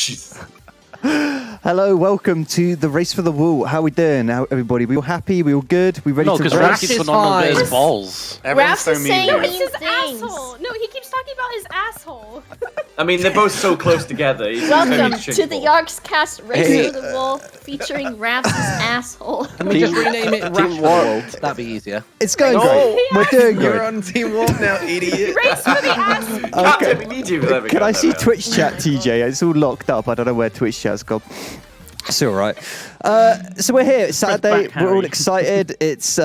Jesus. Hello, welcome to the Race for the Wool. How we doing, everybody? We all happy? We all good? We ready No, to because race? Ravs keeps going on about his balls. Ravs is saying No, mean it's his things. asshole. No, he keeps talking about his asshole. I mean, they're both so close together. Welcome to the Yogscast Race for the Wool featuring Ravs' asshole. Can we just rename it Rash World? That'd be easier. It's going great. We're doing You're good. on Team Wolf now, idiot. Race for the ass. Okay. We need you. There we Can go, I there see we go. Twitch chat, TJ? It's all locked up. I don't know where Twitch chat's gone. It's all right. So we're here. It's Saturday. back, We're all Harry. excited. It's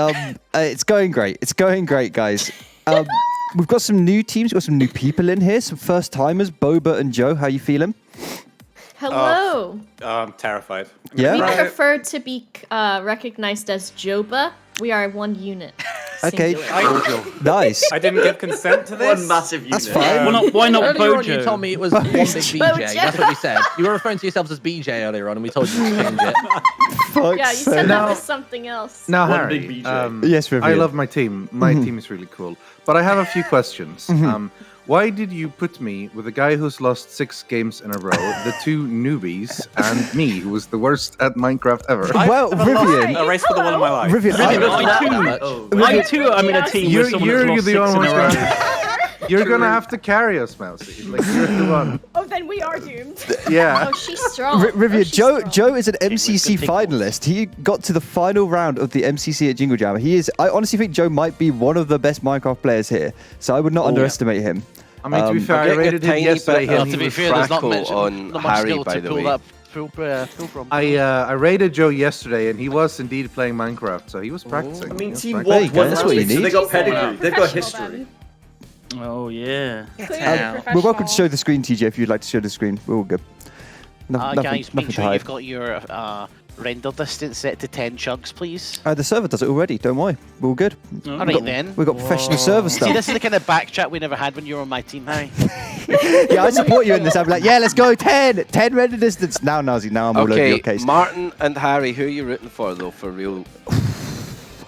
going great. It's going great, guys. We've got some new teams. We've got some new people in here. Some first timers. Boba and Joe. How you feeling? Hello. I'm terrified. Yeah. We prefer to be recognized as Joba. We are one unit. Okay. Singular. Nice. I didn't give consent to this. One massive unit. That's fine. Why not Earlier on, Bojo? you told me it was one big BJ. Bojo. That's what you said. You were referring to yourselves as BJ earlier on, and we told you to change it. Fuck's Yeah, you sake. said that No. was something else. Now, One Harry, big BJ. Yes, Rythian. I love my team. My team is really cool. But I have a few questions. Why did you put me with a guy who's lost 6 games in a row, the 2 newbies, and me, who was the worst at Minecraft ever? Well, Rythian. A race for the one in my life. Rythian, I too am in a team with someone that's lost 6 in a row. You're gonna have to carry us, Mousie. Like, you're the one. Oh, then we are doomed. Yeah. Oh, she's strong. Rivian, she's Joe strong. Joe is an MCC finalist. He got to the final round of the MCC at Jingle Jam. I honestly think Joe might be one of the best Minecraft players here. So I would not underestimate him. I mean, to be fair, I getting a rated him tiny yesterday. bit of He To be was fair, there's not crackle much, on not much Harry, skill by to the pull way. that full from. I rated Joe yesterday, and he was indeed playing Minecraft, so he was practicing. I mean, He was Team practicing. There you Wolf go, won that's that what you week, so need. they got pedigree. They've got Professional, history. Oh yeah. We're welcome to show the screen, TJ, if you'd like to show the screen. We're all good. Nothing Guys, make to sure hide. you've got your render distance set to 10 chugs, please. The server does it already, don't worry. We're all good. Alright then. We've got professional server See, stuff. this is the kind of back chat we never had when you were on my team, Harry. Yeah, I support you in this. I'm like, yeah, let's go 10 render distance. Now, Nazi, now I'm all over Okay, your case. Martyn and Harry, who are you rooting for, though, for real?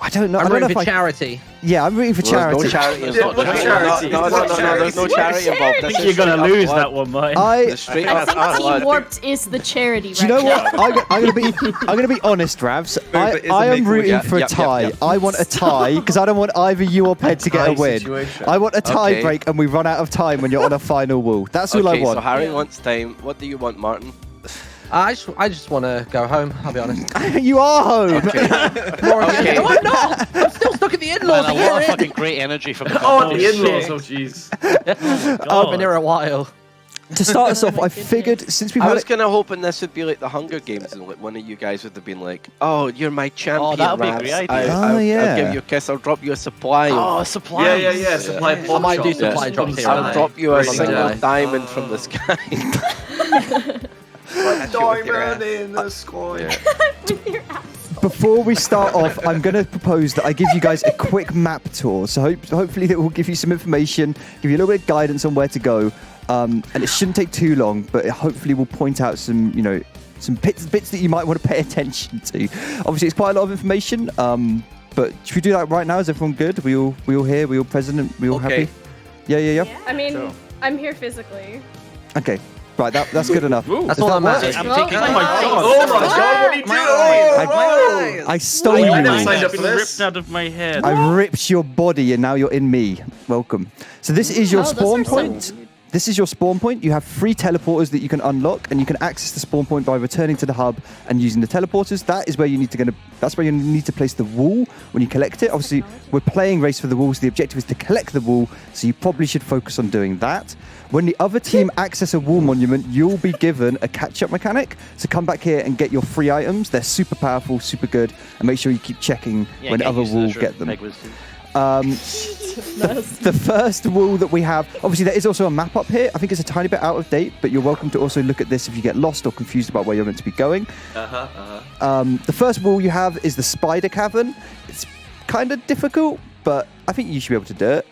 I don't know. I'm I don't know rooting if for I... charity. Yeah, I'm rooting for Well, charity. there's no charity involved. What's charity? No, there's no charity involved. This is You're gonna straight up lose blood. that one, mate. I Straight I up think blood. Team Warped is the charity Do you know right now. what? I'm gonna be honest, Ravs. but I am isn't it rooting Yep, for a yep, tie. yep. I want a tie because I don't want either you or Ped to get a Tie win. situation. I want a tie Okay. break and we run out of time when you're on a final wall. That's all I Okay, so want. Harry wants time. What do you want, Martyn? I just want to go home, I'll be honest. You are home. Okay. No, I'm not! I'm still stuck at the in-laws Man, a a lot of year in. fucking great energy from the Oh, the shit. in-laws. Oh, jeez. I've been here a while. To start us off, I figured since we've I had was kind of hoping this would be like the Hunger Games, and like one of you guys would have been like, "Oh, you're my champion, that'd be a Ravs. great idea. Oh, yeah. I'll give you a kiss. I'll drop you a supply. Oh, supply. Yeah. Supply I might do shop. supply drops here. I'll drop you a Great single idea. diamond from the sky." Diamond in the sky. With your ass. Before we start off, I'm going to propose that I give you guys a quick map tour. So hopefully that will give you some information, give you a little bit of guidance on where to go. And it shouldn't take too long, but it hopefully will point out some, some bits that you might want to pay attention to. Obviously, it's quite a lot of information. But should we do that right now? Is everyone good? We all here? We all present? We all Okay. happy? Yeah. I mean, I'm here physically. Okay. Right, that's good enough. That's Does all that that work? matters. I'm taking Oh my god, what are you doing? I stole I you. never signed up I've for been this. ripped out of my head. I ripped your body and now you're in me. Welcome. So this is your Oh, those spawn are so point. This is your spawn point. You have 3 teleporters that you can unlock, and you can access the spawn point by returning to the hub and using the teleporters. That is where you need to That's where you need to place the wool when you collect it. Obviously, we're playing Race for the Wool, so the objective is to collect the wool. So you probably should focus on doing that. When the other team access a wool monument, you'll be given a catch-up mechanic. So come back here and get your free items. They're super powerful, super good, and make sure you keep checking when get other used to wool this get them. Peg was too. The first wall that we have, obviously there is also a map up here. I think it's a tiny bit out of date, but you're welcome to also look at this if you get lost or confused about where you're meant to be going. The first wall you have is the spider cavern. It's kind of difficult, but I think you should be able to do it.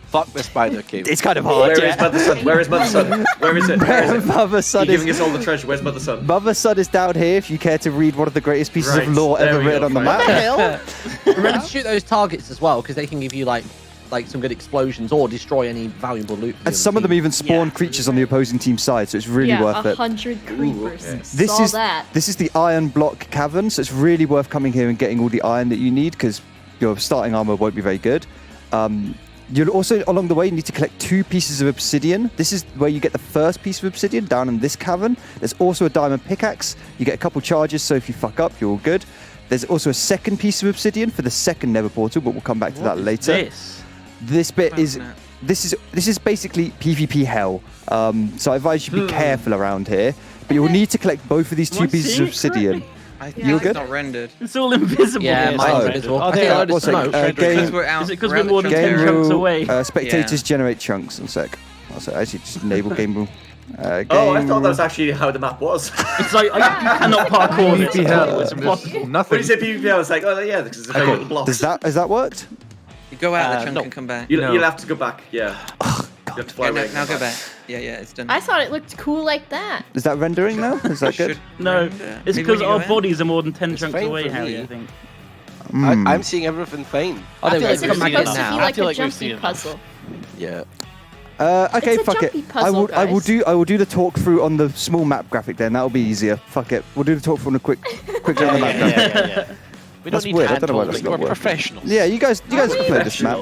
Fuck the spider cave. It's kind of hard. Where is Mother Sun? Where is Mother Sun? Where is it? Where is it? Mother Sun You're is, giving us all the treasure. Where's Mother Sun? Mother Sun is down here if you care to read one of the greatest pieces Right, of lore there ever we written go, on the fine. map. Remember to shoot those targets as well, because they can give you like like some good explosions or destroy any valuable loot. And some of them even spawn creatures on the opposing team side, so it's really worth it. 100 creepers. This is the iron block cavern, so it's really worth coming here and getting all the iron that you need because your starting armor won't be very good. You'll also, along the way, need to collect 2 pieces of obsidian. This is where you get the first piece of obsidian down in this cavern. There's also a diamond pickaxe. You get a couple charges, so if you fuck up, you're all good. There's also a second piece of obsidian for the second nether portal, but we'll come back to that later. This bit is this is basically PvP hell. So I advise you be careful around here. But you'll need to collect both of these 2 pieces of obsidian. You're good? It's not rendered. It's all invisible. Yeah, mine's invisible. Oh, Okay, there. load of smoke. Because we're out. Is it because we're more than Game 10 chunks rule, away? spectators generate chunks. One sec. Also, actually, just enable game rule. I thought that was actually how the map was. It's like you cannot parkour this. It's impossible. When Nothing. you said PvP, I was like, oh yeah, because it's a very little block. Has that worked? You go out the chunk and come back. You'll have to go back, yeah. You have to fly away. Now go back. Yeah, it's done. I thought it looked cool like that. Is that rendering now? Is that good? No, it's because our bodies are more than 10 It's chunks fine away, for Harry, me. I think. I'm seeing everything fine. I feel like It's come back supposed in to be now. like a we've jumpy seen enough. puzzle. Yeah. Okay, It's a fuck it. jumpy puzzle, I will guys. do the talk through on the small map graphic then. That'll be easier. Fuck it. We'll do the talk through on a quick on the map graphic. We That's don't need weird. I don't know why hand that's holding. not We're working. professionals. Yeah, you guys can play this map.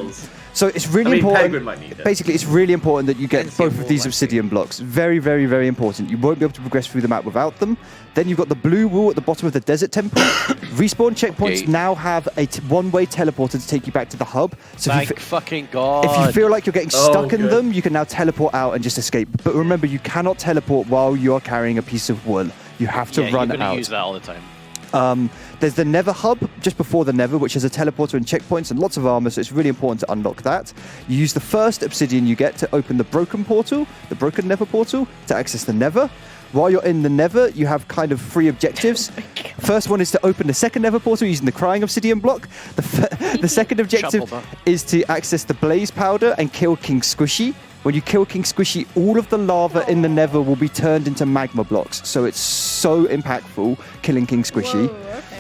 So it's really Pedguin important. might need it. Basically, it's really important that you get Depends on both of what these one obsidian blocks. Very, very, very important. You won't be able to progress through the map without them. Then you've got the blue wall at the bottom of the desert temple. Respawn checkpoints Okay. now have a one-way teleporter to take you back to the hub. So if you Thank fucking God. If you feel like you're getting stuck in good. them, you can now teleport out and just escape. But remember, you cannot teleport while you are carrying a piece of wool. You have to run you're gonna out. use that all the time. There's the Nether hub just before the Nether, which has a teleporter and checkpoints and lots of armor, so it's really important to unlock that. You use the first obsidian you get to open the broken portal, the broken Nether portal, to access the Nether. While you're in the Nether, you have kind of 3 objectives. First one is to open the second Nether portal using the crying obsidian block. The second objective is to access the blaze powder and kill King Squishy. When you kill King Squishy, all of the lava in the Nether will be turned into magma blocks. So it's so impactful killing King Squishy.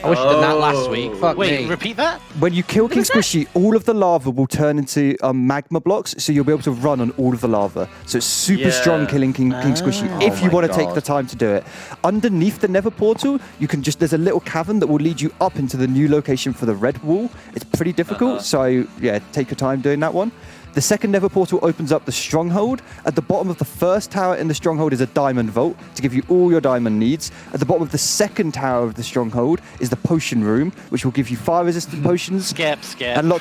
I wish I'd done that last week. Fuck Wait, me. repeat that? When you kill King Squishy, all of the lava will turn into magma blocks, so you'll be able to run on all of the lava. So it's super strong killing King Squishy if you want to take the time to do it. Underneath the Nether portal, you can there's a little cavern that will lead you up into the new location for the red wall. It's pretty difficult, so yeah, take your time doing that one. The second Nether portal opens up the stronghold. At the bottom of the first tower in the stronghold is a diamond vault to give you all your diamond needs. At the bottom of the second tower of the stronghold is the potion room, which will give you fire resistant potions. Skip. And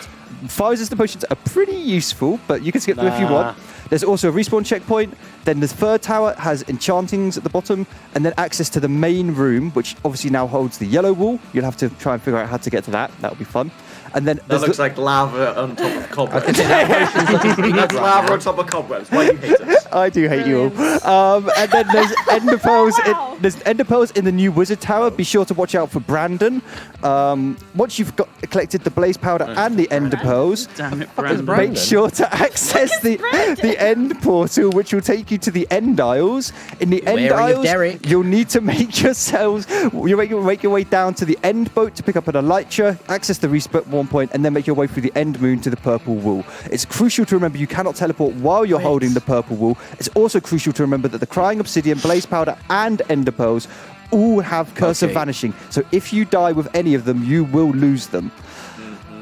fire resistant potions are pretty useful, but you can skip them if you want. There's also a respawn checkpoint. Then the third tower has enchantings at the bottom, and then access to the main room, which obviously now holds the yellow wall. You'll have to try and figure out how to get to that. That'll be fun. And then That looks like lava on top of cobwebs. That's lava on top of cobwebs. Why do you hate us? I do hate you all. And then there's ender pearls. There's ender pearls in the new wizard tower. Be sure to watch out for Brandon. Once you've collected the blaze powder and the ender pearls, Damn it, Brandon. make sure to access the end portal, which will take you to the end aisles. In the end aisles, you'll need to make yourselves. You make your way down to the end boat to pick up an elytra, access the respawn point, and then make your way through the end moon to the purple wool. It's crucial to remember you cannot teleport while you're holding the purple wool. It's also crucial to remember that the crying obsidian, blaze powder, and ender pearls all have curse of vanishing. So if you die with any of them, you will lose them.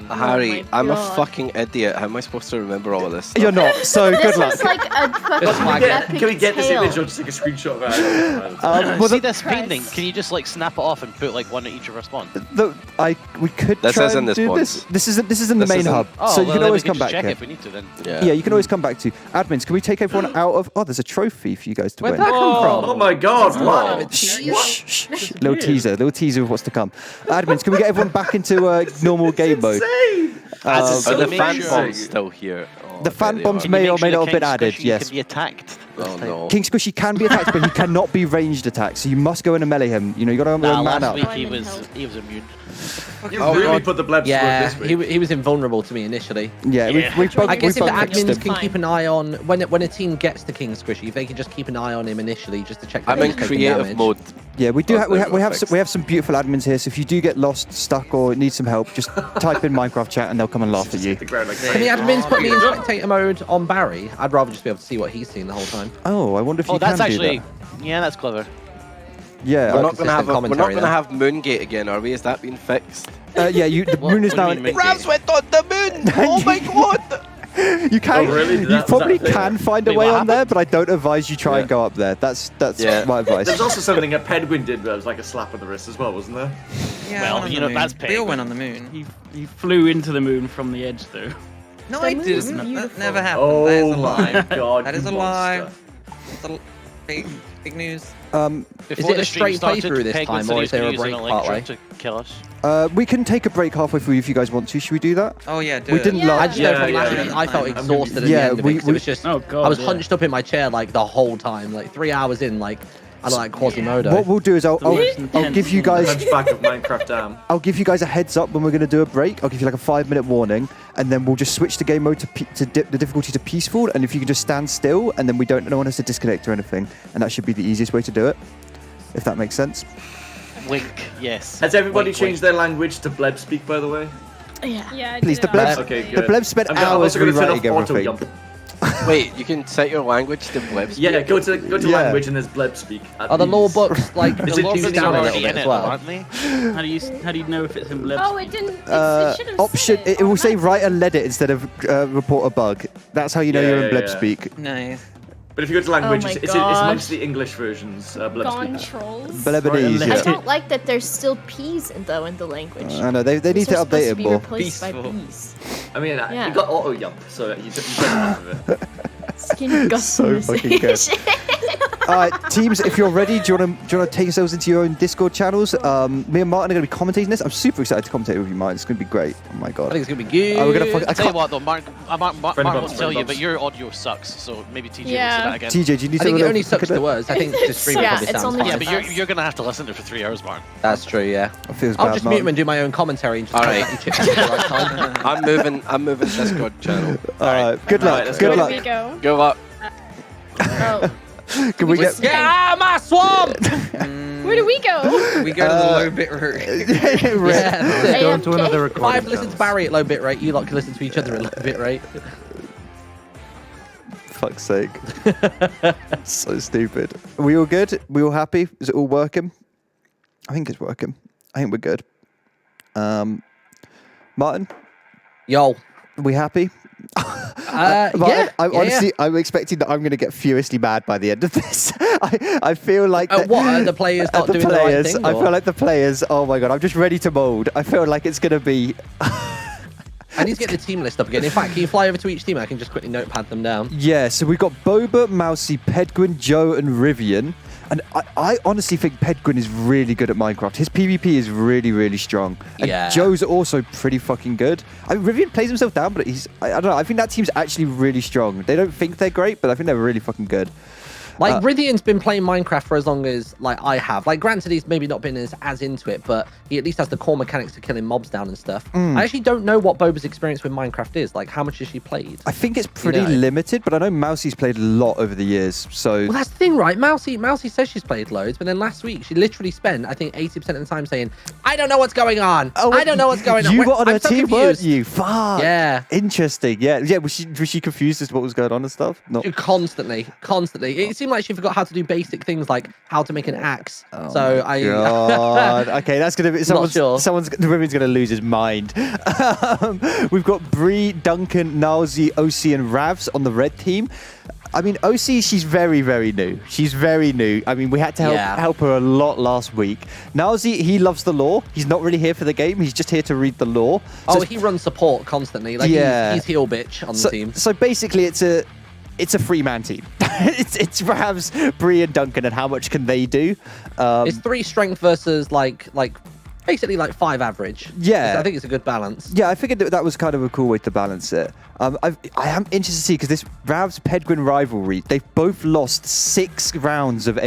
Harry, my I'm a God. fucking idiot. How am I supposed to remember all of this stuff? You're not. So This good luck. is like a fucking epic Can we get this tale. image or just take a screenshot of it? Well, See this painting? Can you just like snap it off and put like one at each of our spawns? We could This try isn't and this do once. this. This isn't the This main isn't- hub, Oh, so well, you can then always we come just back check here. if we need to then. Yeah, you can always come back to. Admins, can we take everyone out of? Oh, there's a trophy for you guys to Where'd win. that come from? Oh my god, what? Shh. Little teaser of what's to come. Admins, can we get everyone back into normal game mode? As Are the make fan sure- bombs still here? Oh, The I fan bet they bombs are. may or Make may sure not have been King added. Squishy Yes. Can be attacked. Oh no. King Squishy can be attacked, but he cannot be ranged attacked. So you must go in and melee him. You know, you got to Nah, man last up. week I'm he in was hell. immune. You Oh, really God. put the blebs to Yeah, work this week. he was invulnerable to me initially. Yeah, we've both I guess if the fixed admins him. can keep an eye on when a team gets to King Squishy, if they can just keep an eye on him initially, just to check. That I'm in he's taking creative damage. mode. Yeah, we do. Oh, We have some beautiful admins here. So if you do get lost, stuck, or need some help, just type in Minecraft chat and they'll come and laugh at you. Can the admins put me in spectator mode on Barry? I'd rather just be able to see what he's seen the whole time. Oh, I wonder if you that's can actually, do that. yeah, that's clever. Yeah, We're not going to have Moongate again, are we? Has that been fixed? yeah. The moon is now. Ravs went on the moon. Oh my god! You can. Oh, really? You probably can find a way on there, but I don't advise you try and go up there. That's my advice. There's also something that Pedguin did where it was like a slap on the wrist as well, wasn't there? Yeah, Well, you know, that's We all Pedguin. went on the moon. He flew into the moon from the edge, though. No, The I moon is didn't. That beautiful. never happened. Oh that is a my lie. god, That is you a lie. monster. It's a big news. Is Before it the a stream straight started, playthrough this Pedguin time, said or he is there a was gonna break use an partway? electric to kill us. We can take a break halfway through if you guys want to. Should we do that? Oh yeah, do We it. didn't Yeah. I just Yeah, know from last yeah. week I felt I'm gonna exhausted be- at the end of it, 'cause it was just, Oh, God, I was yeah. hunched up in my chair like the whole time, like 3 hours in, like I like Quasimodo. What we'll do is I'll give you guys Hunchback of Minecraft Dam. I'll give you guys a heads up when we're going to do a break. I'll give you like a 5-minute warning, and then we'll just switch the game mode to dip the difficulty to peaceful. And if you can just stand still, and then no one has to disconnect or anything, and that should be the easiest way to do it, if that makes sense. Wink, yes. Has everybody Wink, changed their language to Bleb speak, by the way? Yeah. Yeah, Please, do the that. Blebs, Okay, the good. Blebs spent I'm hours also going to turn rewriting off auto everything. jump. Wait, you can set your language to Bleb. Yeah, go to Yeah. language and there's Bleb speak. Are the law books like Is the it law easy books to down a already little bit in as it, well? aren't they? How do you know if it's in Bleb? Oh, it didn't. It should have Option. said It will say write and let it instead of report a bug. That's how you know Yeah, you're in yeah, Bleb yeah. speak. Nice. But if you go to language, Oh my it's gosh. amongst the English versions. Bleb Gone speak. trolls. Blebadese. I Yeah. don't like that there's still P's in the language. I know they need These to are update supposed it to be more. replaced by Peaceful. B's. I mean, Yeah. you got auto jump, so you don't have it. Skin So fucking good. All right, teams, if you're ready, do you want to take yourselves into your own Discord channels? Me and Martin are going to be commentating this. I'm super excited to commentate with you, Martin. It's going to be great. Oh my I god. think it's gonna be good. Oh, we're gonna fuck. I tell you what though, Mark Friendly won't bumps, tell you, friendly but your audio sucks, so maybe TJ will say Yeah. that again. TJ, do you need I to? think it have a only look sucks at to us. I think to stream it Yeah, probably it's sounds only fine. Yeah, just but you're gonna have to listen to it for 3 hours, Mark. That's true, yeah. It feels I'll bad, just mute Martin. him and do my own commentary and just All try right. to get you chips at the right time. I'm moving Discord channel. All right, good luck. let's Good Where luck. do we go? Go up. Oh, Can we get? Get out of my swamp! Where do we go? We go to the low bit route. Yeah, that's it. Go to another If recording. I've listened to Barry at low bit rate, you lot can listen to each other at low bit rate. Fuck's sake. So stupid. Are we all good? We all happy? Is it all working? I think it's working. I think we're good. Martin, Yo. are we happy? Martin, Yeah. honestly, I'm expecting that I'm going to get furiously mad by the end of this. I feel like What are the players not the doing players. the right thing? I or? feel like the players. Oh my god, I'm just ready to mold. I feel like it's going to be. I need to get the team list up again. In fact, can you fly over to each team? I can just quickly notepad them down. Yeah, so we've got Boba, Mousie, Pedguin, Joe, and Rythian. And I honestly think Pedguin is really good at Minecraft. His PvP is really, really strong. And Yeah. Joe's also pretty fucking good. I mean, Rythian plays himself down, but I don't know. I think that team's actually really strong. They don't think they're great, but I think they're really fucking good. Like, Rythian's been playing Minecraft for as long as, like, I have. Like, granted, he's maybe not been as into it, but he at least has the core mechanics to killing mobs down and stuff. I actually don't know what Boba's experience with Minecraft is. Like, how much has she played? I think it's pretty know. limited, but I know Mousie's played a lot over the years. So Well, that's the thing, right? Mousie says she's played loads, but then last week she literally spent, I think, 80% of the time saying, I don't know what's going on. I don't know what's going on. You were on I'm her so team, weren't confused." you? Fuck. Yeah. Interesting. Yeah. Was she confused as to what was going on and stuff? No. Constantly. It seemed like she forgot how to do basic things like how to make an axe. Oh so I. God. Okay, that's gonna be Not sure. the women's gonna lose his mind. We've got Breeh, Duncan, Nilesy, Osie, and Ravs on the red team. I mean, Osie, she's very, very new. She's very new. I mean, we had to help her a lot last week. Nilesy, he loves the lore. He's not really here for the game. He's just here to read the lore. So he runs support constantly. Like he's heel bitch on the team. So basically, it's a 3-man team. it's Ravs, Breeh, and Duncan, and how much can they do? It's 3 strength versus like basically like 5 average. Yeah. I think it's a good balance. Yeah, I figured that was kind of a cool way to balance it. I am interested to see because this Ravs Pedguin rivalry, they've both lost 6 rounds of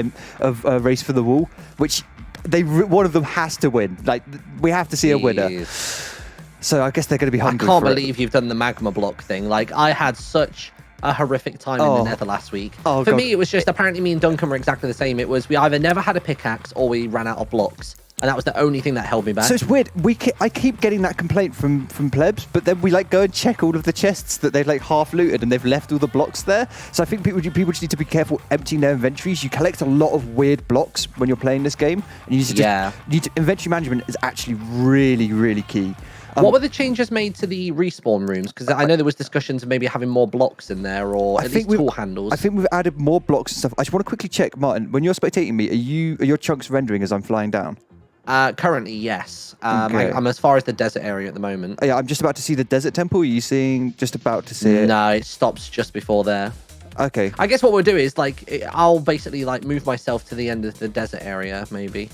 Race for the Wall, which one of them has to win. Like, we have to see a winner. So I guess they're going to be hungry. I can't believe you've done the magma block thing. Like, I had such a horrific time in the Nether last week. For God. me, it was just apparently me and Duncan were exactly the same. It was we either never had a pickaxe or we ran out of blocks. And that was the only thing that held me back. So it's weird. I keep getting that complaint from plebs, but then we like go and check all of the chests that they've like half looted and they've left all the blocks there. So I think people just need to be careful emptying their inventories. You collect a lot of weird blocks when you're playing this game, and inventory management is actually really, really key. What were the changes made to the respawn rooms? Because I know there was discussions of maybe having more blocks in there or at least tool handles. I think we've added more blocks and stuff. I just want to quickly check, Martyn, when you're spectating me, are your chunks rendering as I'm flying down? Currently, yes. Okay. I'm as far as the desert area at the moment. Yeah, I'm just about to see the desert temple. Are you seeing just about to see it? No, it stops just before there. Okay. I guess what we'll do is I'll basically move myself to the end of the desert area, maybe.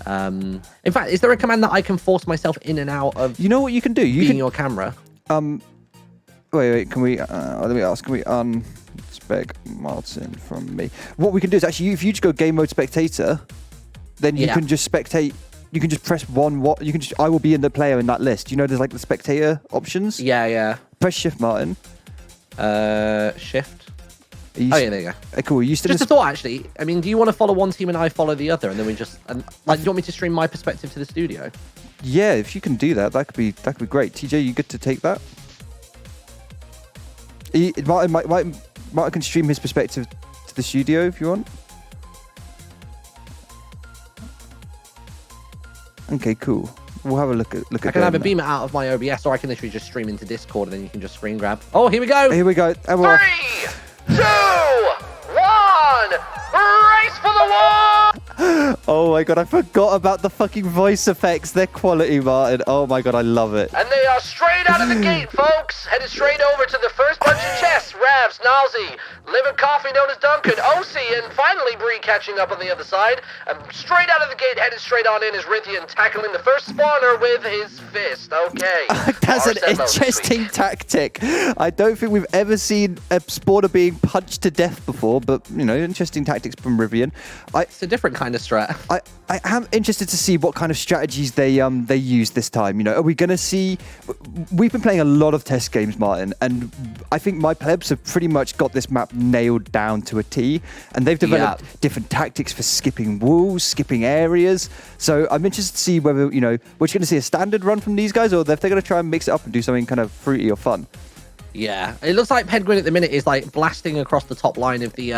In fact, is there a command that I can force myself in and out of? You know what you can do? You can your camera. Wait. Can we? Let me ask. Can we unspec Martyn from me? What we can do is actually, if you just go game mode spectator, then you can just spectate. You can just press one. You can just. I will be in the player in that list. You know, there's like the spectator options. Yeah. Press shift, Martyn. Shift. Yeah, there you go. Cool. Just a thought, actually. I mean, do you want to follow one team and I follow the other, and then we just do you want me to stream my perspective to the studio? Yeah, if you can do that, that could be great. TJ, you good to take that? Martyn can stream his perspective to the studio if you want. Okay, cool. We'll have a look at. I can either beam it out of my OBS, or I can literally just stream into Discord, and then you can just screen grab. Oh, here we go. Here we go. 3, 2, 1, race for the wall! Oh my god, I forgot about the fucking voice effects. They're quality, Martyn. Oh my god, I love it. And they are straight out of the gate, folks. Headed straight over to the first bunch of chests. Ravs, Mousie, Liver Coffee known as Duncan, Osie, and finally Breeh catching up on the other side. And straight out of the gate, headed straight on in is Rythian, tackling the first spawner with his fist. Okay. That's an interesting tactic. I don't think we've ever seen a spawner being punched to death before, but, you know, interesting tactics from Rythian. It's a different kind of strat. I am interested to see what kind of strategies they use this time. You know, are we going to see? We've been playing a lot of test games, Martyn, and I think my plebs have pretty much got this map nailed down to a T, and they've developed different tactics for skipping walls, skipping areas. So I'm interested to see whether, you know, we're just going to see a standard run from these guys, or if they're going to try and mix it up and do something kind of fruity or fun. Yeah, it looks like Pedguin at the minute is blasting across the top line of the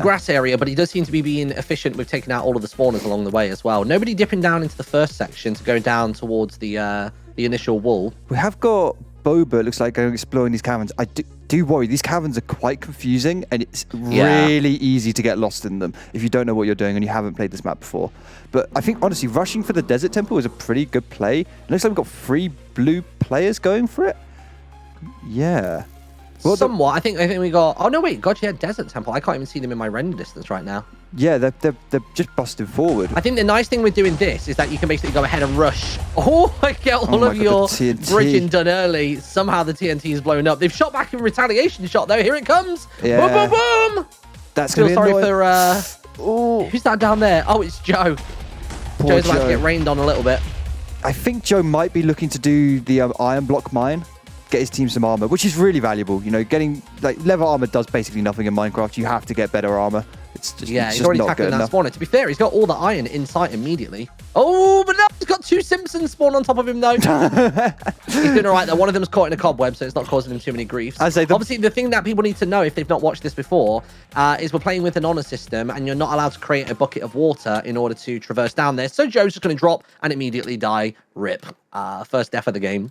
grass area, but he does seem to be being efficient with taking out all of the spawners along the way as well. Nobody dipping down into the first section to go down towards the initial wall. We have got Boba, it looks like, going exploring these caverns. I do worry, these caverns are quite confusing, and it's really easy to get lost in them if you don't know what you're doing and you haven't played this map before. But I think, honestly, rushing for the desert temple is a pretty good play. It looks like we've got 3 blue players going for it. Yeah. Well, somewhat. I think we got. Oh no, wait. God, yeah, Desert Temple. I can't even see them in my render distance right now. Yeah, they're just busting forward. I think the nice thing with doing this is that you can basically go ahead and rush. Oh, get all of your bridging done early. Somehow the TNT is blown up. They've shot back in retaliation shot though. Here it comes. Yeah. Boom, boom, boom. That's gonna be sorry annoying. for. Who's that down there? Oh, it's Joe. Joe's about to get rained on a little bit. I think Joe might be looking to do the iron block mine. Get his team some armor, which is really valuable. You know, getting leather armor does basically nothing in Minecraft. You have to get better armor. It's just he's already tackling that spawner. To be fair, he's got all the iron in sight immediately. Oh, but no, he's got 2 Simpsons spawn on top of him though. He's doing all right though. One of them's caught in a cobweb, so it's not causing him too many griefs. Obviously, the thing that people need to know if they've not watched this before is we're playing with an honor system, and you're not allowed to create a bucket of water in order to traverse down there. So Joe's just going to drop and immediately die. Rip. First death of the game.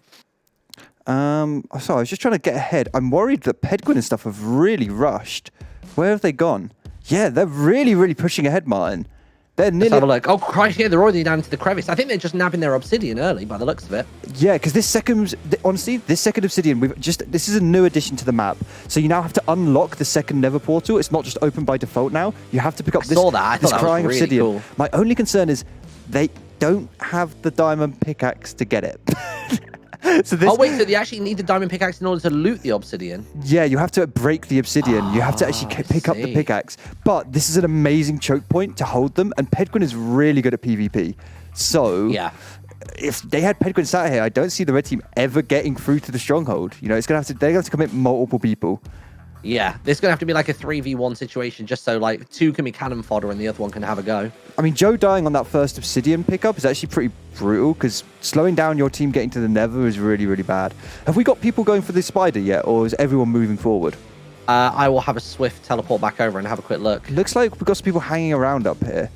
Sorry, I was just trying to get ahead. I'm worried that Pedguin and stuff have really rushed. Where have they gone? Yeah, they're really, really pushing ahead, Martyn. They're nearly... Let's have a look. Oh, Christ, yeah, they're already down into the crevice. I think they're just nabbing their obsidian early by the looks of it. Yeah, because this second obsidian, this is a new addition to the map. So you now have to unlock the second nether portal. It's not just open by default now. You have to pick up this crying really obsidian. Cool. My only concern is they don't have the diamond pickaxe to get it. So they actually need the diamond pickaxe in order to loot the obsidian? Yeah, you have to break the obsidian. You have to actually pick up the pickaxe. But this is an amazing choke point to hold them, and Pedguin is really good at PvP. So, if they had Pedguin sat here, I don't see the red team ever getting through to the stronghold. You know, they're gonna have to commit multiple people. Yeah, there's gonna have to be like a 3v1 situation, just so like 2 can be cannon fodder and the other one can have a go. I mean, Joe dying on that first Obsidian pickup is actually pretty brutal because slowing down your team getting to the Nether is really, really bad. Have we got people going for the spider yet, or is everyone moving forward? I will have a swift teleport back over and have a quick look. Looks like we've got some people hanging around up here.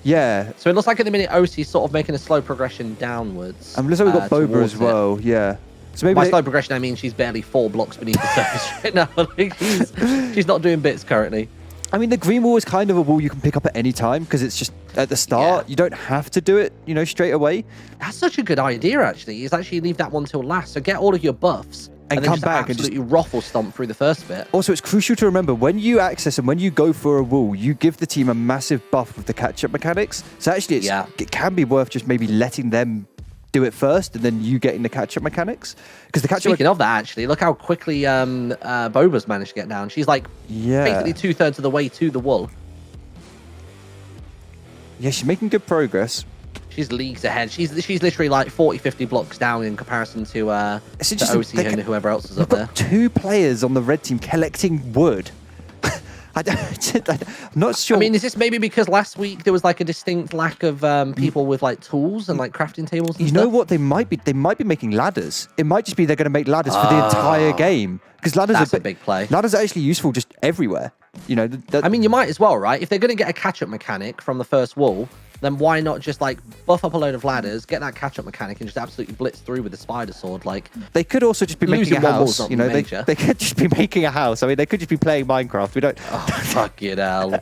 Yeah. So it looks like at the minute Osie's sort of making a slow progression downwards. And looks like we've got Boba as well. Yeah. So maybe by slow progression, I mean she's barely 4 blocks beneath the surface right now. Like she's not doing bits currently. I mean, the green wall is kind of a wall you can pick up at any time because it's just at the start. Yeah. You don't have to do it, you know, straight away. That's such a good idea, actually. Is actually leave that one till last. So get all of your buffs and come back and absolutely ruffle stomp through the first bit. Also, it's crucial to remember when you access and when you go for a wall, you give the team a massive buff with the catch-up mechanics. So actually, it can be worth just maybe letting them do it first and then you getting the catch-up mechanics. Because the catch-up. Speaking of that, actually, look how quickly Boba's managed to get down. She's like basically 2/3 of the way to the wall. Yeah, she's making good progress. She's leagues ahead. She's literally like 40-50 blocks down in comparison to Osie and whoever else is up there. 2 players on the red team collecting wood. I'm not sure. I mean, is this maybe because last week there was like a distinct lack of people with like tools and like crafting tables and stuff? You know what? They might be making ladders. It might just be they're going to make ladders for the entire game. Because ladders are a big play. Ladders are actually useful just everywhere. You know. I mean, you might as well, right? If they're going to get a catch-up mechanic from the first wall, then why not just like buff up a load of ladders, get that catch-up mechanic, and just absolutely blitz through with the spider sword? Like they could also just be making a house. You know, they could just be making a house. I mean, they could just be playing Minecraft. We don't. Oh, fuck it, hell.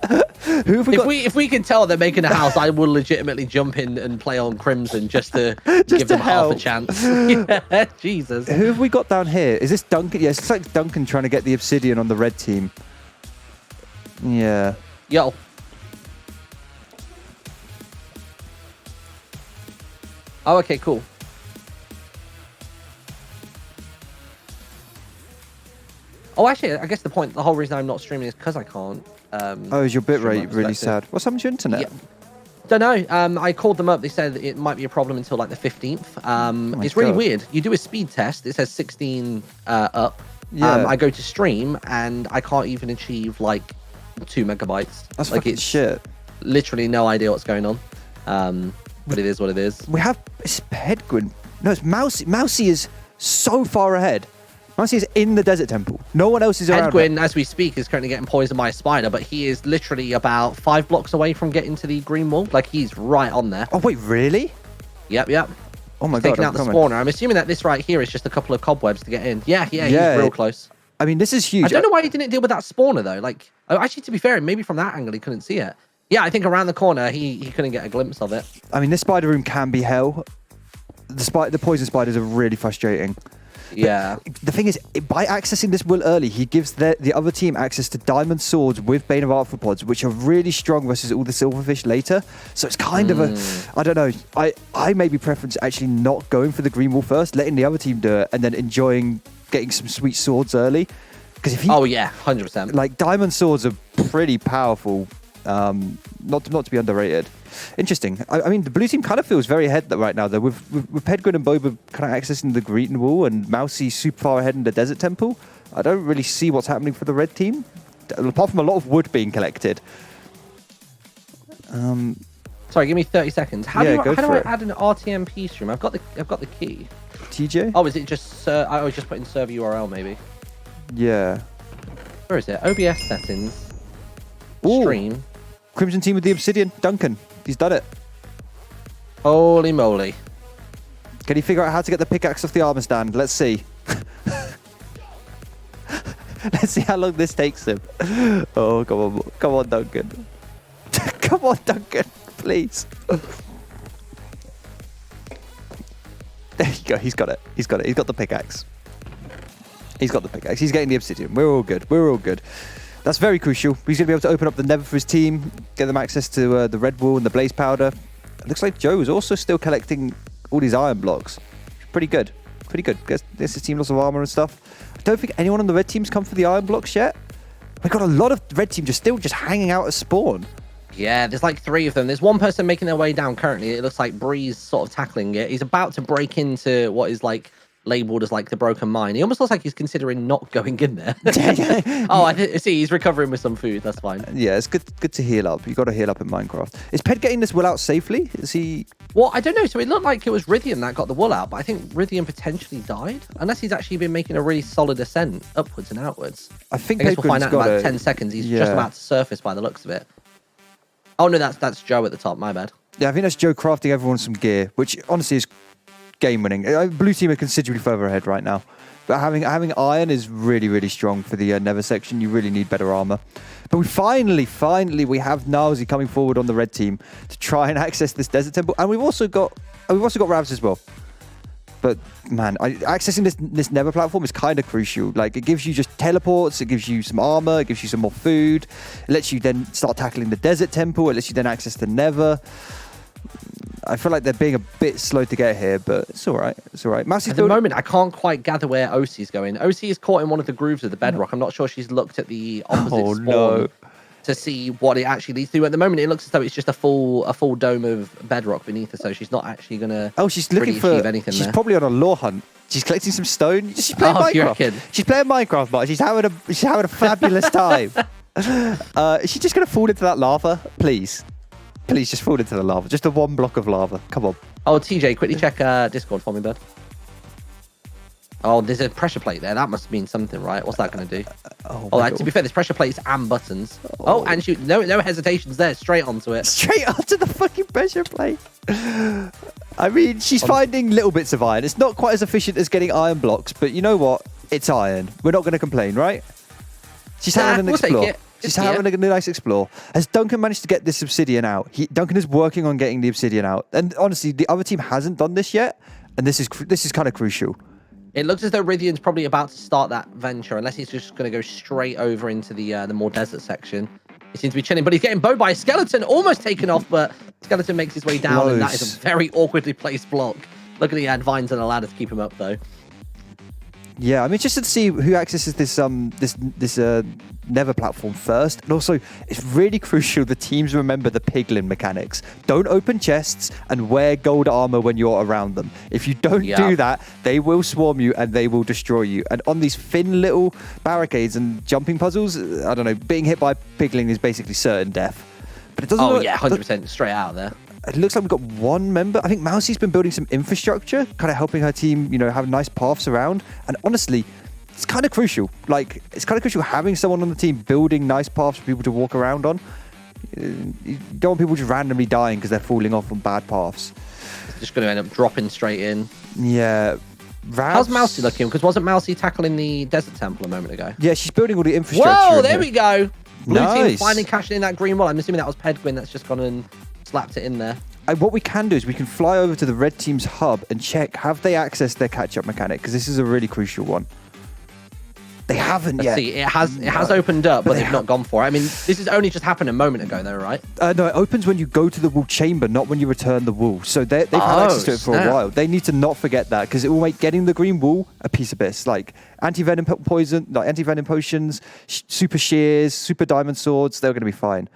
If we can tell they're making a house, I will legitimately jump in and play on Crimson just to give them half a chance. Yeah, Jesus. Who have we got down here? Is this Duncan? Yeah, it's like Duncan trying to get the Obsidian on the red team. Yeah. Yo. Oh, okay, cool. Oh, actually, I guess the whole reason I'm not streaming is because I can't. Is your bitrate really sad? What's happened to your internet? Yeah. Don't know. I called them up. They said it might be a problem until like the 15th. It's really weird. You do a speed test. It says 16 up. Yeah. I go to stream and I can't even achieve like 2 megabytes. That's like fucking shit. Literally no idea what's going on. But it is what it is. It's Pedguin. No, it's Mousie. Mousie is so far ahead. Mousie is in the desert temple. No one else is around. Pedguin, as we speak, is currently getting poisoned by a spider, but he is literally about 5 blocks away from getting to the green wall. Like, he's right on there. Oh, wait, really? Yep. Oh, my God. Taking out the spawner. I'm assuming that this right here is just a couple of cobwebs to get in. Yeah, he's real close. I mean, this is huge. I don't know why he didn't deal with that spawner, though. Like, actually, to be fair, maybe from that angle, he couldn't see it. Yeah, I think around the corner, he couldn't get a glimpse of it. I mean, this spider room can be hell. The poison spiders are really frustrating. Yeah. But the thing is, by accessing this wool early, he gives the other team access to diamond swords with Bane of Arthropods, which are really strong versus all the silverfish later. So it's kind of I don't know. I maybe preference actually not going for the green wall first, letting the other team do it, and then enjoying getting some sweet swords early. Because if oh yeah, 100%. Like diamond swords are pretty powerful. Not to be underrated. Interesting. I mean, the blue team kind of feels very ahead right now, though, with Pedguin and Boba kind of accessing the green wall and Mousie super far ahead in the desert temple. I don't really see what's happening for the red team, apart from a lot of wood being collected. Sorry, give me 30 seconds. How do I add an RTMP stream? I've got the key. TJ? Oh, is it just? I was just putting server URL maybe. Yeah. Where is it? OBS settings. Ooh. Stream. Crimson team with the Obsidian. Duncan. He's done it. Holy moly. Can he figure out how to get the pickaxe off the armor stand? Let's see. Let's see how long this takes him. Oh, come on. Come on, Duncan. Come on, Duncan. Please. There you go. He's got it. He's got the pickaxe. He's got the pickaxe. He's getting the Obsidian. We're all good. That's very crucial. He's going to be able to open up the Nether for his team, get them access to the red wool and the blaze powder. It looks like Joe is also still collecting all these iron blocks. Pretty good. There's his team, lots of armor and stuff. I don't think anyone on the red team's come for the iron blocks yet. We've got a lot of red team still just hanging out at spawn. Yeah, there's like 3 of them. There's one person making their way down currently. It looks like Bree's sort of tackling it. He's about to break into what is like labeled as like the broken mine. He almost looks like he's considering not going in there. Oh, I see. He's recovering with some food. That's fine. Yeah, it's good to heal up. You got to heal up in Minecraft. Is Ped getting this wool out safely? Is he? Well, I don't know. So it looked like it was Rythian that got the wool out, but I think Rythian potentially died, unless he's actually been making a really solid ascent upwards and outwards. I guess we'll find out in about 10 seconds. He's just about to surface by the looks of it. Oh no, that's Joe at the top. My bad. Yeah, I think that's Joe crafting everyone some gear, which honestly is game winning. Blue team are considerably further ahead right now, but having iron is really strong for the Nether section. You really need better armor. But we finally we have Nilesy coming forward on the red team to try and access this desert temple, and we've also got Ravs as well. But man, accessing this Nether platform is kind of crucial. Like, it gives you just teleports, it gives you some armor, it gives you some more food, it lets you then start tackling the desert temple, it lets you then access the Nether. I feel like they're being a bit slow to get here, but it's all right. It's all right. At the moment, I can't quite gather where Osie's going. Osie is caught in one of the grooves of the bedrock. I'm not sure she's looked at the opposite spawn to see what it actually leads to. At the moment, it looks as though it's just a full dome of bedrock beneath her, so she's not actually going to she's looking for anything. She's probably on a lore hunt. She's collecting some stone. She's playing Minecraft. She's playing Minecraft, but she's having a fabulous time. Is she just going to fall into that lava? Please just fall into the lava. Just the one block of lava. Come on. Oh, TJ, quickly check Discord for me, bud. Oh, there's a pressure plate there. That must mean something, right? What's that going to do? To be fair, there's pressure plates and buttons. Oh, and shoot. No hesitations there. Straight onto it. Straight onto the fucking pressure plate. I mean, she's finding little bits of iron. It's not quite as efficient as getting iron blocks, but you know what? It's iron. We're not going to complain, right? She's having an explore. She's having a nice explore. Has Duncan managed to get this obsidian out? Duncan is working on getting the obsidian out. And honestly, the other team hasn't done this yet. And this is kind of crucial. It looks as though Rythian's probably about to start that venture, unless he's just going to go straight over into the more desert section. He seems to be chilling, but he's getting bowed by a skeleton, almost taken off, but skeleton makes his way down, and that is a very awkwardly placed block. Look at the vines and a ladder to keep him up, though. Yeah, I'm interested to see who accesses this Nether platform first. And also, it's really crucial the teams remember the piglin mechanics. Don't open chests and wear gold armor when you're around them. If you don't do that, they will swarm you and they will destroy you. And on these thin little barricades and jumping puzzles, I don't know, being hit by piglin is basically certain death. But it doesn't. Oh yeah, 100% straight out there. It looks like we've got one member. I think Mousie's been building some infrastructure, kind of helping her team, have nice paths around. And honestly, it's kind of crucial. Like, it's kind of crucial having someone on the team building nice paths for people to walk around on. You don't want people just randomly dying because they're falling off on bad paths. It's just going to end up dropping straight in. Yeah. How's Mousie looking? Because wasn't Mousie tackling the desert temple a moment ago? Yeah, she's building all the infrastructure. Whoa, there we go. Blue team finally cashing in that green wall. I'm assuming that was Pedguin that's just gone and slapped it in there. And what we can do is we can fly over to the red team's hub and check, have they accessed their catch-up mechanic? Because this is a really crucial one. They haven't yet. See, it has opened up, but they've not gone for it. I mean, this has only just happened a moment ago, though, right? No, it opens when you go to the wool chamber, not when you return the wool. So they've had access to it for a while. They need to not forget that, because it will make getting the green wool a piece of piss. Like anti-venom poison, like anti-venom potions, super shears, super diamond swords. They're going to be fine.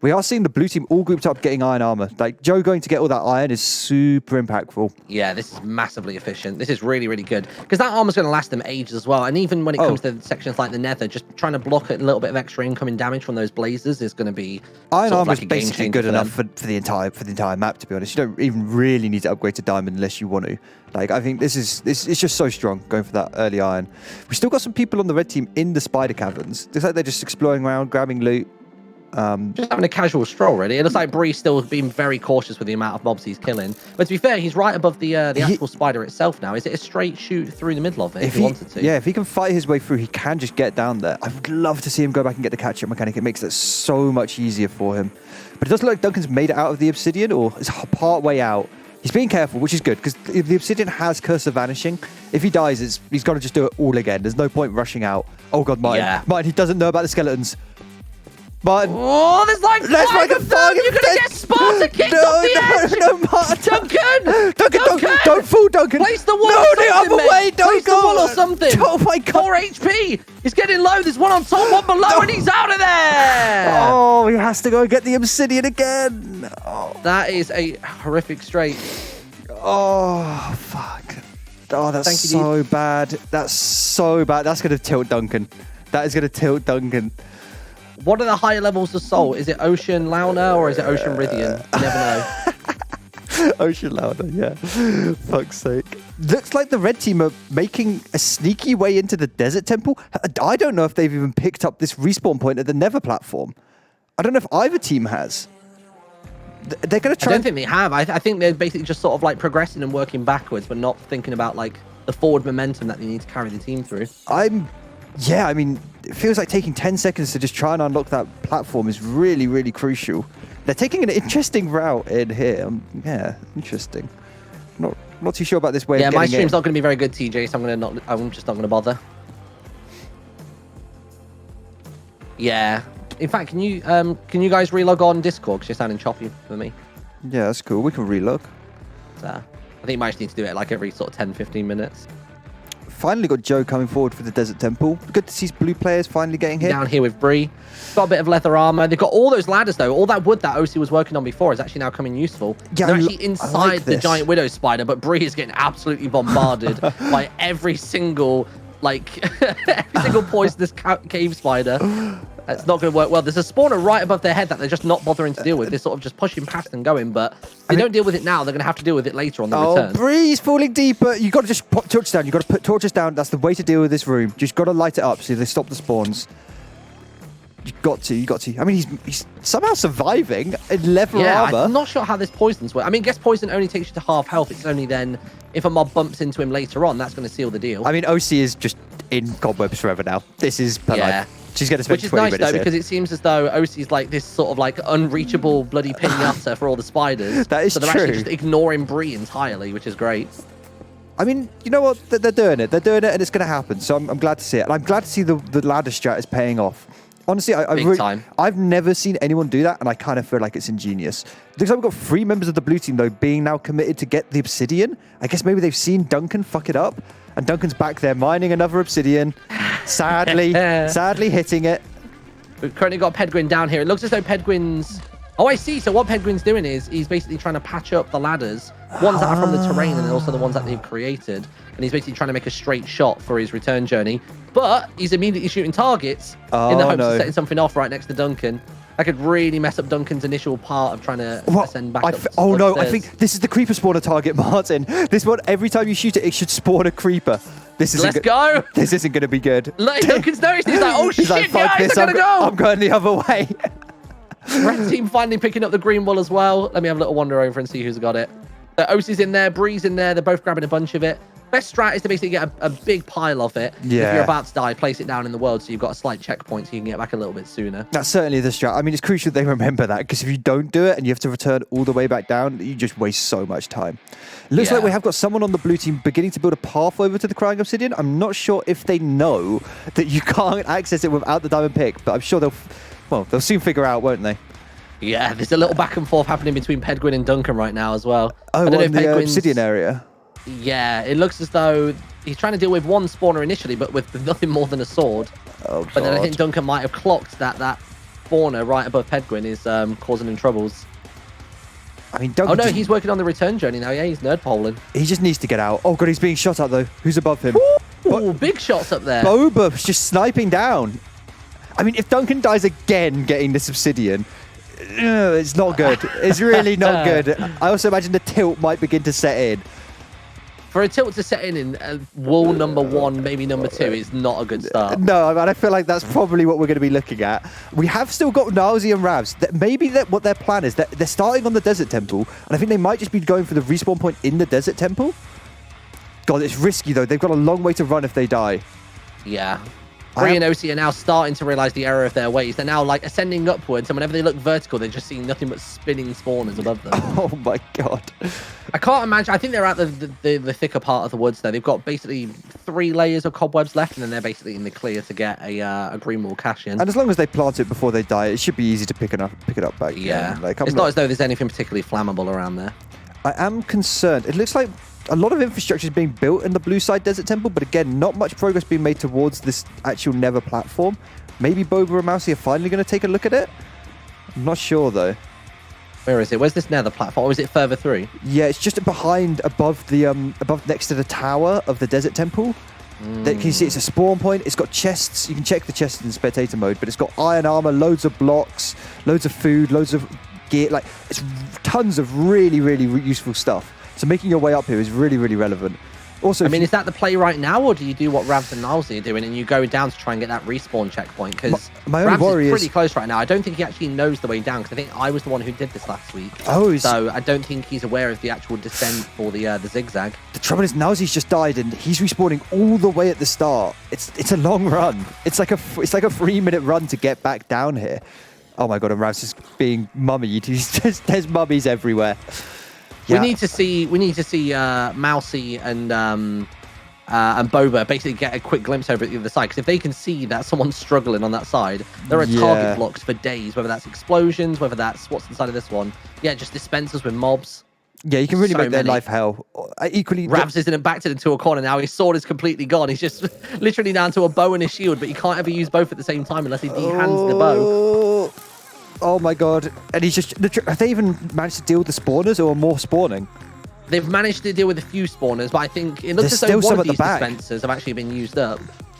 We are seeing the blue team all grouped up getting iron armor. Like, Joe going to get all that iron is super impactful. Yeah, this is massively efficient. This is really, really good. Because that armor's going to last them ages as well. And even when it comes to sections like the Nether, just trying to block a little bit of extra incoming damage from those blazes is going to be iron armor is basically good enough for the entire map, to be honest. You don't even really need to upgrade to diamond unless you want to. Like, I think this is just so strong going for that early iron. We've still got some people on the red team in the spider caverns. Looks like they're just exploring around, grabbing loot. Just having a casual stroll, really. It looks like Breeh still being very cautious with the amount of mobs he's killing. But to be fair, he's right above the actual spider itself now. Is it a straight shoot through the middle of it if he wanted to? Yeah, if he can fight his way through, he can just get down there. I would love to see him go back and get the catch-up mechanic. It makes it so much easier for him. But it doesn't look like Duncan's made it out of the obsidian, or it's part way out. He's being careful, which is good, because the obsidian has Curse of Vanishing. If he dies, he's got to just do it all again. There's no point rushing out. Oh, God, Martyn. Yeah. Martyn, he doesn't know about the skeletons. Martyn. Oh, there's like five of them! You're going to get Sparta kicked off the edge! No, Martyn! Duncan! Don't fool Duncan! Place the wall No, the other way! Don't Place go! the wall or something! Oh, my God! 4 HP! He's getting low. There's one on top, one below, and he's out of there. Oh, he has to go and get the obsidian again. Oh. That is a horrific straight. Oh, fuck. Oh, that's so bad. That's so bad. That's going to tilt Duncan. That is going to tilt Duncan. What are the higher levels of Soul? Is it Ocean Launa or is it Ocean Rythian? You never know. Ocean Launa, yeah. Fuck's sake. Looks like the red team are making a sneaky way into the desert temple. I don't know if they've even picked up this respawn point at the Nether platform. I don't know if either team has. They're going to try. I don't think they have. I think they're basically just sort of like progressing and working backwards, but not thinking about like the forward momentum that they need to carry the team through. Yeah, I mean, it feels like taking 10 seconds to just try and unlock that platform is really, really crucial. They're taking an interesting route in here. Yeah, interesting. Not too sure about this way. Yeah, of my getting stream's in. not going to be very good, TJ. So I'm just not going to bother. Yeah. In fact, can you guys relog on Discord? Because you're sounding choppy for me. Yeah, that's cool. We can relog. So, I think you might just need to do it like every sort of 10-15 minutes. Finally got Joe coming forward for the Desert Temple. Good to see blue players finally getting hit. Down here with Breeh. Got a bit of leather armor. They've got all those ladders, though. All that wood that Osie was working on before is actually now coming useful. Yeah, they're actually inside the giant widow spider, but Breeh is getting absolutely bombarded by every single, poisonous cave spider. It's not going to work well. There's a spawner right above their head that they're just not bothering to deal with. They're sort of just pushing past and going, but if they don't deal with it now, they're going to have to deal with it later on the return. Bree's falling deeper. You've got to just put torches down. You've got to put torches down. That's the way to deal with this room. Just got to light it up so they stop the spawns. You got to. I mean, he's somehow surviving in leather armor. I'm not sure how this poisons work. I mean, I guess poison only takes you to half health. It's only then if a mob bumps into him later on, that's going to seal the deal. I mean, Osie is just in cobwebs forever now. This is per life. She's going to spend 20 minutes. Which is nice, though, because it seems as though Osie's like this sort of like unreachable bloody pinata for all the spiders. That is so they're true. actually just ignoring Breeh entirely, which is great. I mean, you know what? They're doing it. They're doing it, and it's going to happen. So I'm glad to see it. And I'm glad to see the ladder strat is paying off. Honestly, I've never seen anyone do that, and I kind of feel like it's ingenious. Looks like we've got 3 members of the blue team, though, being now committed to get the obsidian. I guess maybe they've seen Duncan fuck it up, and Duncan's back there mining another obsidian. Sadly hitting it. We've currently got Pedguin down here. It looks as though Pedguin's... Oh, I see. So what Pedguin's doing is he's basically trying to patch up the ladders, ones that are from the terrain and also the ones that they've created. And he's basically trying to make a straight shot for his return journey. But he's immediately shooting targets in the hopes of setting something off right next to Duncan. That could really mess up Duncan's initial part of trying to ascend back up. I think this is the creeper spawner target, Martyn. This one, every time you shoot it, it should spawn a creeper. Let's go. This isn't going to be good. Like, Duncan's noticed. He's like, oh shit, like, guys, I gotta go. I'm going the other way. Red team finally picking up the green wool as well. Let me have a little wander over and see who's got it. Osie's in there, Bree's in there. They're both grabbing a bunch of it. Best strat is to basically get a big pile of it. Yeah. If you're about to die, place it down in the world so you've got a slight checkpoint so you can get back a little bit sooner. That's certainly the strat. I mean, it's crucial they remember that, because if you don't do it and you have to return all the way back down, you just waste so much time. It looks like we have got someone on the blue team beginning to build a path over to the Crying Obsidian. I'm not sure if they know that you can't access it without the diamond pick, but I'm sure they'll soon figure out, won't they? Yeah, there's a little back and forth happening between Pedguin and Duncan right now as well. Oh, in the obsidian area? Yeah, it looks as though he's trying to deal with one spawner initially, but with nothing more than a sword. Oh, God. But then I think Duncan might have clocked that spawner right above Pedguin is causing him troubles. I mean, Duncan he's working on the return journey now. Yeah, he's nerd poling. He just needs to get out. Oh, God, he's being shot at, though. Who's above him? Ooh, big shots up there. Boba's just sniping down. I mean, if Duncan dies again getting this obsidian, it's not good. It's really not good. I also imagine the tilt might begin to set in. For a tilt to set in wool number 1, maybe number 2, is not a good start. No, I mean, I feel like that's probably what we're going to be looking at. We have still got Nilesy and Ravs. Maybe what their plan is, they're starting on the Desert Temple, and I think they might just be going for the respawn point in the Desert Temple. God, it's risky, though. They've got a long way to run if they die. Yeah. Breeh and Osie are now starting to realize the error of their ways. They're now like ascending upwards, and whenever they look vertical, they're just seeing nothing but spinning spawners above them. Oh my God. I can't imagine. I think they're at the thicker part of the woods there. They've got basically 3 layers of cobwebs left, and then they're basically in the clear to get a green wall cache in. And as long as they plant it before they die, it should be easy to pick it up back. Yeah. It's not as though there's anything particularly flammable around there. I am concerned. It looks like a lot of infrastructure is being built in the blue side desert temple, but again, not much progress being made towards this actual Nether platform. Maybe Boba and Mousie are finally going to take a look at it. I'm not sure though. Where is it? Where's this Nether platform? Or is it further through? Yeah, it's just behind, above next to the tower of the desert temple. There, can you see it's a spawn point? It's got chests. You can check the chests in spectator mode, but it's got iron armor, loads of blocks, loads of food, loads of gear. Like, it's tons of really useful stuff. So making your way up here is really relevant. Also, I mean, is that the play right now, or do you do what Ravs and Nilesy are doing and you go down to try and get that respawn checkpoint? Because Ravs is pretty close right now. I don't think he actually knows the way down, because I think I was the one who did this last week. Oh, so I don't think he's aware of the actual descent for the zigzag. The trouble is, Nilesy's just died and he's respawning all the way at the start. It's a long run. It's like a 3-minute run to get back down here. Oh my god, and Ravs is being mummied. There's mummies everywhere. Yeah. We need to see Mousie and Boba basically get a quick glimpse over at the other side, because if they can see that someone's struggling on that side, there are target blocks for days, whether that's explosions, whether that's what's inside of this one. Yeah, just dispensers with mobs. Yeah, you can really make their life hell. Equally, Ravs isn't backed into a corner now. His sword is completely gone. He's just literally down to a bow and a shield, but he can't ever use both at the same time unless he dehands the bow. Oh my god. And he's just... Have they even managed to deal with the spawners, or more spawning? They've managed to deal with a few spawners, but I think it looks as though one of these dispensers have actually been used up.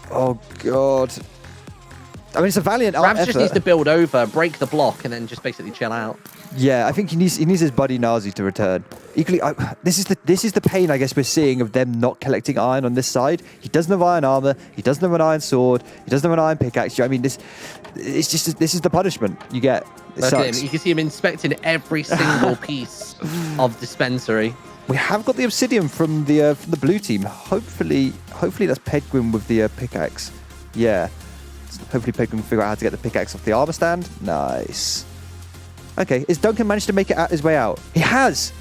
Oh god. I mean, it's a valiant effort. Ravs just needs to build over, break the block, and then just basically chill out. Yeah, I think he needs his buddy Nilesy to return. Equally, this is the pain I guess we're seeing of them not collecting iron on this side. He doesn't have iron armor. He doesn't have an iron sword. He doesn't have an iron pickaxe. I mean, this is the punishment you get. Look at him. You can see him inspecting every single piece of dispensary. We have got the obsidian from the blue team. Hopefully that's Pedguin with the pickaxe. Yeah. Hopefully Pedguin can figure out how to get the pickaxe off the armor stand. Nice. Okay, has Duncan managed to make it his way out? He has!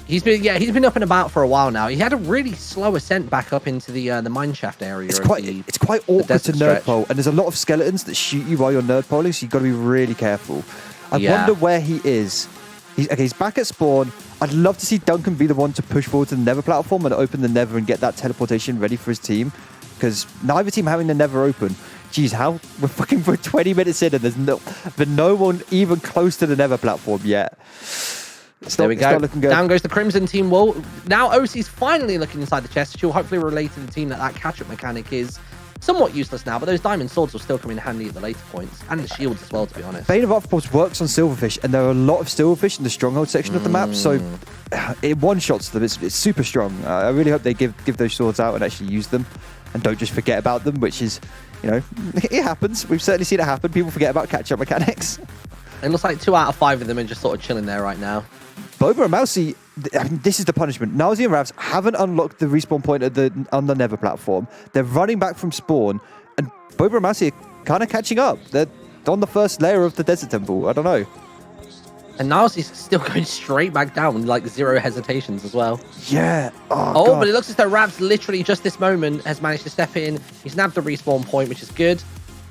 He's been up and about for a while now. He had a really slow ascent back up into the mineshaft area. It's quite awkward to nerd pole, and there's a lot of skeletons that shoot you while you're nerd poling, so you've got to be really careful. I wonder where he is. He's back at spawn. I'd love to see Duncan be the one to push forward to the Nether platform and open the Nether and get that teleportation ready for his team, because neither team having the Nether open. Jeez, we're 20 minutes in and there's no one even close to the Nether platform yet. There we go. Down goes the Crimson team wall. Now Osie's finally looking inside the chest. She'll hopefully relate to the team that catch-up mechanic is somewhat useless now, but those diamond swords will still come in handy at the later points, and the shields as well, to be honest. Bane of Octopus works on silverfish, and there are a lot of silverfish in the stronghold section of the map, so it one-shots them. It's super strong. I really hope they give those swords out and actually use them, and don't just forget about them, which is, it happens. We've certainly seen it happen. People forget about catch-up mechanics. It looks like 2 out of 5 of them are just sort of chilling there right now. Boba and Mousie, this is the punishment. Nilesy and Ravs haven't unlocked the respawn point on the Nether platform. They're running back from spawn, and Boba and Mousie are kind of catching up. They're on the first layer of the desert temple. I don't know. And Nilesy's still going straight back down with like 0 hesitations as well. Yeah. Oh, God. But it looks as though Ravs literally just this moment has managed to step in. He's nabbed the respawn point, which is good.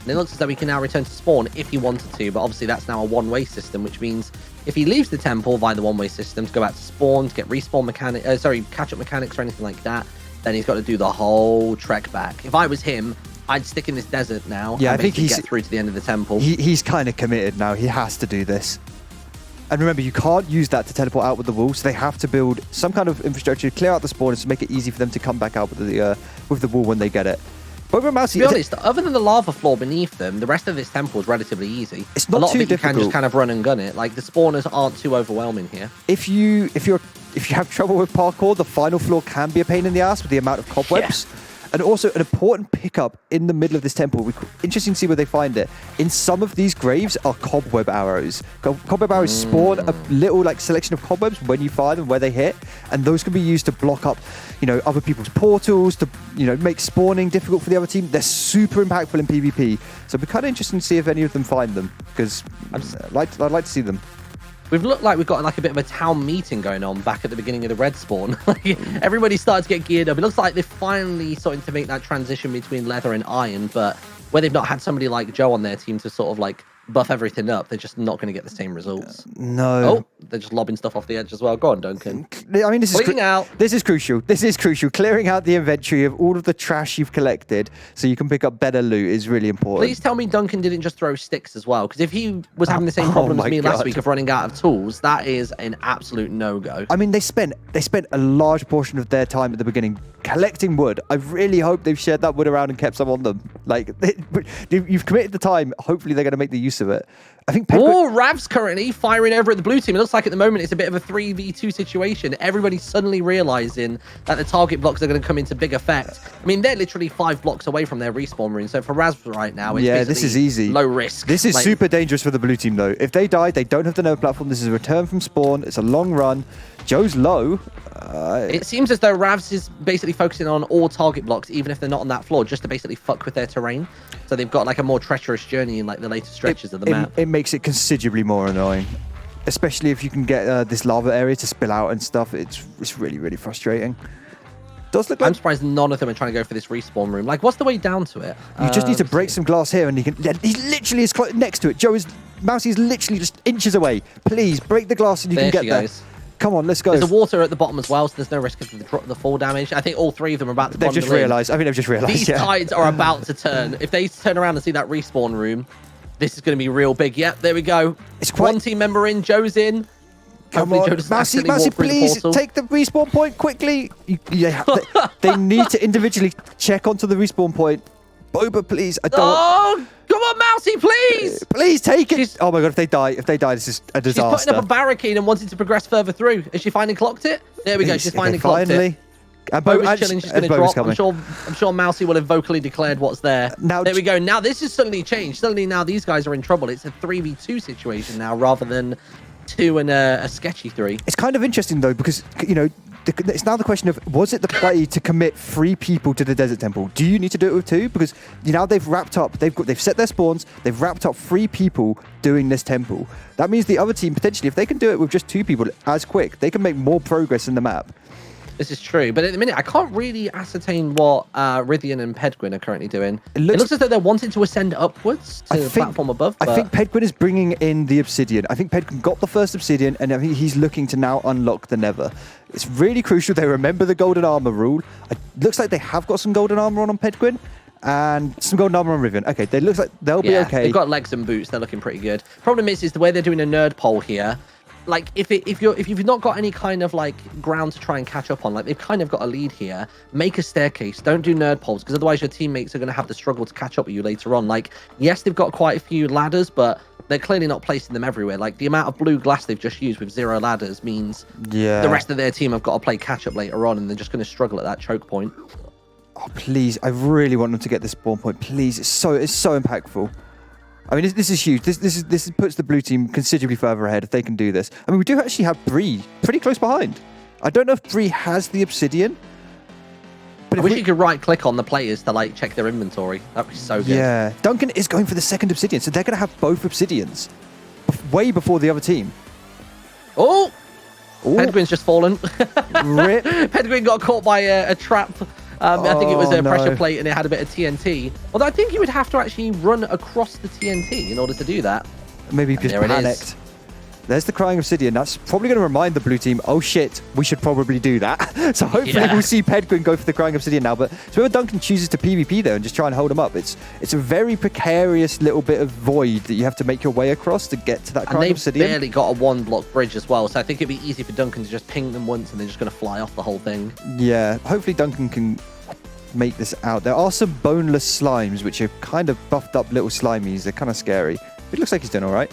And it looks as though he can now return to spawn if he wanted to, but obviously that's now a one-way system, which means if he leaves the temple via the one-way system to go back to spawn, to get respawn catch-up mechanics or anything like that, then he's got to do the whole trek back. If I was him, I'd stick in this desert now. Yeah, I think he's get through to the end of the temple. He's kind of committed now. He has to do this. And remember, you can't use that to teleport out with the wall, so they have to build some kind of infrastructure to clear out the spawners to make it easy for them to come back out with the wall when they get it. Boba and Mousie, to be honest, other than the lava floor beneath them, the rest of this temple is relatively easy. It's not too difficult. You can just kind of run and gun it. Like, the spawners aren't too overwhelming here. If you have trouble with parkour, the final floor can be a pain in the ass with the amount of cobwebs. Yeah. And also an important pickup in the middle of this temple. Interesting to see where they find it. In some of these graves are cobweb arrows. Cobweb arrows spawn a little selection of cobwebs when you fire them, where they hit, and those can be used to block up, other people's portals, to make spawning difficult for the other team. They're super impactful in PvP. So it'd be kind of interesting to see if any of them find them, because I'd like to see them. We've looked like we've got a bit of a town meeting going on back at the beginning of the red spawn. Everybody started to get geared up. It looks like they're finally starting to make that transition between leather and iron, but where they've not had somebody like Joe on their team to sort of buff everything up, they're just not going to get the same results. No. Oh, they're just lobbing stuff off the edge as well. Go on, Duncan. I mean, this is crucial. This is crucial. Clearing out the inventory of all of the trash you've collected so you can pick up better loot is really important. Please tell me Duncan didn't just throw sticks as well, because if he was having the same problem as me last week of running out of tools, that is an absolute no-go. I mean, they spent a large portion of their time at the beginning collecting wood. I really hope they've shared that wood around and kept some on them. Like, you've committed the time. Hopefully, they're going to make the use of it. I think Ravs currently firing over at the blue team. It looks like at the moment it's a bit of a 3v2 situation. Everybody's suddenly realizing that the target blocks are going to come into big effect. I mean, they're literally 5 blocks away from their respawn room. So for Ravs right now, it's this is easy. Low risk. This is super dangerous for the blue team, though. If they die, they don't have the node platform. This is a return from spawn. It's a long run. Joe's low. It seems as though Ravs is basically focusing on all target blocks, even if they're not on that floor, just to basically fuck with their terrain. So they've got like a more treacherous journey in like the later stretches of the map. It makes it considerably more annoying, especially if you can get this lava area to spill out and stuff. It's really, really frustrating. I'm surprised none of them are trying to go for this respawn room. Like, what's the way down to it? You just need to break some glass here, and he's literally is next to it. Mousie is literally just inches away. Please break the glass, and you can get there. Come on, let's go. There's the water at the bottom as well, so there's no risk of the fall damage. I think all 3 of them are about to. They've just realised. I think they've just realised. These tides are about to turn. If they turn around and see that respawn room, this is going to be real big. Yep, there we go. It's quite... One team member in. Joe's in. Come on, Mousie, please take the respawn point quickly. They need to individually check onto the respawn point. Boba, please. Come on, Mousie, please! Please take it. Oh my god, if they die, this is a disaster. She's putting up a barricade and wanting to progress further through. Has she finally clocked it? There we go. She's finally clocked it. Boba's chilling. She's going to drop. I'm sure Mousie will have vocally declared what's there. There we go. Now this has suddenly changed. Suddenly now these guys are in trouble. It's a 3v2 situation now rather than 2 and a sketchy 3. It's kind of interesting though, because it's now the question of, was it the play to commit 3 people to the desert temple? Do you need to do it with 2? Because now they've wrapped up, they've set their spawns, they've wrapped up 3 people doing this temple. That means the other team potentially, if they can do it with just 2 people as quick, they can make more progress in the map. This is true, but at the minute, I can't really ascertain what Rythian and Pedguin are currently doing. It looks as though they're wanting to ascend upwards to the platform above. I think Pedguin is bringing in the obsidian. I think Pedguin got the first obsidian, and I think he's looking to now unlock the nether. It's really crucial they remember the golden armor rule. It looks like they have got some golden armor on Pedguin, and some golden armor on Rythian. Okay, they looks like they'll be okay. They've got legs and boots. They're looking pretty good. Problem is the way they're doing a nerd poll here. Like, if you've not got any kind of like ground to try and catch up on, like they've kind of got a lead here, make a staircase. Don't do nerd poles, because otherwise your teammates are going to have to struggle to catch up with you later on. Like, yes, they've got quite a few ladders, but they're clearly not placing them everywhere. Like, the amount of blue glass they've just used with 0 ladders means the rest of their team have got to play catch up later on, and they're just going to struggle at that choke point. Oh, please, I really want them to get this spawn point. Please, it's so impactful. I mean, this is huge. This puts the blue team considerably further ahead if they can do this. I mean, we do actually have Breeh pretty close behind. I don't know if Breeh has the obsidian. But I wish you could right-click on the players to like check their inventory. That would be so good. Yeah, Duncan is going for the second obsidian, so they're going to have both obsidians way before the other team. Oh! Pedguin's just fallen. Rip. Pedguin got caught by a trap. I think it was a pressure plate and it had a bit of TNT. Although I think you would have to actually run across the TNT in order to do that. Maybe just panicked. There's the crying obsidian. That's probably going to remind the blue team, oh shit, we should probably do that. So hopefully we'll see Pedguin go for the crying obsidian now. But so whether Duncan chooses to PvP there and just try and hold him up, it's a very precarious little bit of void that you have to make your way across to get to that crying obsidian. And they've barely got a 1-block bridge as well. So I think it'd be easy for Duncan to just ping them once and they're just going to fly off the whole thing. Yeah, hopefully Duncan can make this out. There are some boneless slimes, which are kind of buffed up little slimies. They're kind of scary. It looks like he's doing all right.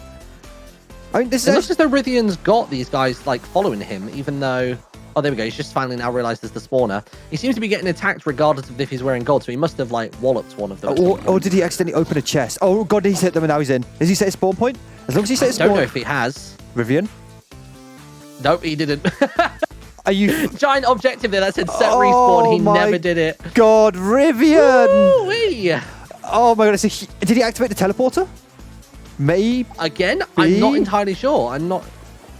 I mean, it looks as though Rythian's got these guys like following him, even though... Oh, there we go. He's just finally now realised there's the spawner. He seems to be getting attacked regardless of if he's wearing gold, so he must have like walloped one of them. Or did he accidentally open a chest? Oh god, he's hit them and now he's in. Has he set a spawn point? As long as he set a spawn... I don't know if he has. Rythian? Nope, he didn't. Are you... Giant objective there that said set respawn. He never did it. God, Rythian! Woo-wee. Oh my god, so did he activate the teleporter? Maybe? Again? I'm not entirely sure. I'm not...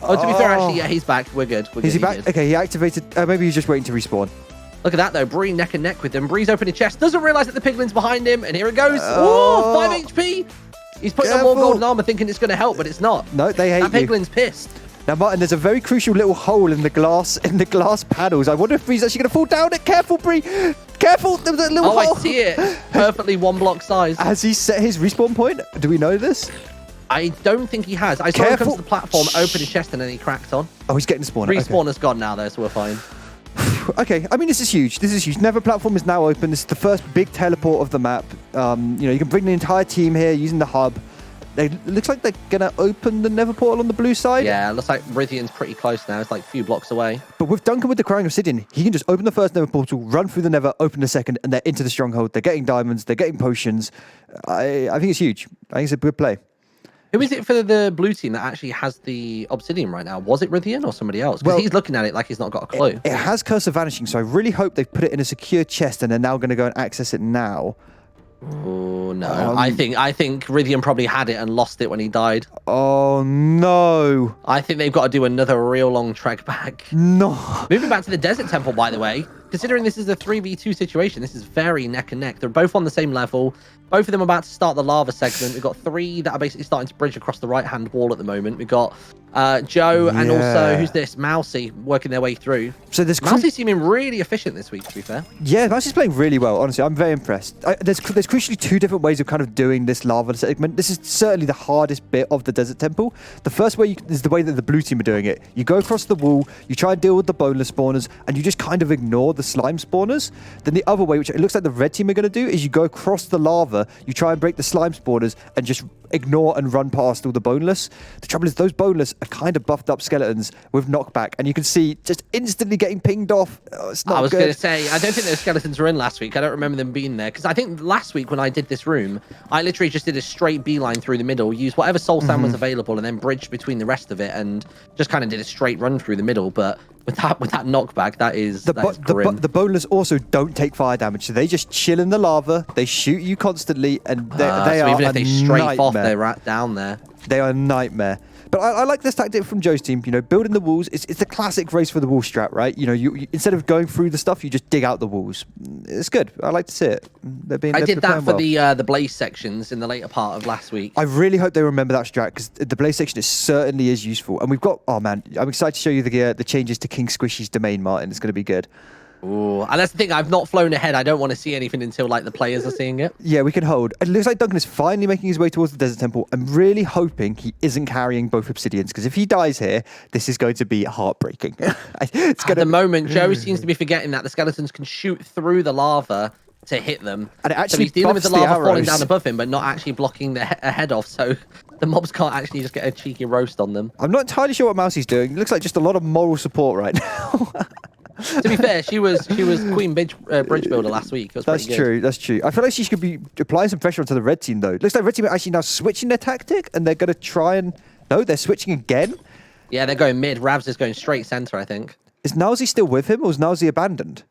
Oh, to be fair, actually, yeah, he's back. We're good. Is he back? Okay, he activated... maybe he's just waiting to respawn. Look at that, though. Breeh neck and neck with him. Breeh's opening chest. Doesn't realise that the piglin's behind him. And here it goes. Oh, 5 HP. He's putting on more golden armor thinking it's going to help, but it's not. No, they hate That piglin's pissed. Now, Martyn, there's a very crucial little hole in the glass panels. I wonder if Bree's actually going to fall down it. Careful, Bree. Careful. There's a little hole. I see it. Perfectly 1 block size. Has he set his respawn point? Do we know this? I don't think he has. I saw him come to the platform, open his chest, and then he cracked on. Oh, he's getting the spawner. Respawner's gone now, though, so we're fine. Okay, I mean, this is huge. Nether platform is now open. This is the first big teleport of the map. You can bring the entire team here using the hub. It looks like they're going to open the Nether portal on the blue side. Yeah, it looks like Rythian's pretty close now. It's like a few blocks away. But with Duncan with the Crying Obsidian, he can just open the first Nether portal, run through the Nether, open the second, and they're into the stronghold. They're getting diamonds. They're getting potions. I think it's huge. I think it's a good play. Who is it for the blue team that actually has the Obsidian right now? Was it Rythian or somebody else? Because he's looking at it like he's not got a clue. It has Curse of Vanishing, so I really hope they've put it in a secure chest and they're now going to go and access it now. Oh no! I think Rythian probably had it and lost it when he died. Oh no! I think they've got to do another real long trek back. No. Moving back to the Desert Temple, by the way. Considering this is a 3v2 situation, this is very neck and neck. They're both on the same level. Both of them are about to start the lava segment. We've got 3 that are basically starting to bridge across the right-hand wall at the moment. We've got Joe and also, who's this? Mousie working their way through. So there's Mousie's seeming really efficient this week, to be fair. Yeah, Mousie's playing really well, honestly. I'm very impressed. There's crucially 2 different ways of kind of doing this lava segment. This is certainly the hardest bit of the Desert Temple. The first way is the way that the blue team are doing it. You go across the wall, you try and deal with the boneless spawners, and you just kind of ignore the slime spawners. Then the other way, which it looks like the red team are going to do, is you go across the lava, you try and break the slime spawners, and just ignore and run past all the boneless. The trouble is those boneless are kind of buffed up skeletons with knockback, and you can see just instantly getting pinged off. Oh, it's not I was good. going to say, I don't think those skeletons were in last week. I don't remember them being there, because I think last week when I did this room, I literally just did a straight beeline through the middle, used whatever soul sand was available, and then bridged between the rest of it, and just kind of did a straight run through the middle. But with that knockback, that is grim. The boneless also don't take fire damage, so they just chill in the lava. They shoot you constantly, and they so are even if they strafe nightmare. off, they're right down there. They are a nightmare. But I like this tactic from Joe's team. You know, building the walls. It's the classic race for the wall strat, right? You know, you instead of going through the stuff, you just dig out the walls. It's good. I like to see it. I did that for the blaze sections in the later part of last week. I really hope they remember that strat, because the blaze section certainly is useful. And we've got, oh man, I'm excited to show you the changes to King Squishy's domain, Martyn. It's going to be good. Ooh, and that's the thing. I've not flown ahead. I don't want to see anything until like the players are seeing it. Yeah, we can hold. It looks like Duncan is finally making his way towards the Desert Temple. I'm really hoping he isn't carrying both obsidians, because if he dies here, this is going to be heartbreaking. At the moment, Joe seems to be forgetting that the skeletons can shoot through the lava to hit them. And it actually so he's dealing with the lava arrows. falling down above him, but not actually blocking the head off. So the mobs can't actually just get a cheeky roast on them. I'm not entirely sure what Mousie's doing. It looks like just a lot of moral support right now. To be fair, she was Queen Bridge Builder last week. It was That's true. That's true. I feel like she should be applying some pressure onto the red team, though. It looks like red team are actually now switching their tactic, and they're going to try and... No, they're switching again. Yeah, they're going mid. Ravs is going straight center, I think. Is Nilesy still with him, or is Nilesy abandoned?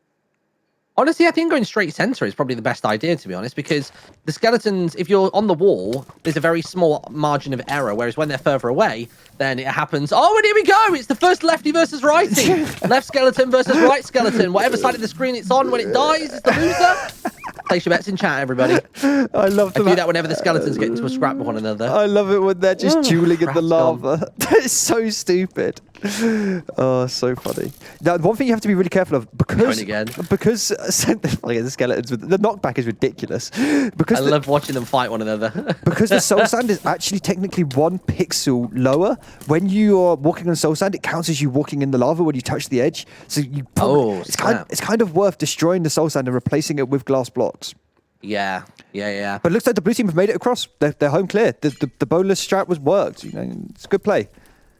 Honestly, I think going straight center is probably the best idea, to be honest, because the skeletons, if you're on the wall, there's a very small margin of error, whereas when they're further away, then it happens. Oh, and here we go! It's the first lefty versus righty. Left skeleton versus right skeleton. Whatever side of the screen it's on, when it dies, it's the loser. Place your bets in chat, everybody. I love I do that whenever the skeletons get into a scrap with one another. I love it when they're just dueling in the lava. That is so stupid. Oh, so funny. Now, one thing you have to be really careful of, because the skeletons, the knockback is ridiculous. Because I love watching them fight one another. Because the soul sand is actually technically 1 pixel lower. When you are walking on soul sand, it counts as you walking in the lava when you touch the edge. So you it's kind of worth destroying the soul sand and replacing it with glass blocks. Yeah. But it looks like the blue team have made it across. They're home clear. The boneless strat was worked. You know, it's a good play.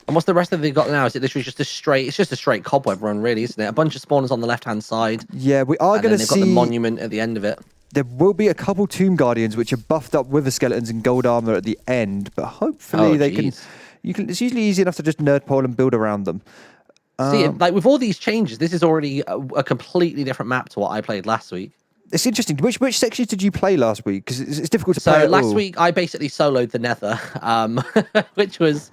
And what's the rest of it got now? Is it literally just a straight cobweb run, really, isn't it? A bunch of spawners on the left-hand side. Yeah, we are going to see... They've got the monument at the end of it. There will be a couple Tomb Guardians which are buffed up with the skeletons in gold armor at the end, but hopefully they can... It's usually easy enough to just nerd pole and build around them. See, like with all these changes, this is already a completely different map to what I played last week. It's interesting. Which sections did you play last week? Because it's difficult to play. So last week I basically soloed the Nether, which was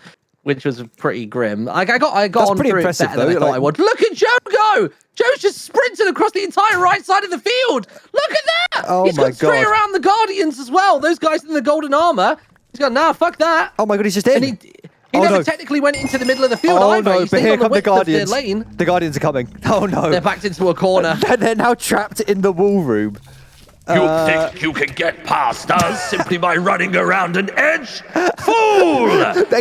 pretty grim. I got That's on pretty through impressive, it better than I thought I would. Look at Joe go! Joe's just sprinting across the entire right side of the field. Look at that! Oh He's gone straight around the Guardians as well. Those guys in the golden armor. He's gone, nah, fuck that. Oh my god, he's just in. He never technically went into the middle of the field either. no, He but stayed here on the come the width of Guardians. their lane. The Guardians are coming. Oh no. They're backed into a corner. They're now trapped in the wall room. You think you can get past us simply by running around an edge? Fool!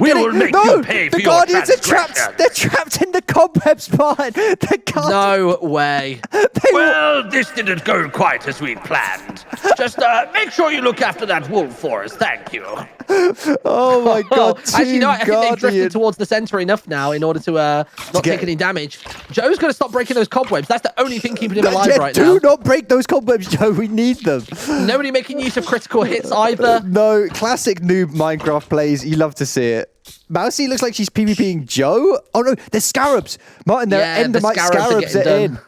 We will make you pay for the your Guardians are trapped. transgression. They're trapped in the cobwebs behind. No way. Well, this didn't go quite as we planned. Just make sure you look after that wolf for us. Thank you. Oh my God! Actually, no, I think they've drifted towards the center enough now in order to not take any damage. Joe's going to stop breaking those cobwebs. That's the only thing keeping him alive right now. Do not break those cobwebs, Joe. We need them. Nobody making use of critical hits either. No, classic noob Minecraft plays. You love to see it. Mousie looks like she's PvPing Joe. Oh no, there's scarabs. Martyn, they're Endermite scarabs are in.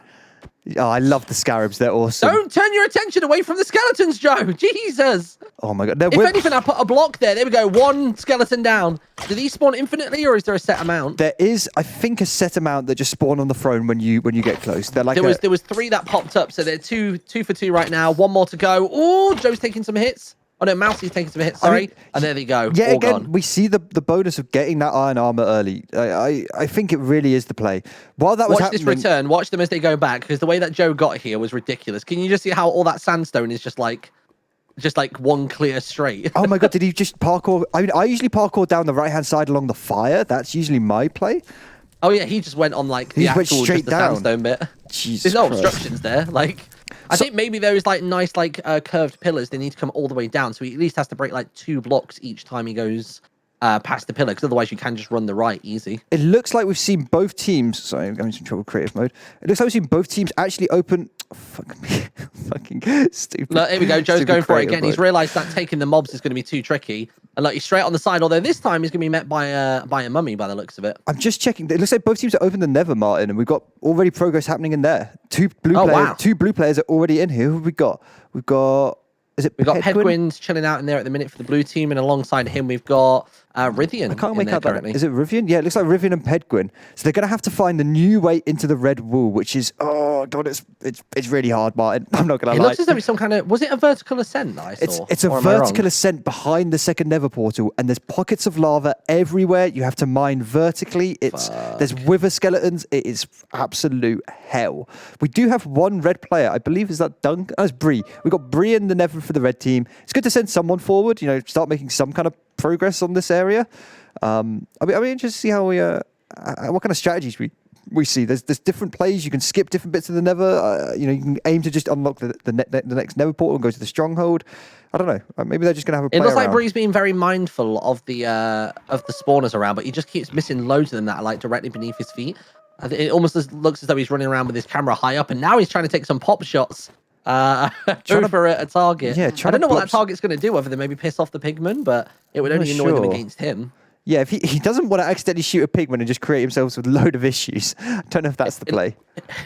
Oh, I love the scarabs. They're awesome. Don't turn your attention away from the skeletons, Joe. Jesus. Oh my God. If anything, I put a block there. There we go. One skeleton down. Do these spawn infinitely, or is there a set amount? There is, I think, a set amount that just spawn on the throne when you get close. They're like there was 3 that popped up, so they're two for 2 right now. 1 more to go. Oh, Joe's taking some hits. Oh no, Mousie's taking some hits. Sorry, and there they go. Yeah, all again, gone. we see the bonus of getting that iron armor early. I think it really is the play. While that was Watch this return. Watch them as they go back, because the way that Joe got here was ridiculous. Can you just see how all that sandstone is just like one clear straight? Oh my God, did he just parkour? I mean, I usually parkour down the right-hand side along the fire. That's usually my play. Oh yeah, he just went on like He the just went actual straight just the down. sandstone bit. Jesus There's no Christ. obstructions there. Like, I think maybe those like nice curved pillars. They need to come all the way down, so he at least has to break like 2 blocks each time he goes past the pillar, because otherwise you can just run the right easy. It looks like we've seen both teams. Sorry, I'm going into trouble with creative mode. It looks like we've seen both teams actually open. Fuck me, fucking stupid. Look, here we go. Joe's stupid going for it creative again. He's mode. realised that taking the mobs is going to be too tricky. And like he's straight on the side. Although this time he's going to be met by a mummy by the looks of it. I'm just checking. It looks like both teams are open the Nether, Martyn, and we've got already progress happening in there. 2 blue players are already in here. Who have we got? We've got. We've got Pedguin's chilling out in there at the minute for the blue team, and alongside him we've got Rythian. I can't make out that. Is it Rythian? Yeah, it looks like Rythian and Pedguin. So they're going to have to find the new way into the red wall, which is, oh God, it's really hard, Martyn. I'm not going to lie. It looks as though it's some kind of, was it a vertical ascent that I saw? It's a vertical ascent behind the second Nether portal, and there's pockets of lava everywhere. You have to mine vertically. There's wither skeletons. It is absolute hell. We do have 1 red player. I believe is that Duncan? Oh, it's Breeh. We've got Breeh in the Nether for the red team. It's good to send someone forward. You know, start making some kind of progress on this area. I'll be interested to see how what kind of strategies we see. There's different plays. You can skip different bits of the Nether. You can aim to just unlock the next Nether portal and go to the stronghold. I don't know. Maybe they're just gonna have a play It looks like around. Bree's being very mindful of the spawners around, but he just keeps missing loads of them that are like directly beneath his feet. It almost looks as though he's running around with his camera high up, and now he's trying to take some pop shots. For a target. Yeah, I don't know what that target's going to do, other than maybe piss off the pigman, but it would only annoy them against him. Yeah, if he doesn't want to accidentally shoot a pigman and just create himself with a load of issues. I don't know if that's the play.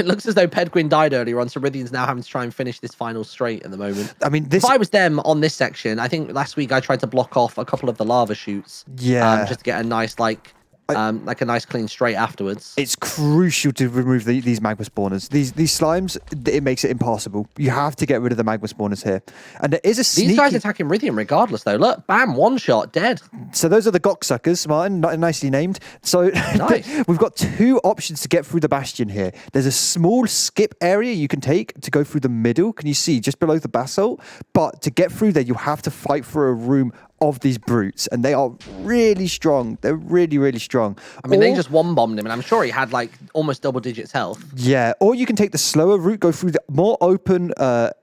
It looks as though Pedguin died earlier on, so Rythian's now having to try and finish this final straight at the moment. I mean, if I was them on this section, I think last week I tried to block off a couple of the lava shoots. Yeah. Just to get a nice like a nice clean straight afterwards. It's crucial to remove these magma spawners. These slimes, it makes it impossible. You have to get rid of the magma spawners here. And there is a sneaky... These guys attacking Rythian regardless, though. Look, bam, 1 shot, dead. So those are the Goksuckers, Martyn, nicely named. So nice. We've got 2 options to get through the bastion here. There's a small skip area you can take to go through the middle. Can you see, just below the basalt? But to get through there, you have to fight for a room of these brutes, and they are really strong. They're really, really strong. I mean, they just 1-bombed him, and I'm sure he had like almost double digits health. Yeah, or you can take the slower route, go through the more open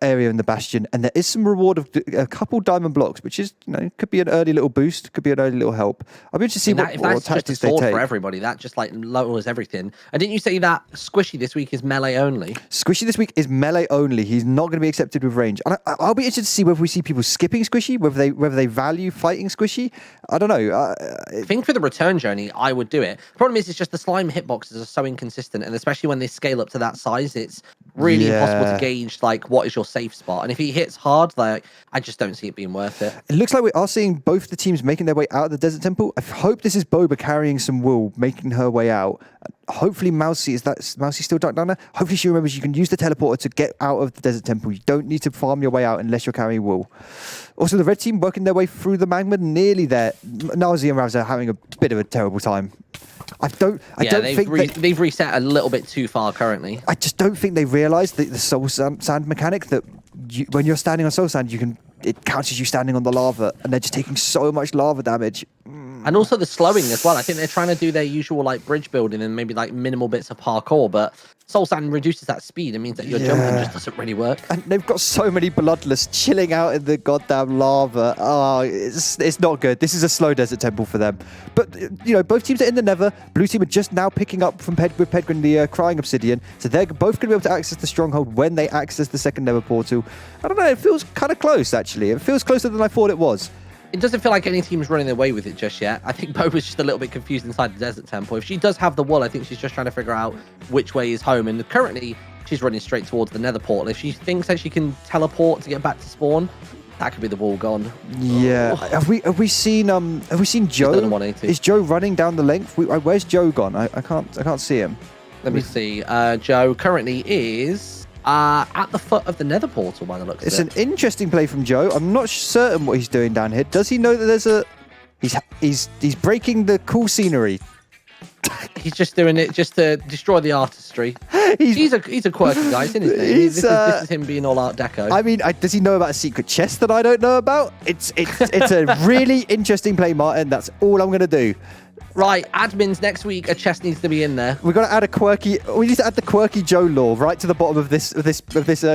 area in the bastion, and there is some reward of a couple diamond blocks, which is, could be an early little boost, could be an early little help. I'll be interested to see what tactics they take. For everybody, that just like lowers everything. And didn't you say that Squishy this week is melee only? Squishy this week is melee only. He's not going to be accepted with range. And I'll be interested to see whether we see people skipping Squishy, whether they value fighting Squishy. I don't know. I think for the return journey, I would do it. The problem is, it's just the slime hitboxes are so inconsistent, and especially when they scale up to that size, it's really impossible impossible to gauge like what is your safe spot. And if he hits hard, like I just don't see it being worth it. It looks like we are seeing both the teams making their way out of the Desert Temple. I hope this is Boba carrying some wool, making her way out. Hopefully Mousie, is Mousie still ducked down there? Hopefully she remembers you can use the teleporter to get out of the Desert Temple. You don't need to farm your way out unless you're carrying wool. Also, the red team working their way through the magma, nearly there. Nilesy and Ravs are having a bit of a terrible time. I don't think they've reset a little bit too far currently. I just don't think they realise the soul sand mechanic that when you're standing on soul sand, it counts as you standing on the lava, and they're just taking so much lava damage. And also the slowing as well. I think they're trying to do their usual like bridge building and maybe like minimal bits of parkour, but soul sand reduces that speed. It means that your jumping just doesn't really work. And they've got so many bloodless chilling out in the goddamn lava. Oh, it's not good. This is a slow Desert Temple for them. But, both teams are in the Nether. Blue team are just now picking up from with Pedguin the Crying Obsidian. So they're both going to be able to access the Stronghold when they access the second Nether portal. I don't know. It feels kind of close, actually. It feels closer than I thought it was. It doesn't feel like any team's running away with it just yet. I think Boba's just a little bit confused inside the Desert Temple. If she does have the wool, I think she's just trying to figure out which way is home. And currently, she's running straight towards the Nether portal. If she thinks that she can teleport to get back to spawn, that could be the wool gone. Yeah. Oh. Have we seen Joe? Is Joe running down the length? Where's Joe gone? I can't see him. Let me see. Joe currently is at the foot of the Nether portal by the looks of it. It's an interesting play from Joe. I'm not certain what he's doing down here. Does he know that there's a... He's breaking the cool scenery. He's just doing it just to destroy the artistry. He's a quirky guy, isn't he? This is him being all Art Deco. I mean, does he know about a secret chest that I don't know about? It's a really interesting play, Martyn. That's all I'm going to do. Right, admins next week. A chest needs to be in there. We've got to add we need to add the quirky Joe lore right to the bottom of this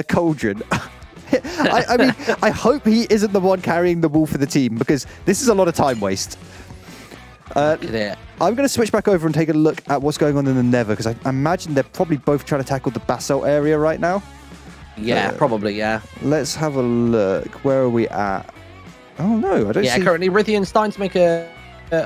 cauldron. I mean, I hope he isn't the one carrying the wool for the team, because this is a lot of time waste. Look at it. I'm going to switch back over and take a look at what's going on in the Nether, because I imagine they're probably both trying to tackle the basalt area right now. Yeah, probably, yeah. Let's have a look. Where are we at? Oh, no, I don't see... Yeah, currently Rythian's starting to make a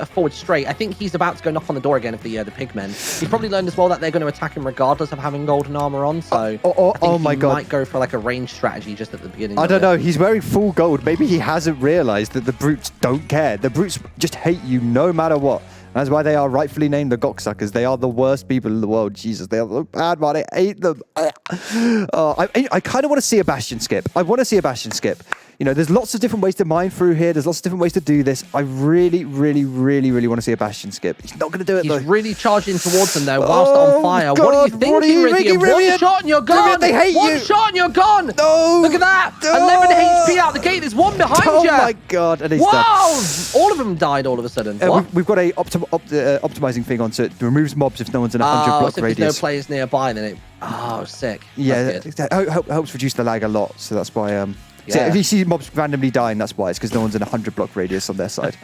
forward straight. I think he's about to go knock on the door again of the pigmen. He's probably learned as well that they're going to attack him regardless of having golden armor on, so I think he might go for like a range strategy just at the beginning. I don't know. He's wearing full gold. Maybe he hasn't realized that the brutes don't care. The brutes just hate you no matter what. That's why they are rightfully named the Goksuckers. They are the worst people in the world. Jesus, they are so bad, man. I hate them. I kind of want to see a Bastion skip. I want to see a Bastion skip. There's lots of different ways to mine through here. There's lots of different ways to do this. I really, really, really, really want to see a Bastion skip. He's not going to do it, though. He's really charging towards them, though, whilst on fire. God, what are you thinking, Rythian? One shot and you're gone. Rythian, they hate you. One shot and you're gone. No. Look at that. No. 11 HP out the gate. There's one behind you. Oh, my God. And he's wow. All of them died all of a sudden. We've got a optimizing thing on, so it removes mobs if no one's in 100 block so radius. If there's no players nearby, then it... Oh, sick. Yeah, that helps reduce the lag a lot, so that's why... So if you see mobs randomly dying, that's why. It's because no one's in 100 block radius on their side.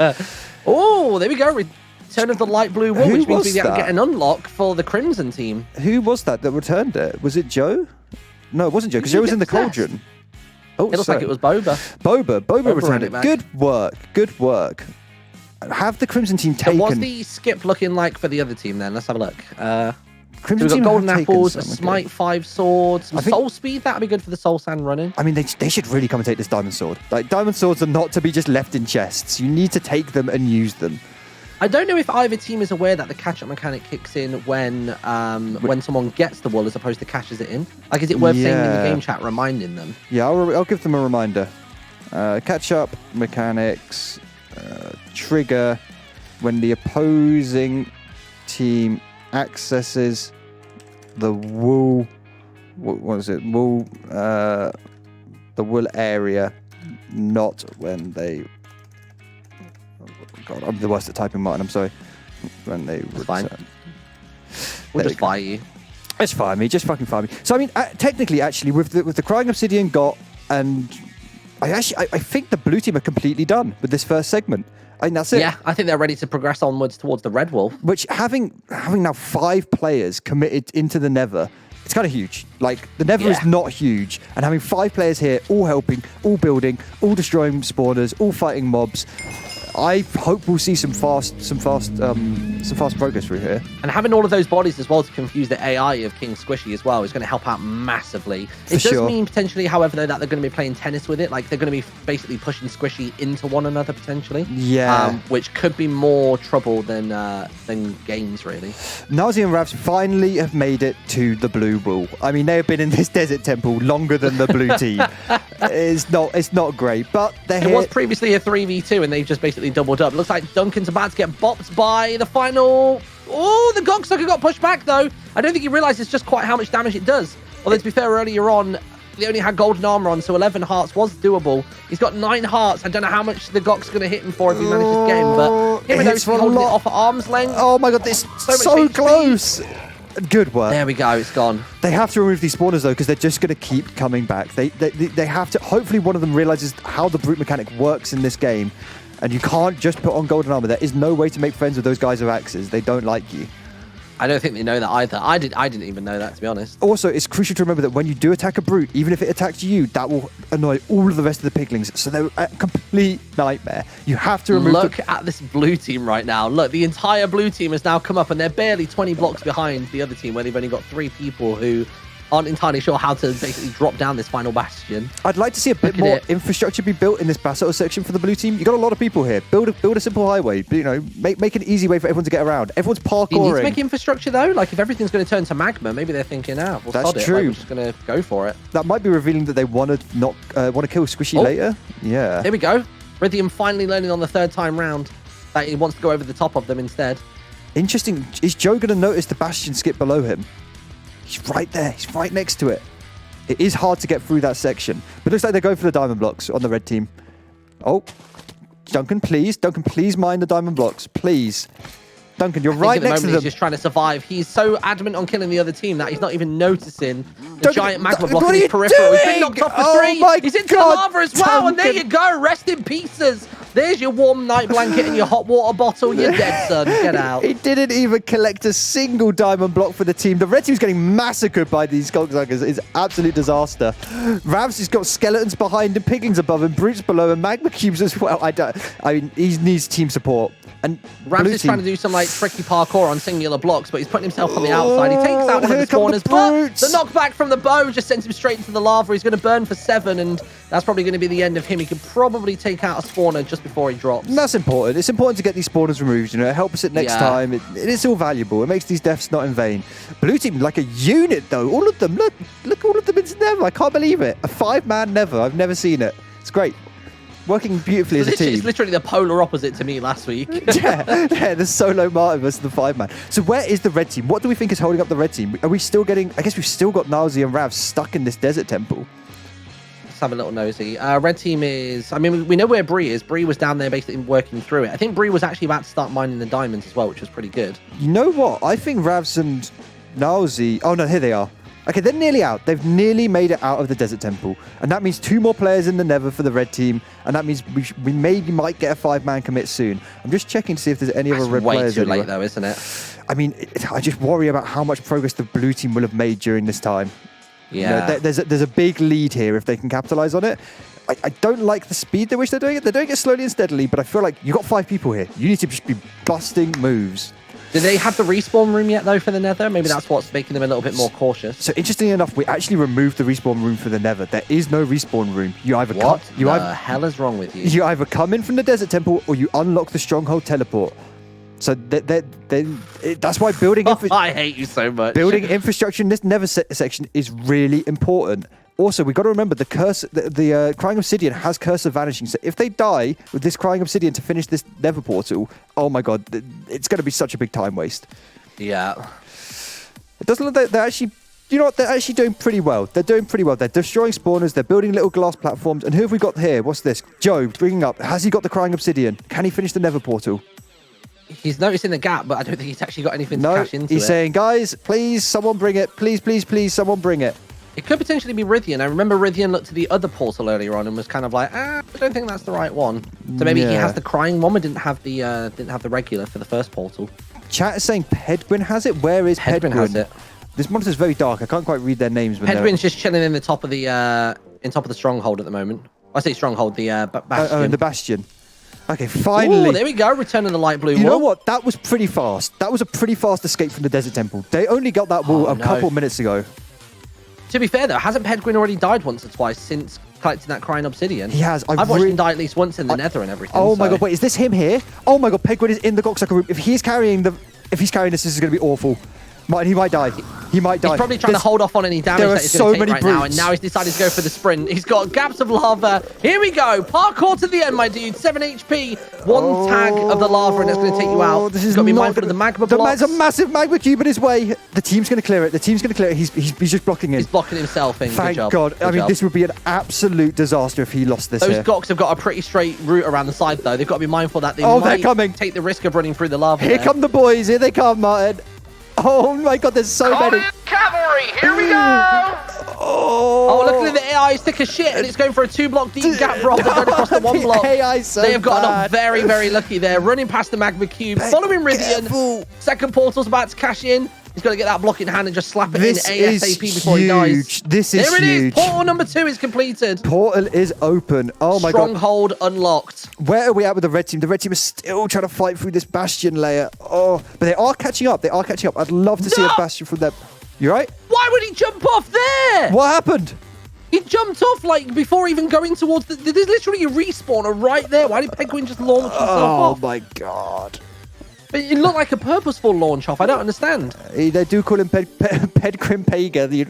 Oh, there we go. Return of the light blue wool, which means we get an unlock for the Crimson team. Who was that returned it? Was it Joe? No, it wasn't Joe, because Joe was in the cauldron. Oh, it looks like it was Boba. Boba returned it. Good work. Have the Crimson team taken... So what's the skip looking like for the other team then? Let's have a look. Crimson so we've got golden apples, a some, smite, 5 swords, some soul speed. That'd be good for the soul sand running. I mean, they should really come and take this diamond sword. Like, diamond swords are not to be just left in chests. You need to take them and use them. I don't know if either team is aware that the catch-up mechanic kicks in when someone gets the wool as opposed to cashes it in. Like, is it worth saying in the game chat, reminding them? Yeah, I'll give them a reminder. Catch-up mechanics trigger when the opposing team accesses the wool. What is it? Wool. The wool area, not when they. Oh God, I'm the worst at typing, Martyn. I'm sorry. When they return. Fine. We'll just fire you. It's fire me. Just fucking fire me. So I mean, technically, actually, with the Crying Obsidian got, and I think the blue team are completely done with this first segment. I mean, that's it. Yeah, I think they're ready to progress onwards towards the red wool. Which having now 5 players committed into the Nether, it's kind of huge. Like, the Nether is not huge, and having 5 players here, all helping, all building, all destroying spawners, all fighting mobs. I hope we'll see some fast progress through here. And having all of those bodies as well to confuse the AI of King Squishy as well is going to help out massively. It does mean potentially, however, though, that they're going to be playing tennis with it. Like they're going to be basically pushing Squishy into one another potentially. Yeah. Which could be more trouble than gains, really. Nilesy and Ravs finally have made it to the blue wall. I mean, they have been in this desert temple longer than the blue team. It's not great, but they're here. It was previously a 3v2 and they've just basically doubled up. Looks like Duncan's about to get bopped by the final. Oh, the Gogsucker got pushed back though. I don't think he realizes just quite how much damage it does. Although to be fair, earlier on, they only had golden armor on, so 11 hearts was doable. He's got 9 hearts. I don't know how much the Gok's going to hit him for if he manages to get him, but here he's holding it off at arm's length. Oh my god, this is so close. Good work. There we go, it's gone. They have to remove these spawners though, because they're just going to keep coming back. They have to. Hopefully, one of them realizes how the brute mechanic works in this game, and you can't just put on golden armor. There is no way to make friends with those guys with axes. They don't like you. I don't think they know that either. I didn't even know that, to be honest. Also, it's crucial to remember that when you do attack a brute, even if it attacks you, that will annoy all of the rest of the piglings. So they're a complete nightmare. You have to remove. Look at this blue team right now. Look, the entire blue team has now come up, and they're barely 20 blocks behind the other team, where they've only got 3 people who aren't entirely sure how to basically drop down this final bastion. I'd like to see a bit more infrastructure be built in this battle section for the blue team. You got a lot of people here. Build a simple highway. You know, make an easy way for everyone to get around. Everyone's parkouring. You need to make infrastructure though. Like if everything's going to turn to magma, maybe they're thinking, well, that's true. Like, we're just going to go for it. That might be revealing that they want to kill Squishy later. Yeah. Here we go. Rythian finally learning on the 3rd time round that he wants to go over the top of them instead. Interesting. Is Joe going to notice the bastion skip below him? He's right there. He's right next to it. It is hard to get through that section. But it looks like they're going for the diamond blocks on the red team. Oh, Duncan, please. Duncan, please mine the diamond blocks. Please. Duncan, you're right next to them. He's just trying to survive. He's so adamant on killing the other team that he's not even noticing the giant magma block in his peripheral. He's been knocked off for 3. He's into the lava as well. And there you go. Rest in pieces. There's your warm night blanket and your hot water bottle. You're dead, son. Get out. He didn't even collect a single diamond block for the team. The red team's getting massacred by these Gogsuckers. It's absolute disaster. Ravs has got skeletons behind him, piglings above him, brutes below him, magma cubes as well. I mean, he needs team support. And Ravs is trying to do some like tricky parkour on singular blocks, but he's putting himself on the outside. He takes out one of the spawners, but the knockback from the bow just sends him straight into the lava. He's going to burn for 7, and that's probably going to be the end of him. He could probably take out a spawner just before he drops. And that's important. It's important to get these spawners removed. You know, it helps it next time. It is all valuable. It makes these deaths not in vain. Blue team like a unit though. All of them. Look, all of them. It's never. I can't believe it. A 5-man never. I've never seen it. It's great. Working beautifully as a team. It's literally the polar opposite to me last week. yeah, the solo Martyn versus the 5-man. So where is the red team? What do we think is holding up the red team? Are we still getting... I guess we've still got Nilesy and Ravs stuck in this desert temple. Let's have a little nosy. Red team is... I mean, we know where Breeh is. Breeh was down there basically working through it. I think Breeh was actually about to start mining the diamonds as well, which was pretty good. You know what? I think Ravs and Nilesy... Oh, no, here they are. Okay, they're nearly out. They've nearly made it out of the desert temple. And that means 2 more players in the nether for the red team. And that means we maybe might get a 5-man commit soon. I'm just checking to see if there's any other red players. Way too late though, isn't it? I mean, I just worry about how much progress the blue team will have made during this time. Yeah. You know, there's a big lead here if they can capitalize on it. I don't like the speed at which they're doing it. They're doing it slowly and steadily, but I feel like you've got 5 people here. You need to just be busting moves. Do they have the respawn room yet, though, for the nether? Maybe that's what's making them a little bit more cautious. So, interestingly enough, we actually removed the respawn room for the nether. There is no respawn room. You either what the hell is wrong with you? You either come in from the desert temple or you unlock the stronghold teleport. So, that's why building... I hate you so much. Building infrastructure in this nether section is really important. Also, we've got to remember the curse, the Crying Obsidian has Curse of Vanishing. So if they die with this Crying Obsidian to finish this nether portal, oh my god, it's going to be such a big time waste. Yeah. It doesn't look like they're actually, you know what, they're actually doing pretty well. They're doing pretty well. They're destroying spawners, they're building little glass platforms. And who have we got here? What's this? Joe, bringing up. Has he got the Crying Obsidian? Can he finish the nether portal? He's noticing the gap, but I don't think he's actually got anything to cash into he's saying, guys, please, someone bring it. Please, please, please, someone bring it. It could potentially be Rythian. I remember Rythian looked at the other portal earlier on and was kind of like, I don't think that's the right one. So maybe he has the crying one, but didn't have the regular for the first portal. Chat is saying Pedguin has it. Where is Pedguin? Has it. This monitor's very dark. I can't quite read their names. Pedguin's just chilling in the top of the stronghold at the moment. I say stronghold, the bastion. Oh, in the bastion. Okay, finally. Ooh, there we go. Return of the light blue wall. You know what? That was pretty fast. That was a pretty fast escape from the desert temple. They only got that wall a couple minutes ago. To be fair, though, hasn't Pedguin already died once or twice since collecting that crying obsidian? He has. I've watched him die at least once in the nether and everything. Oh my god, wait, is this him here? Oh my god, Pedguin is in the Goxsucker room. If he's carrying this is going to be awful. He might die. He might die. He's probably trying to hold off on any damage that he's going to take right now, and now he's decided to go for the sprint. He's got gaps of lava. Here we go. Parkour to the end, my dude. 7 HP. One tag of the lava, and it's going to take you out. This is got to be mindful of the magma blocks. There's a massive magma cube in his way. The team's going to clear it. He's just blocking him. He's blocking himself in. Thank Good job. God. Good job. This would be an absolute disaster if he lost this. Those Gox have got a pretty straight route around the side, though. They've got to be mindful that they might take the risk of running through the lava. Here come the boys. Here they come, Martyn. Oh my god, there's so many. Cavalry, here we go! Oh, look at the AI stick of shit, and it's going for a 2-block deep gap roll. They're going across the 1 block. They have gotten off very, very lucky there. Running past the magma cube, following Rythian. Second portal's about to cash in. He's got to get that block in hand and just slap it in ASAP before he dies. This is huge. There it is. Portal number 2 is completed. Portal is open. Oh my god. Stronghold unlocked. Where are we at with the red team? The red team is still trying to fight through this bastion layer. Oh, but they are catching up. I'd love to see a bastion from them. You right? Why would he jump off there? What happened? He jumped off like before even going towards the... There's literally a respawner right there. Why did Pedguin just launch himself off? Oh my god. It looked like a purposeful launch off. I don't understand. They do call him Pedguin Pega. He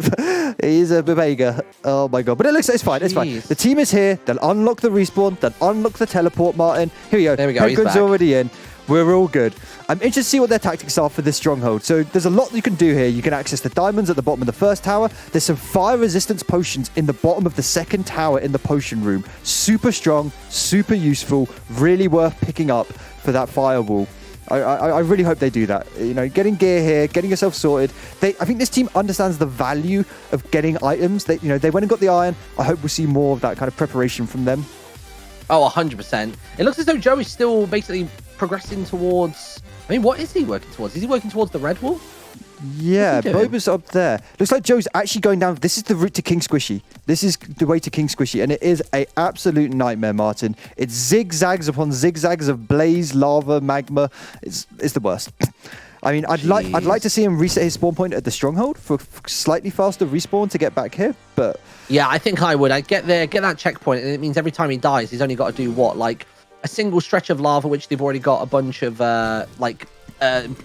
is a Bebega. Oh my god. But it's fine. It's fine. The team is here. They'll unlock the respawn. They'll unlock the teleport, Martyn. Here we go. There we go. Pedguin's already in. We're all good. I'm interested to see what their tactics are for this stronghold. So there's a lot you can do here. You can access the diamonds at the bottom of the first tower. There's some fire resistance potions in the bottom of the second tower in the potion room. Super strong, super useful, really worth picking up for that firewall. I really hope they do that. You know, getting gear here, getting yourself sorted. I think this team understands the value of getting items. They went and got the iron. I hope we'll see more of that kind of preparation from them. Oh, 100%. It looks as though Joe is still basically progressing towards... I mean, what is he working towards? Is he working towards the red wall? Yeah, Boba's up there. Looks like Joe's actually going down. This is the route to King Squishy. This is the way to King Squishy, and it is an absolute nightmare, Martyn. It's zigzags upon zigzags of blaze, lava, magma. It's the worst. I mean, I'd like to see him reset his spawn point at the stronghold for slightly faster respawn to get back here, but... Yeah, I think I would. I'd get there, get that checkpoint, and it means every time he dies, he's only got to do what? Like, a single stretch of lava, which they've already got a bunch of,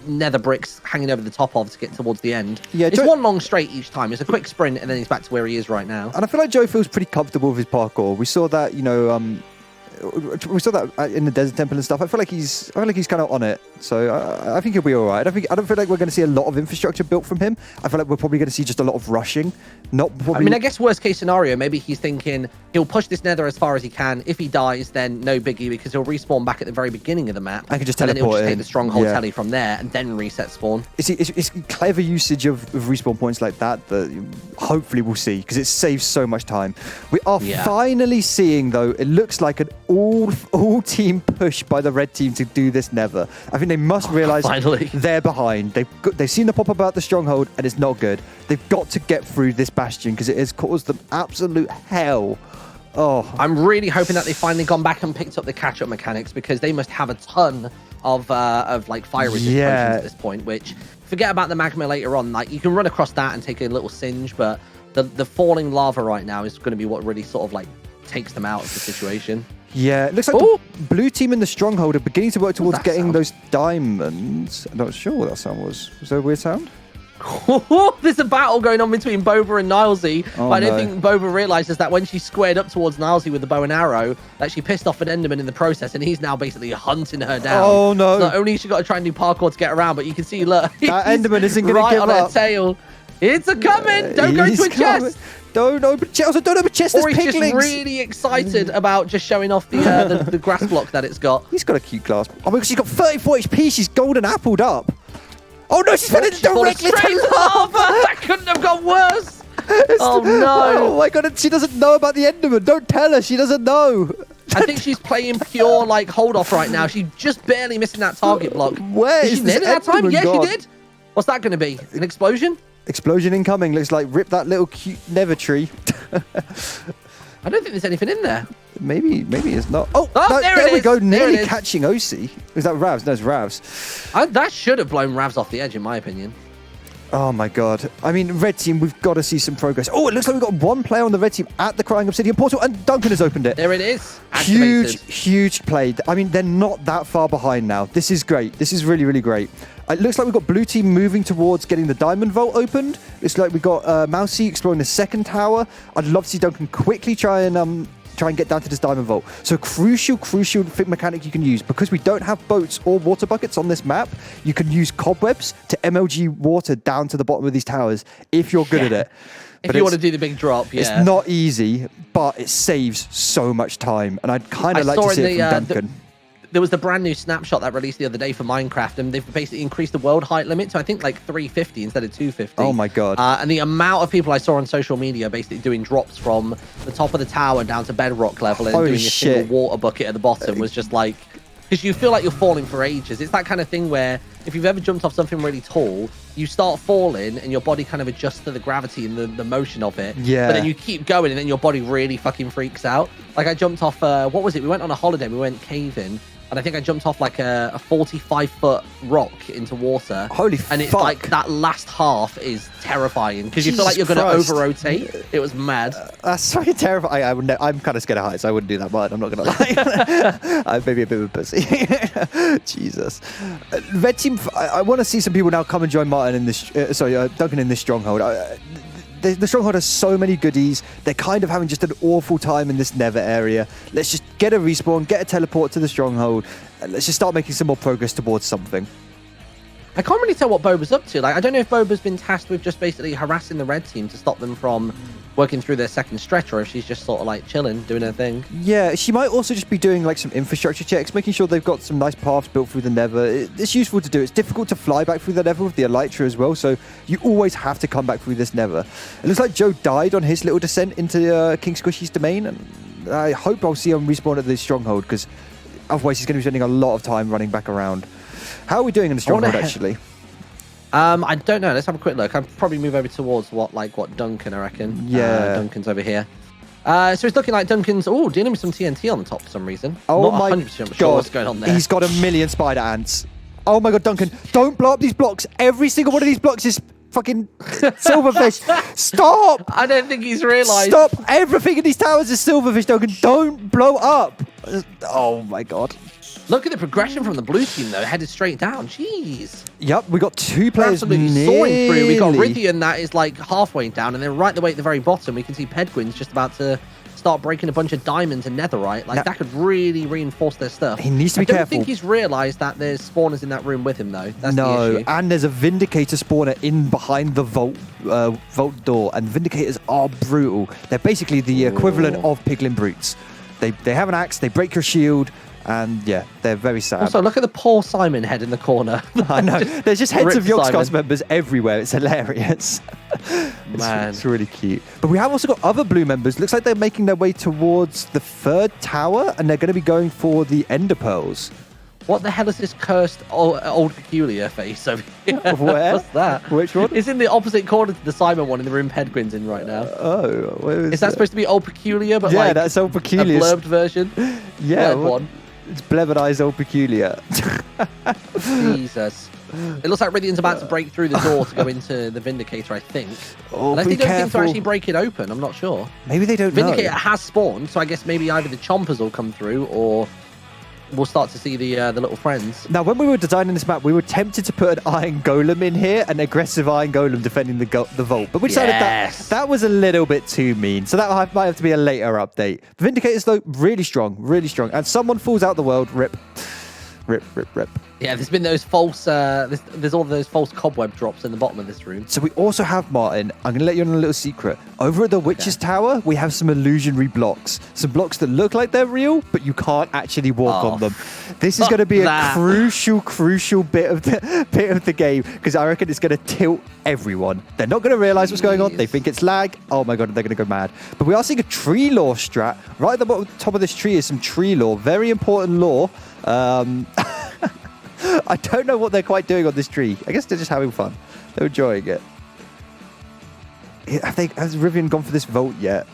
nether bricks hanging over the top of to get towards the end. Yeah, it's one long straight each time. It's a quick sprint, and then he's back to where he is right now. And I feel like Joe feels pretty comfortable with his parkour. We saw that, we saw that in the desert temple and stuff. I feel like he's kind of on it. So I think he'll be all right. I don't feel like we're going to see a lot of infrastructure built from him. I feel like we're probably going to see just a lot of rushing. I mean, I guess worst case scenario, maybe he's thinking he'll push this nether as far as he can. If he dies, then no biggie, because he'll respawn back at the very beginning of the map. I can just teleport, and then he'll just take the stronghold tele from there and then reset spawn. It's clever usage of respawn points like that hopefully we'll see, because it saves so much time. We are finally seeing, though, it looks like an all team push by the red team to do this nether. I think they must realize they're behind. They've seen the pop about the stronghold, and it's not good. They've got to get through this bastion, because it has caused them absolute hell. Oh, I'm really hoping that they've finally gone back and picked up the catch-up mechanics, because they must have a ton of like fire resist potions at this point, which forget about the magma later on. Like, you can run across that and take a little singe, but the falling lava right now is going to be what really sort of like takes them out of the situation. Yeah, it looks like the blue team in the stronghold are beginning to work towards getting those diamonds. I'm not sure what that sound was. Was there a weird sound? There's a battle going on between Boba and Nilesy, but I don't think Boba realizes that when she squared up towards Nilesy with the bow and arrow, that she pissed off an Enderman in the process, and he's now basically hunting her down. Oh no! Not only has she got to try and do parkour to get around, but you can see, look, that Enderman isn't going to give on up. Her tail. It's a coming. Don't go to a chest. Don't open chest. Also, don't open chest. Or he's just really excited about just showing off the grass block that it's got. He's got a cute glass. Oh my god, she's got 34 HP. She's golden appled up. Oh no, she's falling directly to lava. That couldn't have gone worse. Oh no. Oh my god, she doesn't know about the Enderman. Don't tell her. She doesn't know. I think she's playing pure like hold off right now. She's just barely missing that target block. Where is she near that time? Yeah, she did. What's that going to be? An explosion? Explosion incoming. Looks like rip that little cute nether tree. I don't think there's anything in there. Maybe it's not. Oh, Oh, no, there it we is. go. There Nearly it is. catching Osie. Is that Ravs? No, it's Ravs. That should have blown Ravs off the edge, in my opinion. Oh my god. I mean, red team, we've got to see some progress. Oh, it looks like we've got one player on the red team at the Crying Obsidian portal, and Duncan has opened it. There it is. Activated. Huge play. I mean, they're not that far behind now. This is great. This is really, really great. It looks like we've got blue team moving towards getting the diamond vault opened. It's like we've got Mousie exploring the second tower. I'd love to see Duncan quickly try and get down to this diamond vault. So crucial mechanic you can use, because we don't have boats or water buckets on this map. You can use cobwebs to MLG water down to the bottom of these towers if you're good at it. If you want to do the big drop, yeah. It's not easy, but it saves so much time, and I'd kind of like to see it from Duncan. There was the brand new snapshot that released the other day for Minecraft, and they've basically increased the world height limit to, I think, like 350 instead of 250. Oh my god. And the amount of people I saw on social media basically doing drops from the top of the tower down to bedrock level and Holy doing a shit. single water bucket at the bottom was just like... Because you feel like you're falling for ages. It's that kind of thing where if you've ever jumped off something really tall, you start falling and your body kind of adjusts to the gravity and the motion of it. Yeah. But then you keep going and then your body really fucking freaks out. Like I jumped off, what was it? We went on a holiday, we went caving. And I think I jumped off like a 45-foot rock into water. Holy And it's fuck. like that last half is terrifine because you feel like you're going to over-rotate. It was mad. That's fucking terrifying. I'm kind of scared of heights. I wouldn't do that, but I'm not going to lie. I'm maybe a bit of a pussy. Jesus. Red team, I want to see some people now come and join Martyn in this, Duncan in this stronghold. The stronghold has so many goodies. They're kind of having just an awful time in this Nether area. Let's just get a respawn, get a teleport to the stronghold, and let's just start making some more progress towards something. I can't really tell what Boba's up to. Like, I don't know if Boba's been tasked with just basically harassing the red team to stop them from working through their second stretch, or if she's just sort of like chilling, doing her thing. Yeah, she might also just be doing like some infrastructure checks, making sure they've got some nice paths built through the Nether. It's useful to do. It's difficult to fly back through the Nether with the Elytra as well, so you always have to come back through this Nether. It looks like Joe died on his little descent into King Squishy's domain, and I hope I'll see him respawn at the stronghold, because otherwise he's going to be spending a lot of time running back around. How are we doing in the stronghold, actually? I don't know. Let's have a quick look. I'll probably move over towards what Duncan, I reckon. Yeah. Duncan's over here. So it's looking like Duncan's dealing with some TNT on the top for some reason. Oh Not my 100% god, sure what's going on there. He's got a million spider ants. Oh my god, Duncan, don't blow up these blocks. Every single one of these blocks is fucking silverfish. Stop! I don't think he's realised. Stop! Everything in these towers is silverfish, Duncan. Don't blow up. Oh my god. Look at the progression from the blue team, though. Headed straight down. Jeez. Yep, we got two players absolutely soaring through. We got Rythian that is like halfway down, and then right the way at the very bottom, we can see Pedguin's just about to start breaking a bunch of diamonds and netherite. Like, that could really reinforce their stuff. He needs to be careful. I don't think he's realised that there's spawners in that room with him, though. That's the issue. And there's a Vindicator spawner in behind the vault door, and Vindicators are brutal. They're basically the equivalent of Piglin Brutes. They have an axe, they break your shield, and yeah, they're very sad. Also, look at the poor Simon head in the corner. I know. There's just heads of Yogscast members everywhere. It's hilarious. Man. It's really cute. But we have also got other blue members. Looks like they're making their way towards the third tower, and they're going to be going for the Ender Pearls. What the hell is this cursed old peculiar face over here? Where? What's that? Which one? It's in the opposite corner to the Simon one in the room Pedguin's in right now. Where is that supposed to be old peculiar? But yeah, like that's old peculiar. A blurbed version? Yeah. One. It's Blevenized old peculiar. Jesus. It looks like Rythian's about to break through the door to go into the Vindicator, I think. Oh, and I think be they don't think to careful. actually break it open. I'm not sure. Maybe they don't Vindicator know. has spawned, so I guess maybe either the Chompers will come through or we'll start to see the little friends. Now, when we were designing this map, we were tempted to put an Iron Golem in here, an aggressive Iron Golem defending the vault. But we decided that was a little bit too mean. So that might have to be a later update. Vindicators, though, really strong, really strong. And someone falls out the world, rip. Rip, rip, rip. Yeah, there's been those false, there's all those false cobweb drops in the bottom of this room. So we also have, Martyn, I'm going to let you in a little secret. Over at the Witch's Tower, we have some illusionary blocks. Some blocks that look like they're real, but you can't actually walk on them. This is going to be a crucial bit of the game, because I reckon it's going to tilt everyone. They're not going to realize what's going on. They think it's lag. Oh my god, they're going to go mad. But we are seeing a tree lore strat. Right at the top of this tree is some tree lore. Very important lore. I don't know what they're quite doing on this tree. I guess they're just having fun. They're enjoying it. Has Rythian gone for this vault yet?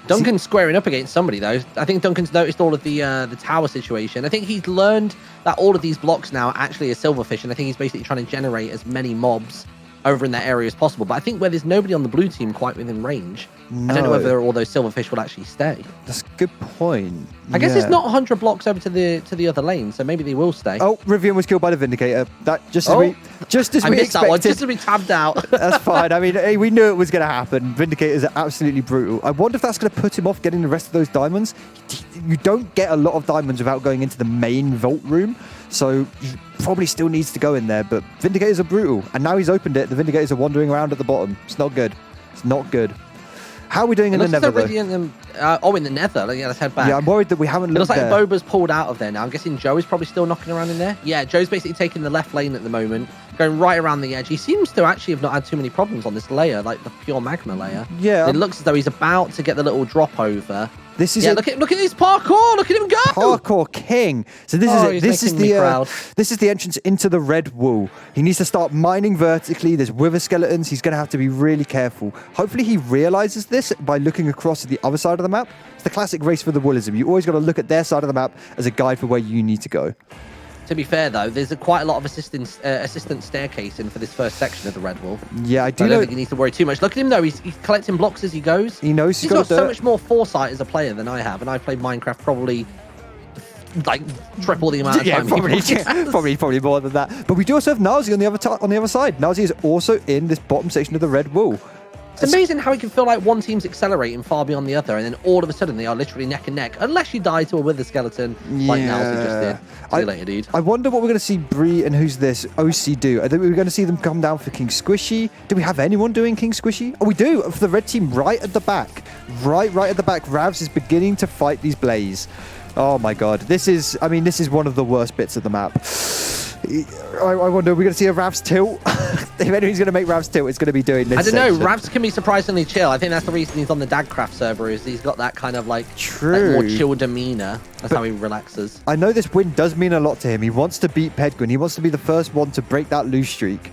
Duncan's squaring up against somebody, though. I think Duncan's noticed all of the tower situation. I think he's learned that all of these blocks now actually are silverfish, and I think he's basically trying to generate as many mobs over in that area as possible. But I think where there's nobody on the blue team quite within range, I don't know whether all those silverfish will actually stay. That's a good point. I guess it's not 100 blocks over to the other lane, so maybe they will stay. Oh, Rythian was killed by the Vindicator. That just as we I missed that one, expected. just as we tabbed out. That's fine. I mean, hey, we knew it was going to happen. Vindicators are absolutely brutal. I wonder if that's going to put him off getting the rest of those diamonds. You don't get a lot of diamonds without going into the main vault room, so he probably still needs to go in there. But Vindicators are brutal, and now he's opened it. The Vindicators are wandering around at the bottom. It's not good. It's not good. How are we doing in the Nether, though? In the Nether. Yeah, let's head back. Yeah, I'm worried that we haven't looked there. It looks like there. Boba's pulled out of there now. I'm guessing Joe is probably still knocking around in there. Yeah, Joe's basically taking the left lane at the moment, going right around the edge. He seems to actually have not had too many problems on this layer, like the pure magma layer. Yeah. It looks as though he's about to get the little drop over. This is look at this parkour. Look at him go. Parkour king. So this is it. This is the entrance into the red wall. He needs to start mining vertically. There's wither skeletons. He's going to have to be really careful. Hopefully he realizes this by looking across to the other side of the map. It's the classic race for the woolism. You always got to look at their side of the map as a guide for where you need to go. To be fair, though, there's quite a lot of assistant staircasing for this first section of the red wall. Yeah, I don't think he needs to worry too much. Look at him, though. He's collecting blocks as he goes. He knows he's got so much more foresight as a player than I have, and I've played Minecraft probably like triple the amount of time. Probably more than that. But we do also have Nilesy on the other side. Nilesy is also in this bottom section of the red wall. It's amazing how it can feel like one team's accelerating far beyond the other, and then all of a sudden they are literally neck and neck, unless you die to a wither skeleton like Nilesy just did. See you later, dude. I wonder what we're going to see Breeh and who's this? Osie do. I think we're going to see them come down for King Squishy. Do we have anyone doing King Squishy? Oh, we do. For the red team right at the back. Right at the back. Ravs is beginning to fight these Blaze. Oh my god. This is one of the worst bits of the map. I wonder, are we going to see a Ravs tilt? If anybody's going to make Ravs tilt, it's going to be doing this. I don't know. Ravs can be surprisingly chill. I think that's the reason he's on the Dagcraft server, is he's got that kind of like more chill demeanor. That's how he relaxes. I know this win does mean a lot to him. He wants to beat Pedguin. He wants to be the first one to break that lose streak.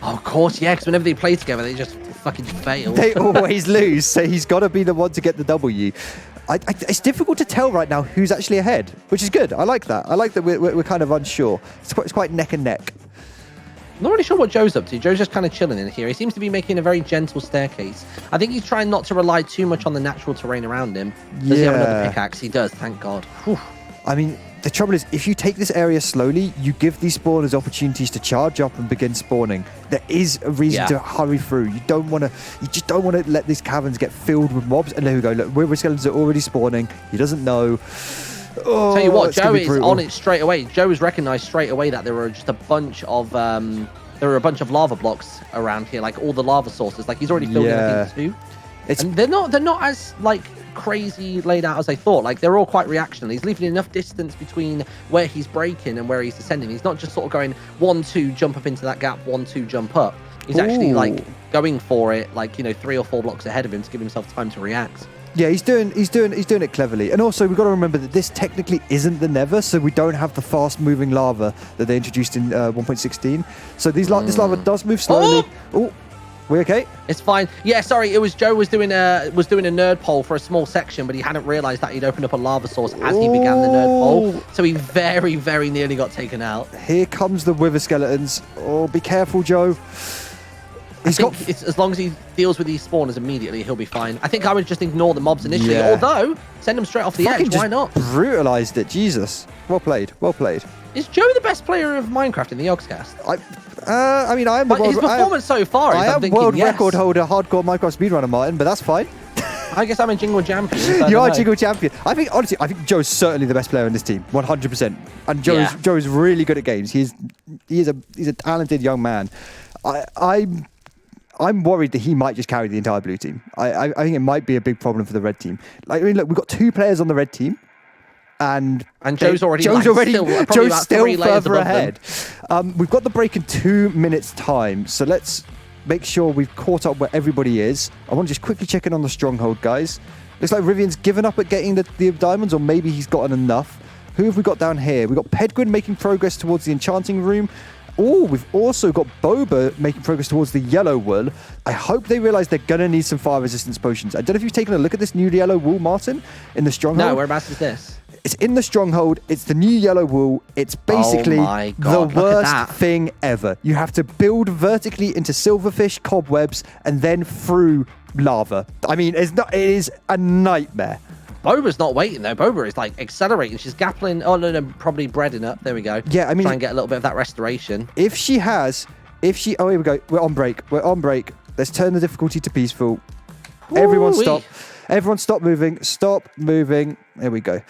Oh, of course, yeah, because whenever they play together, they just fucking fail. They always lose, so he's got to be the one to get the W. It's difficult to tell right now who's actually ahead, which is good. I like that. I like that we're kind of unsure. It's quite neck and neck. I'm not really sure what Joe's up to. Joe's just kind of chilling in here. He seems to be making a very gentle staircase. I think he's trying not to rely too much on the natural terrain around him. Does he have another pickaxe? He does, thank God. Whew. I mean, the trouble is, if you take this area slowly, you give these spawners opportunities to charge up and begin spawning. There is a reason to hurry through. You just don't want to let these caverns get filled with mobs. And there we go. Look, wither skeletons are already spawning. He doesn't know. Oh, tell you what, Joe is on it straight away. Joe has recognized straight away that there were just a bunch of lava blocks around here, like all the lava sources. Like he's already filled in, I think, 2. And they're not as like crazy laid out as I thought. Like they're all quite reactionary. He's leaving enough distance between where he's breaking and where he's descending. He's not just sort of going 1-2 jump up into that gap, 1-2 jump up. He's actually like going for it, like 3 or 4 blocks ahead of him to give himself time to react. Yeah, he's doing it cleverly. And also, we've got to remember that this technically isn't the Nether, so we don't have the fast-moving lava that they introduced in 1.16. So this lava does move slowly. Oh, we okay? It's fine. Yeah, sorry. It was Joe was doing a nerd poll for a small section, but he hadn't realised that he'd opened up a lava source as he began the nerd poll. So he very, very nearly got taken out. Here comes the wither skeletons. Oh, be careful, Joe. As long as he deals with these spawners immediately, he'll be fine. I think I would just ignore the mobs initially, although send them straight off the edge. Why not? Brutalized it. Jesus. Well played. Well played. Is Joe the best player of Minecraft in the Yogscast? I mean, I am the his performance so far. I am world record holder, hardcore Minecraft speedrunner, Martyn, but that's fine. I guess I'm a jingle champion. So you are a jingle champion. I think Joe's certainly the best player in this team, 100%. And Joe is really good at games. He's a talented young man. I'm worried that he might just carry the entire blue team. I think it might be a big problem for the red team. Like, I mean, look, we've got 2 players on the red team, and Joe's still further ahead. We've got the break in 2 minutes time, so let's make sure we've caught up where everybody is. I want to just quickly check in on the stronghold, guys. Looks like Rythian's given up at getting the diamonds, or maybe he's gotten enough. Who have we got down here? We've got Pedguin making progress towards the enchanting room. we've also got Boba making progress towards the yellow wool. I hope they realize they're going to need some fire resistance potions. I don't know if you've taken a look at this new yellow wool, Martyn, in the stronghold. No, whereabouts is this? It's in the stronghold. It's the new yellow wool. It's basically the worst thing ever. You have to build vertically into silverfish cobwebs and then through lava. I mean, it is a nightmare. Boba's not waiting though. Boba is like accelerating. She's gappling. Oh no, probably breading up. There we go. Yeah, I mean, try and get a little bit of that restoration. Oh, here we go. We're on break. Let's turn the difficulty to peaceful. Everyone stop. Everyone stop moving. Stop moving. There we go.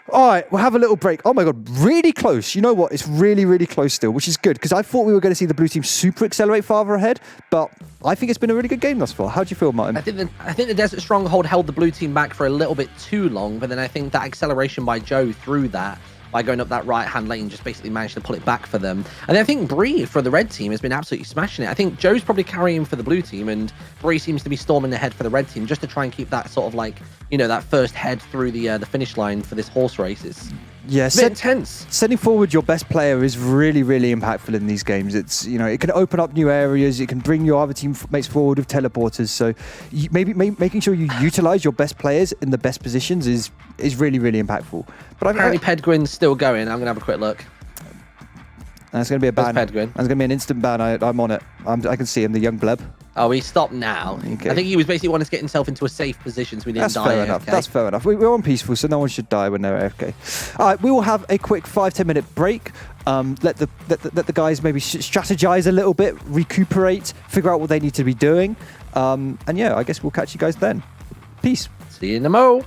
All right, we'll have a little break. Oh my God, really close. You know what? It's really, really close still, which is good because I thought we were going to see the blue team super accelerate farther ahead, but I think it's been a really good game thus far. How do you feel, Martyn? I think the Desert Stronghold held the blue team back for a little bit too long, but then I think that acceleration by Joe through that, by going up that right-hand lane, just basically managed to pull it back for them. And I think Breeh for the red team has been absolutely smashing it. I think Joe's probably carrying for the blue team, and Breeh seems to be storming ahead for the red team, just to try and keep that sort of like, you know, that first head through the finish line for this horse race. It's a bit intense. Sending forward your best player is really, really impactful in these games. It's, you know, it can open up new areas. It can bring your other teammates forward with teleporters. So maybe making sure you utilize your best players in the best positions is really, really impactful. But apparently Pedguin's still going. I'm gonna have a quick look. That's going to be a ban. Pedguin. That's going to be an instant ban. I'm on it. I can see him, the young bleb. Oh, he stopped now. Okay. I think he was basically wanting to get himself into a safe position so we didn't That's die. Fair enough. That's fair enough. We're on peaceful, so no one should die when they're AFK. All right, we will have a quick 5-10 minute break. Let the guys maybe strategize a little bit, recuperate, figure out what they need to be doing. And yeah, I guess we'll catch you guys then. Peace. See you in the mo.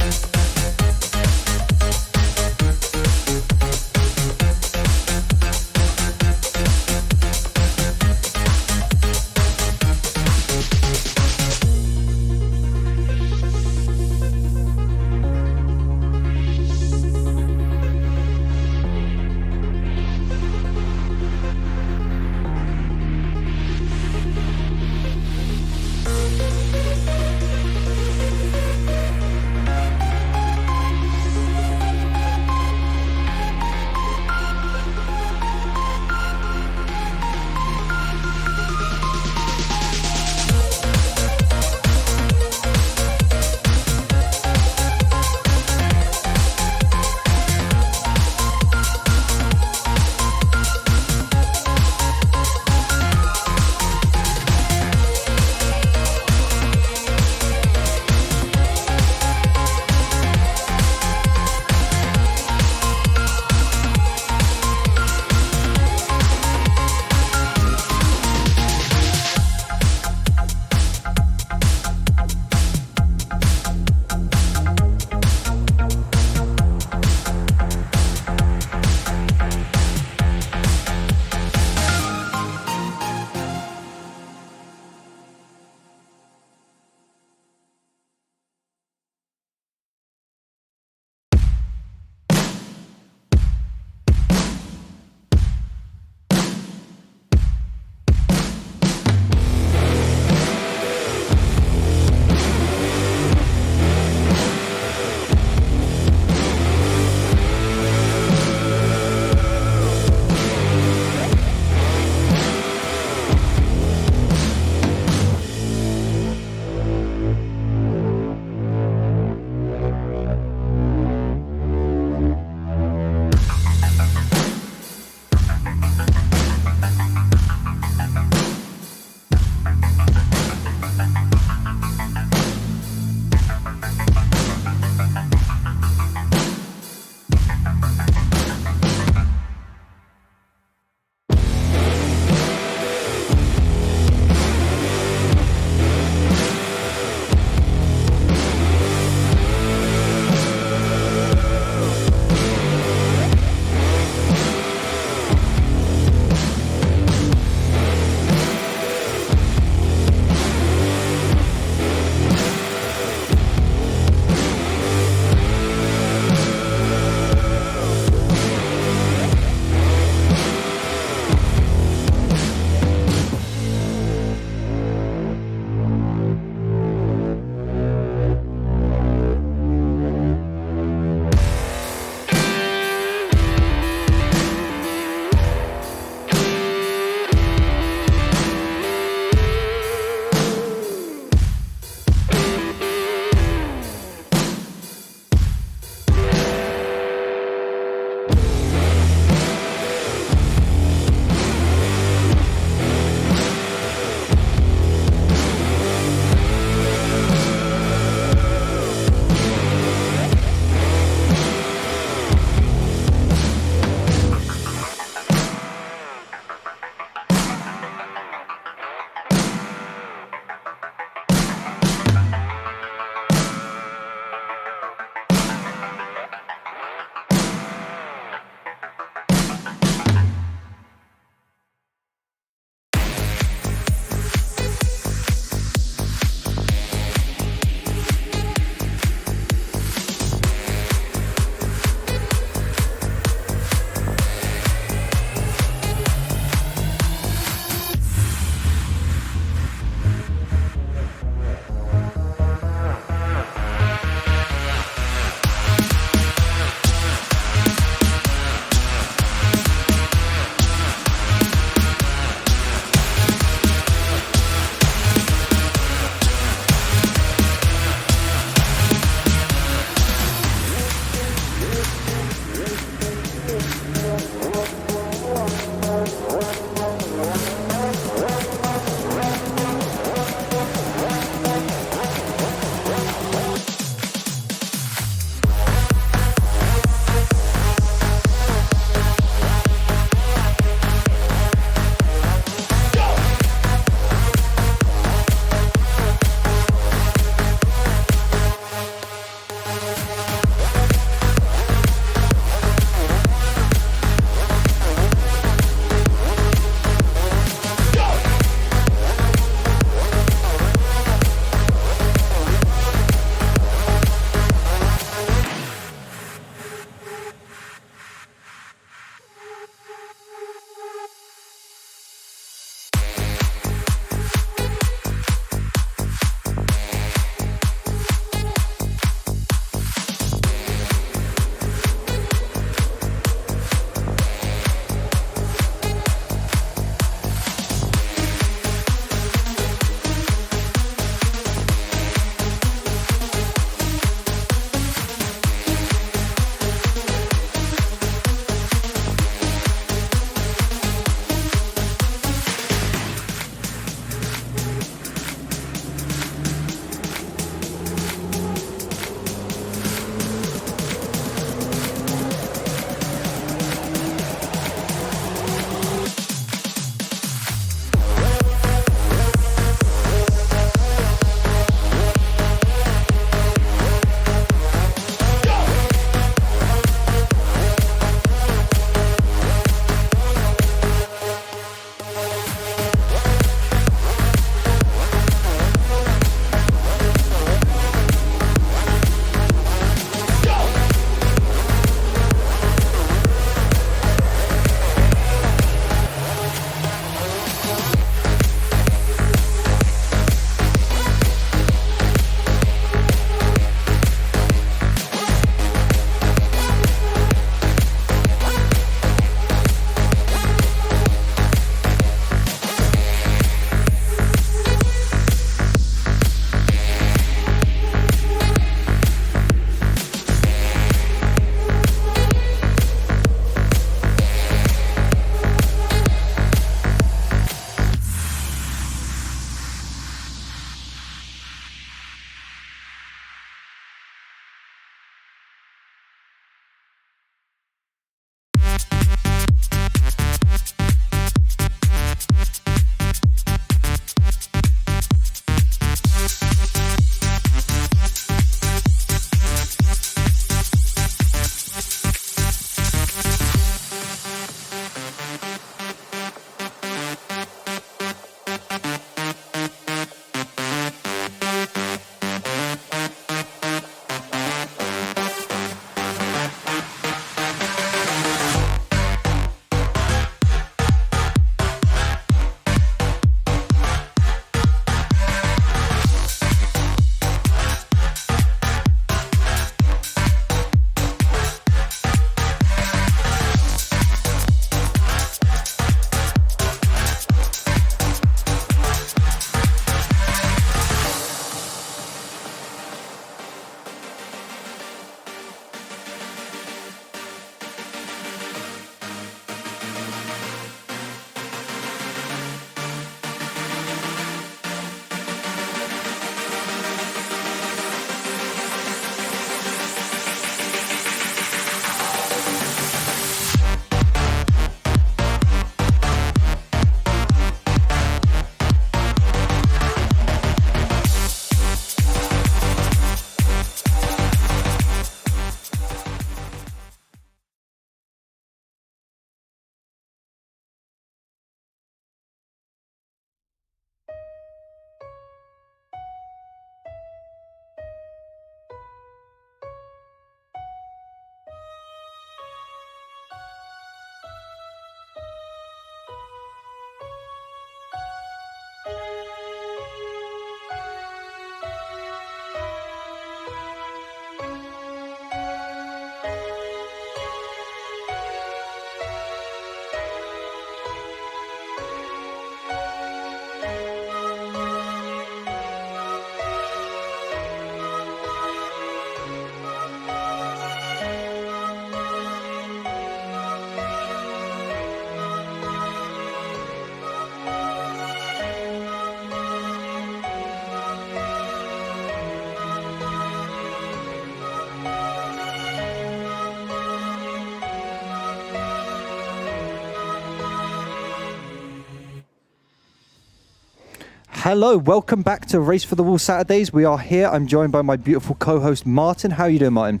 Hello, welcome back to Race for the Wall Saturdays. We are here. I'm joined by my beautiful co-host Martyn. How are you doing, Martyn?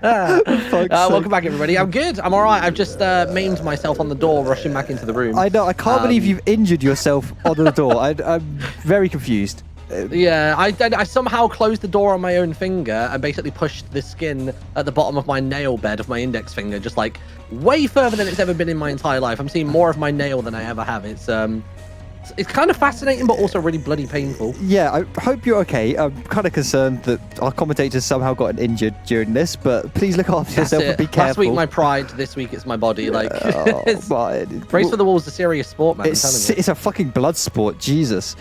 Welcome back, everybody. I'm good. I'm all right. I've just maimed myself on the door, rushing back into the room. I know. I can't believe you've injured yourself on the door. I'm very confused. Yeah, I somehow closed the door on my own finger and basically pushed the skin at the bottom of my nail bed of my index finger, just like way further than it's ever been in my entire life. I'm seeing more of my nail than I ever have. It's kind of fascinating, but also really bloody painful. Yeah, I hope you're okay. I'm kind of concerned that our commentators somehow gotten injured during this, but please look after yourself and be careful. Last week my pride, this week it's my body. Like, Race for the Wall is a serious sport, man. It's a fucking blood sport, Jesus.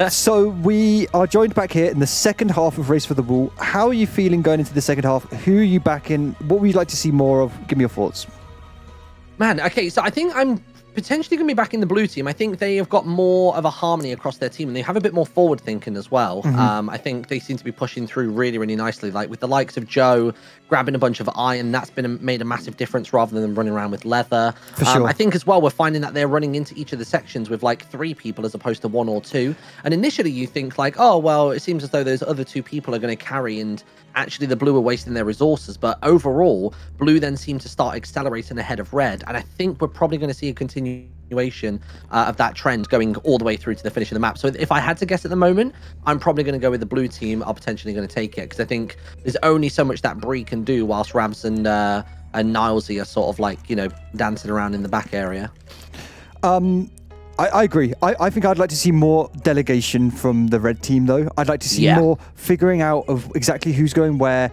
So we are joined back here in the second half of Race for the Wall. How are you feeling going into the second half? Who are you backing? What would you like to see more of? Give me your thoughts. Man, okay, so I think I'm potentially going to be back in the blue team. I think they have got more of a harmony across their team, and they have a bit more forward thinking as well. I think they seem to be pushing through really, really nicely. Like with the likes of Joe grabbing a bunch of iron, that's made a massive difference rather than running around with leather. For sure. I think as well, we're finding that they're running into each of the sections with like 3 people as opposed to 1 or 2. And initially you think like, oh, well, it seems as though those other 2 people are going to carry, and actually the blue are wasting their resources. But overall, blue then seem to start accelerating ahead of red. And I think we're probably going to see a continuation of that trend going all the way through to the finish of the map. So if I had to guess at the moment, I'm probably going to go with the blue team. I'm potentially going to take it because I think there's only so much that Breeh can do whilst Ravs and Nilesy are sort of like, you know, dancing around in the back area. I agree. I think I'd like to see more delegation from the red team, though. I'd like to see more figuring out of exactly who's going where,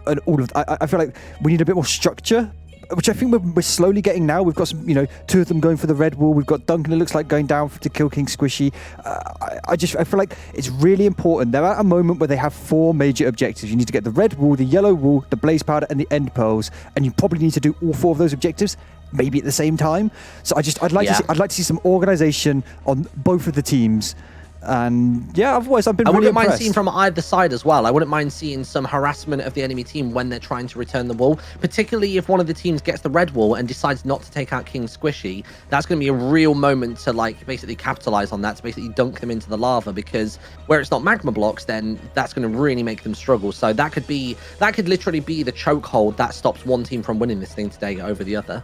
and all of. I feel like we need a bit more structure, which I think we're slowly getting now. We've got some, 2 of them going for the red wall. We've got Duncan, it looks like, going down to kill King Squishy. I feel like it's really important. They're at a moment where they have 4 major objectives. You need to get the red wall, the yellow wall, the blaze powder, and the end pearls, and you probably need to do all 4 of those objectives maybe at the same time. So I'd like to see some organization on both of the teams. And yeah, otherwise I've been really impressed. I wouldn't mind seeing from either side as well. I wouldn't mind seeing some harassment of the enemy team when they're trying to return the wall, particularly if one of the teams gets the red wall and decides not to take out King Squishy. That's going to be a real moment to like basically capitalize on that, to basically dunk them into the lava, because where it's not magma blocks, then that's going to really make them struggle. So that could literally be the chokehold that stops one team from winning this thing today over the other.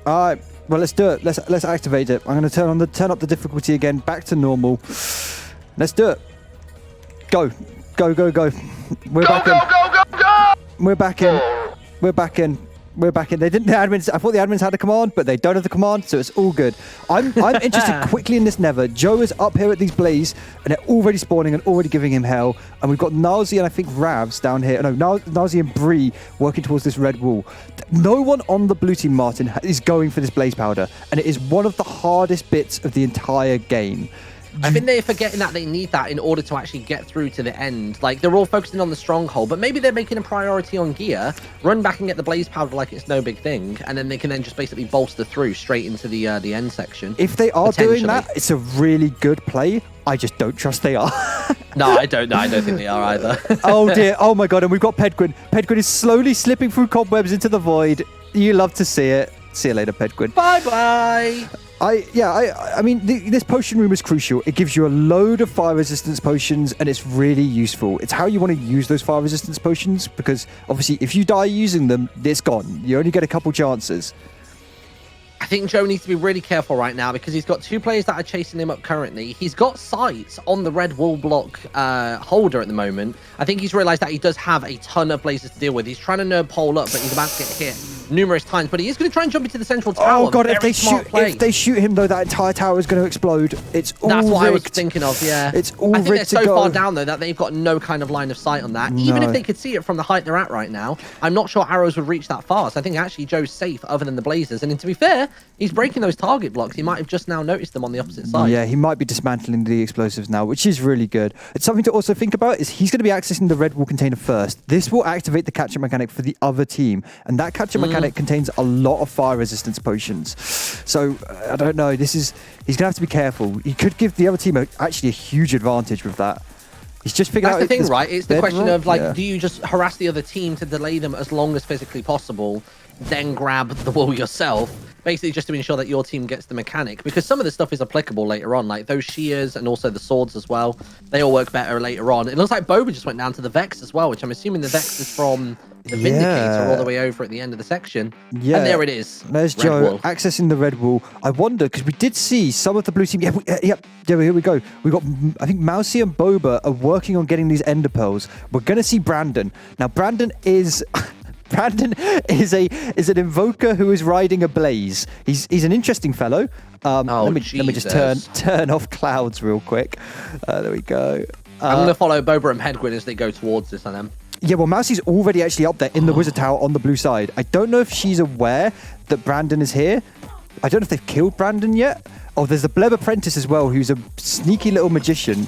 All right, well, let's do it. Let's activate it. I'm going to turn up the difficulty again, back to normal. Let's do it. Go. We're back in. We're back in. They didn't. The admins. I thought the admins had a command, but they don't have the command, so it's all good. I'm interested quickly in this Nether. Joe is up here at these blaze, and they're already spawning and already giving him hell. And we've got Nilesy and I think Ravs down here. No, Nilesy and Breeh working towards this red wall. No one on the blue team, Martyn, is going for this blaze powder, and it is one of the hardest bits of the entire game. I think they're forgetting that they need that in order to actually get through to the end. Like, they're all focusing on the stronghold, but maybe they're making a priority on gear, run back and get the blaze powder like it's no big thing, and then they can then just basically bolster through straight into the end section. If they are doing that, it's a really good play. I just don't trust they are. No, I don't think they are either. Oh dear, oh my god, and we've got Pedguin. Pedguin is slowly slipping through cobwebs into the void. You love to see it. See you later, Pedguin. Bye-bye. I mean, this potion room is crucial. It gives you a load of fire resistance potions, and it's really useful. It's how you want to use those fire resistance potions, because obviously if you die using them, it's gone. You only get a couple chances. I think Joe needs to be really careful right now because he's got 2 players that are chasing him up currently. He's got sights on the red wall block holder at the moment. I think he's realized that he does have a ton of blazes to deal with. He's trying to nerd pole up, but he's about to get hit numerous times. But he is going to try and jump into the central tower. Oh god, if they shoot him though, that entire tower is going to explode. It's all That's rigged. what I was thinking of, yeah. It's all I think rigged they're to so go. far down though that they've got no kind of line of sight on that. Even if they could see it from the height they're at right now, I'm not sure arrows would reach that far. So I think actually Joe's safe other than the blazers. And to be fair, he's breaking those target blocks. He might have just now noticed them on the opposite side. Yeah, he might be dismantling the explosives now, which is really good. It's something to also think about is he's going to be accessing the red wall container first. This will activate the catch-up mechanic for the other team, and that catch-up mechanic contains a lot of fire resistance potions. So I don't know. He's going to have to be careful. He could give the other team actually a huge advantage with that. He's just figured out. That's the thing, right? It's the question of like, yeah. do you just harass the other team to delay them as long as physically possible, then grab the wall yourself? basically just to ensure that your team gets the mechanic, because some of the stuff is applicable later on, like those shears and also the swords as well. They all work better later on. It looks like Boba just went down to the Vex as well, which I'm assuming the Vex is from the Vindicator all the way over at the end of the section. Yeah. And there it is. There's Red Joe Wall. accessing the red wall. I wonder, because we did see some of the blue team. Yeah, here we go. We got, I think Mousie and Boba are working on getting these ender pearls. We're going to see Brandon. Now, Brandon is an invoker who is riding a blaze. He's an interesting fellow. Let me just turn off clouds real quick. There we go. I'm going to follow Boba and Pedguin as they go towards this on them. Yeah, well, Mousie's already actually up there in the Wizard Tower on the blue side. I don't know if she's aware that Brandon is here. I don't know if they've killed Brandon yet. Oh, there's the Bleb Apprentice as well, who's a sneaky little magician.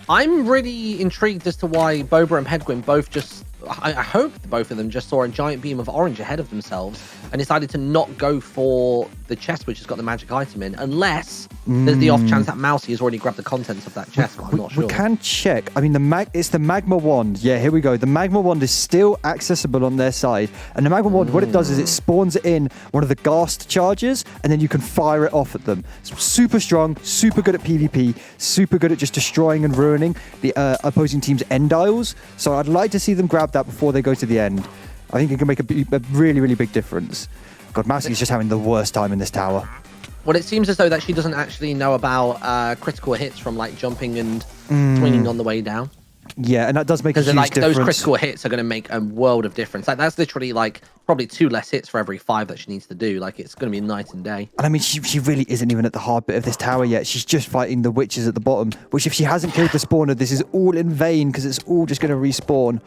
I'm really intrigued as to why Boba and Pedguin both just... I hope both of them just saw a giant beam of orange ahead of themselves and decided to not go for the chest which has got the magic item in, unless there's the off chance that Mousie has already grabbed the contents of that chest, but I'm not sure. We can check. I mean, it's the Magma Wand. Yeah, here we go. The Magma Wand is still accessible on their side. And the Magma Wand, what it does is it spawns in one of the Ghast charges, and then you can fire it off at them. It's super strong, super good at PvP, super good at just destroying and ruining the opposing team's endiles. So I'd like to see them grab that before they go to the end. I think it can make a really, really big difference. God, Mousie's just having the worst time in this tower. Well, it seems as though that she doesn't actually know about critical hits from like jumping and swinging on the way down. Yeah, and that does make a huge like difference. Those critical hits are going to make a world of difference. Like that's literally like probably 2 less hits for every 5 that she needs to do. Like it's going to be night and day. And I mean, she really isn't even at the hard bit of this tower yet. She's just fighting the witches at the bottom, which if she hasn't killed the spawner, this is all in vain because it's all just going to respawn.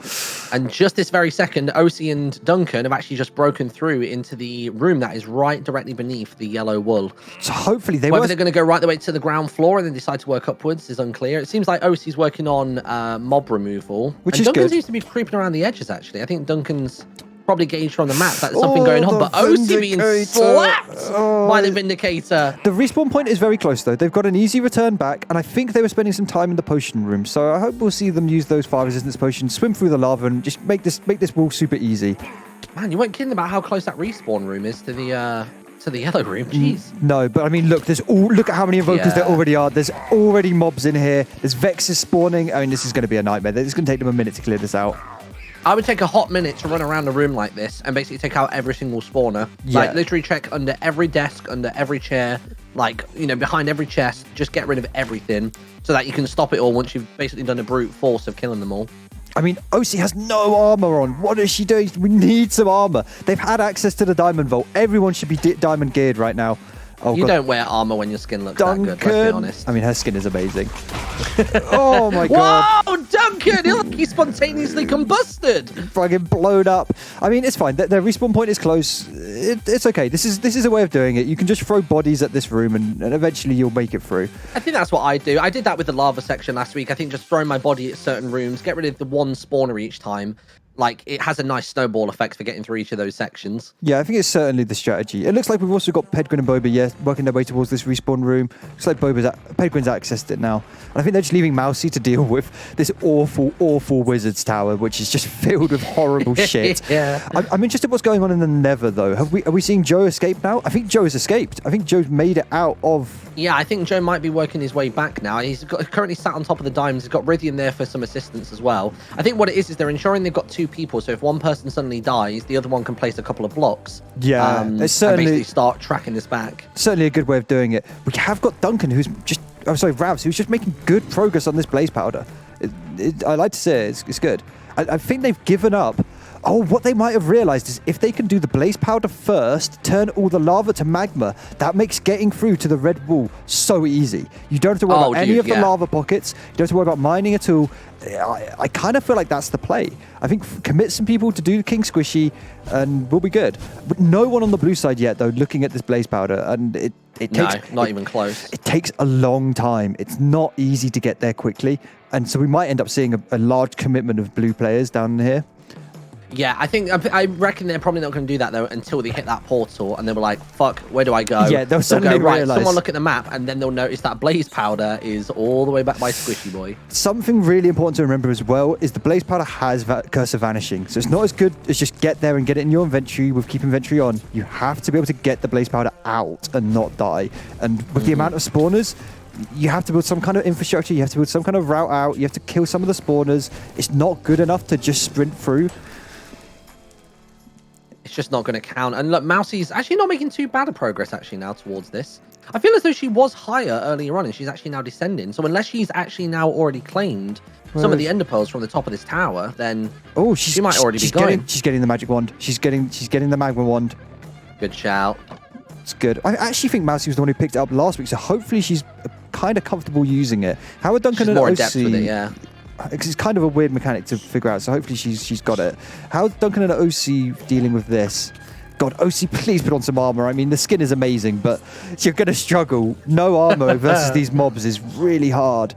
And just this very second, Osie and Duncan have actually just broken through into the room that is right directly beneath the yellow wool. So hopefully Whether they're going to go right the way to the ground floor and then decide to work upwards is unclear. It seems like Osie's working on mob removal. Which and is Duncan good. seems to be creeping around the edges, actually. I think Duncan's probably gauged from the map that there's something going on, but Osie being slapped by the Vindicator. The respawn point is very close, though. They've got an easy return back, and I think they were spending some time in the potion room, so I hope we'll see them use those fire resistance potions, swim through the lava, and just make this wall super easy. Man, you weren't kidding about how close that respawn room is to the yellow room. Jeez. No, but I mean, look at how many invokers there already are. There's already mobs in here. There's Vexes spawning. I mean, this is going to be a nightmare. It's going to take them a minute to clear this out. I would take a hot minute to run around a room like this and basically take out every single spawner. Yeah. Like, literally check under every desk, under every chair, like, you know, behind every chest. Just get rid of everything so that you can stop it all once you've basically done a brute force of killing them all. I mean, Osie has no armor on. What is she doing? We need some armor. They've had access to the Diamond Vault. Everyone should be diamond geared right now. Oh, you don't wear armor when your skin looks Duncan. that good, let's be honest. I mean, her skin is amazing. Oh my god. Whoa, Duncan! He spontaneously combusted. Fucking blown up. I mean, it's fine. Their respawn point is close. It's okay. This is a way of doing it. You can just throw bodies at this room and eventually you'll make it through. I think that's what I do. I did that with the lava section last week. I think just throwing my body at certain rooms, get rid of the one spawner each time. Like, it has a nice snowball effect for getting through each of those sections. Yeah, I think it's certainly the strategy. It looks like we've also got Pedguin and Boba, working their way towards this respawn room. Looks like Pedguin's accessed it now. And I think they're just leaving Mousie to deal with this awful, awful wizard's tower, which is just filled with horrible shit. Yeah. I'm interested in what's going on in the Nether, though. Are we seeing Joe escape now? I think Joe has escaped. I think Joe's made it out of... Yeah, I think Joe might be working his way back now. He's currently sat on top of the diamonds. He's got Rythian there for some assistance as well. I think what it is they're ensuring they've got 2 people. So if one person suddenly dies, the other one can place a couple of blocks. Yeah, it's certainly... And basically start tracking this back. Certainly a good way of doing it. We have got Duncan, who's just... Oh, sorry, Ravs, who's just making good progress on this blaze powder. I like to say it's good. I think they've given up. Oh, what they might have realized is if they can do the blaze powder first, turn all the lava to magma, that makes getting through to the red wall so easy. You don't have to worry about any of the lava pockets. You don't have to worry about mining at all. I kind of feel like that's the play. I think commit some people to do the King Squishy and we'll be good. But no one on the blue side yet, though, looking at this blaze powder. And it takes... No, not even close. It takes a long time. It's not easy to get there quickly. And so we might end up seeing a large commitment of blue players down here. Yeah, I reckon they're probably not going to do that though until they hit that portal and they were like, "Fuck, where do I go?" Yeah, they'll suddenly go, right, realise. someone look at the map, and then they'll notice that blaze powder is all the way back by Squishy Boy. Something really important to remember as well is the blaze powder has Curse of Vanishing, so it's not as good as just get there and get it in your inventory with keep inventory on. You have to be able to get the blaze powder out and not die. And with the amount of spawners, you have to build some kind of infrastructure. You have to build some kind of route out. You have to kill some of the spawners. It's not good enough to just sprint through. It's just not going to count. And look, Mousie's actually not making too bad of progress actually now towards this. I feel as though she was higher earlier on and she's actually now descending. So unless she's actually now already claimed some of the ender pearls from the top of this tower, then she might already be going. She's getting the magic wand. She's getting the magma wand. Good shout. It's good. I actually think Mousie was the one who picked it up last week, so hopefully she's kind of comfortable using it. How are Duncan and more in Osie? depth with it, yeah. Because it's kind of a weird mechanic to figure out, so hopefully she's got it. How's Duncan and Osie dealing with this? God, Osie, please put on some armor. I mean, the skin is amazing, but you're going to struggle. No armor versus these mobs is really hard.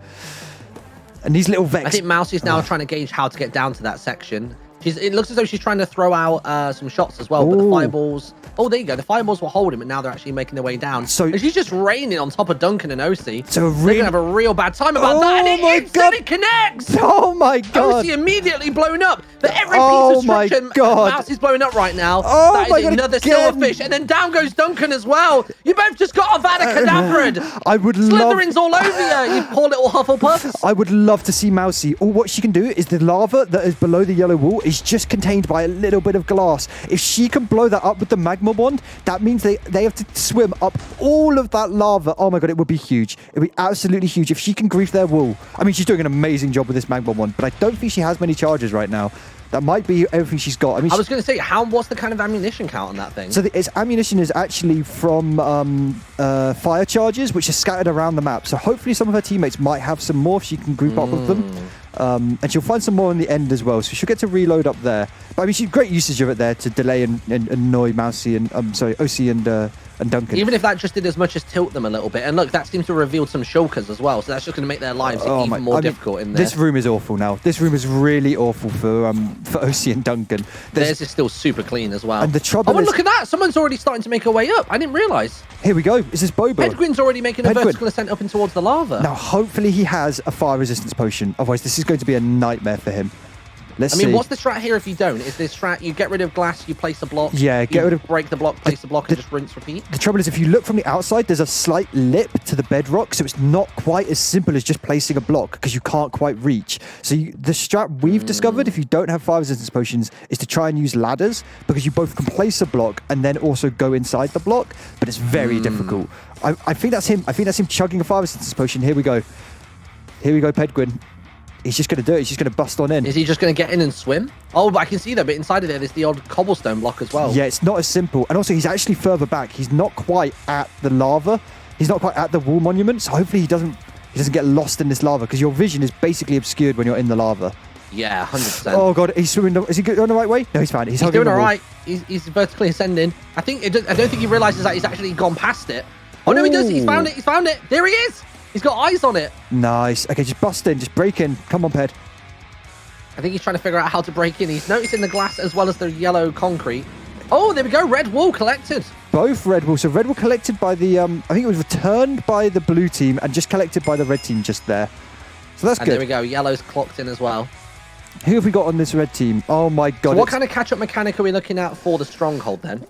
And these little Vex... I think Mousie's now trying to gauge how to get down to that section. It looks as though she's trying to throw out some shots as well, but the fireballs... Oh, there you go. The fireballs will hold him, and now they're actually making their way down. And she's just raining on top of Duncan and Osie. So they're going to have a real bad time about that, and it instantly connects! Oh, my God! Osie immediately blown up. But every piece of structure, Mousie's blowing up right now. Oh, that is another silverfish, and then down goes Duncan as well. You both just got Avada Kedavra. I would Slytherin's all over you poor little Hufflepuff. I would love to see Mousie. All what she can do is the lava that is below the yellow wall is just contained by a little bit of glass. If she can blow that up with the magma wand, that means they have to swim up all of that lava. Oh my God, it would be huge. It would be absolutely huge if she can grief their wall. I mean, she's doing an amazing job with this magma wand, but I don't think she has many charges right now. That might be everything she's got. I mean, I was going to say, what's the kind of ammunition count on that thing? So its ammunition is actually from fire charges, which are scattered around the map. So hopefully some of her teammates might have some more if she can group up with them. And she'll find some more in the end as well. So she'll get to reload up there. But I mean, she's great usage of it there to delay and annoy Mousie and Osie and Duncan. Even if that just did as much as tilt them a little bit. And look, that seems to have revealed some shulkers as well. So that's just going to make their lives even more difficult in there. This room is awful now. This room is really awful for Osie and Duncan. Theirs is still super clean as well. And the trouble is... look at that. Someone's already starting to make her way up. I didn't realise. Here we go. Is this Boba? Pedguin's already making a vertical ascent up and towards the lava. Now, hopefully he has a fire resistance potion. Otherwise, this is going to be a nightmare for him. Let's see. What's the strat here if you don't? Is this strat you get rid of glass, you place a block? Yeah, break the block, place the block, and just rinse, repeat? The trouble is, if you look from the outside, there's a slight lip to the bedrock, so it's not quite as simple as just placing a block because you can't quite reach. So the strat we've discovered, if you don't have fire resistance potions, is to try and use ladders because you both can place a block and then also go inside the block, but it's very difficult. I think that's him. I think that's him chugging a fire resistance potion. Here we go. Here we go, Pedguin. He's just going to do it. He's just going to bust on in. Is he just going to get in and swim? Oh, but I can see that. But inside of there's the old cobblestone block as well. Yeah, it's not as simple. And also, he's actually further back. He's not quite at the lava. He's not quite at the wall monument. So hopefully he doesn't get lost in this lava because your vision is basically obscured when you're in the lava. Yeah, 100%. Oh, God. He's swimming. Is he going the right way? No, he's fine. He's doing all right. He's vertically ascending. I don't think he realizes that he's actually gone past it. Oh, no, he does. He's found it. He's found it. There he is. He's got eyes on it. Nice. Okay, just bust in. Just break in. Come on, Ped. I think he's trying to figure out how to break in. He's noticing the glass as well as the yellow concrete. Oh, there we go. Red wool collected. Both red wool. So red wool collected by the... I think it was returned by the blue team and just collected by the red team just there. So that's good. There we go. Yellow's clocked in as well. Who have we got on this red team? Oh my God. So what kind of catch-up mechanic are we looking at for the stronghold then?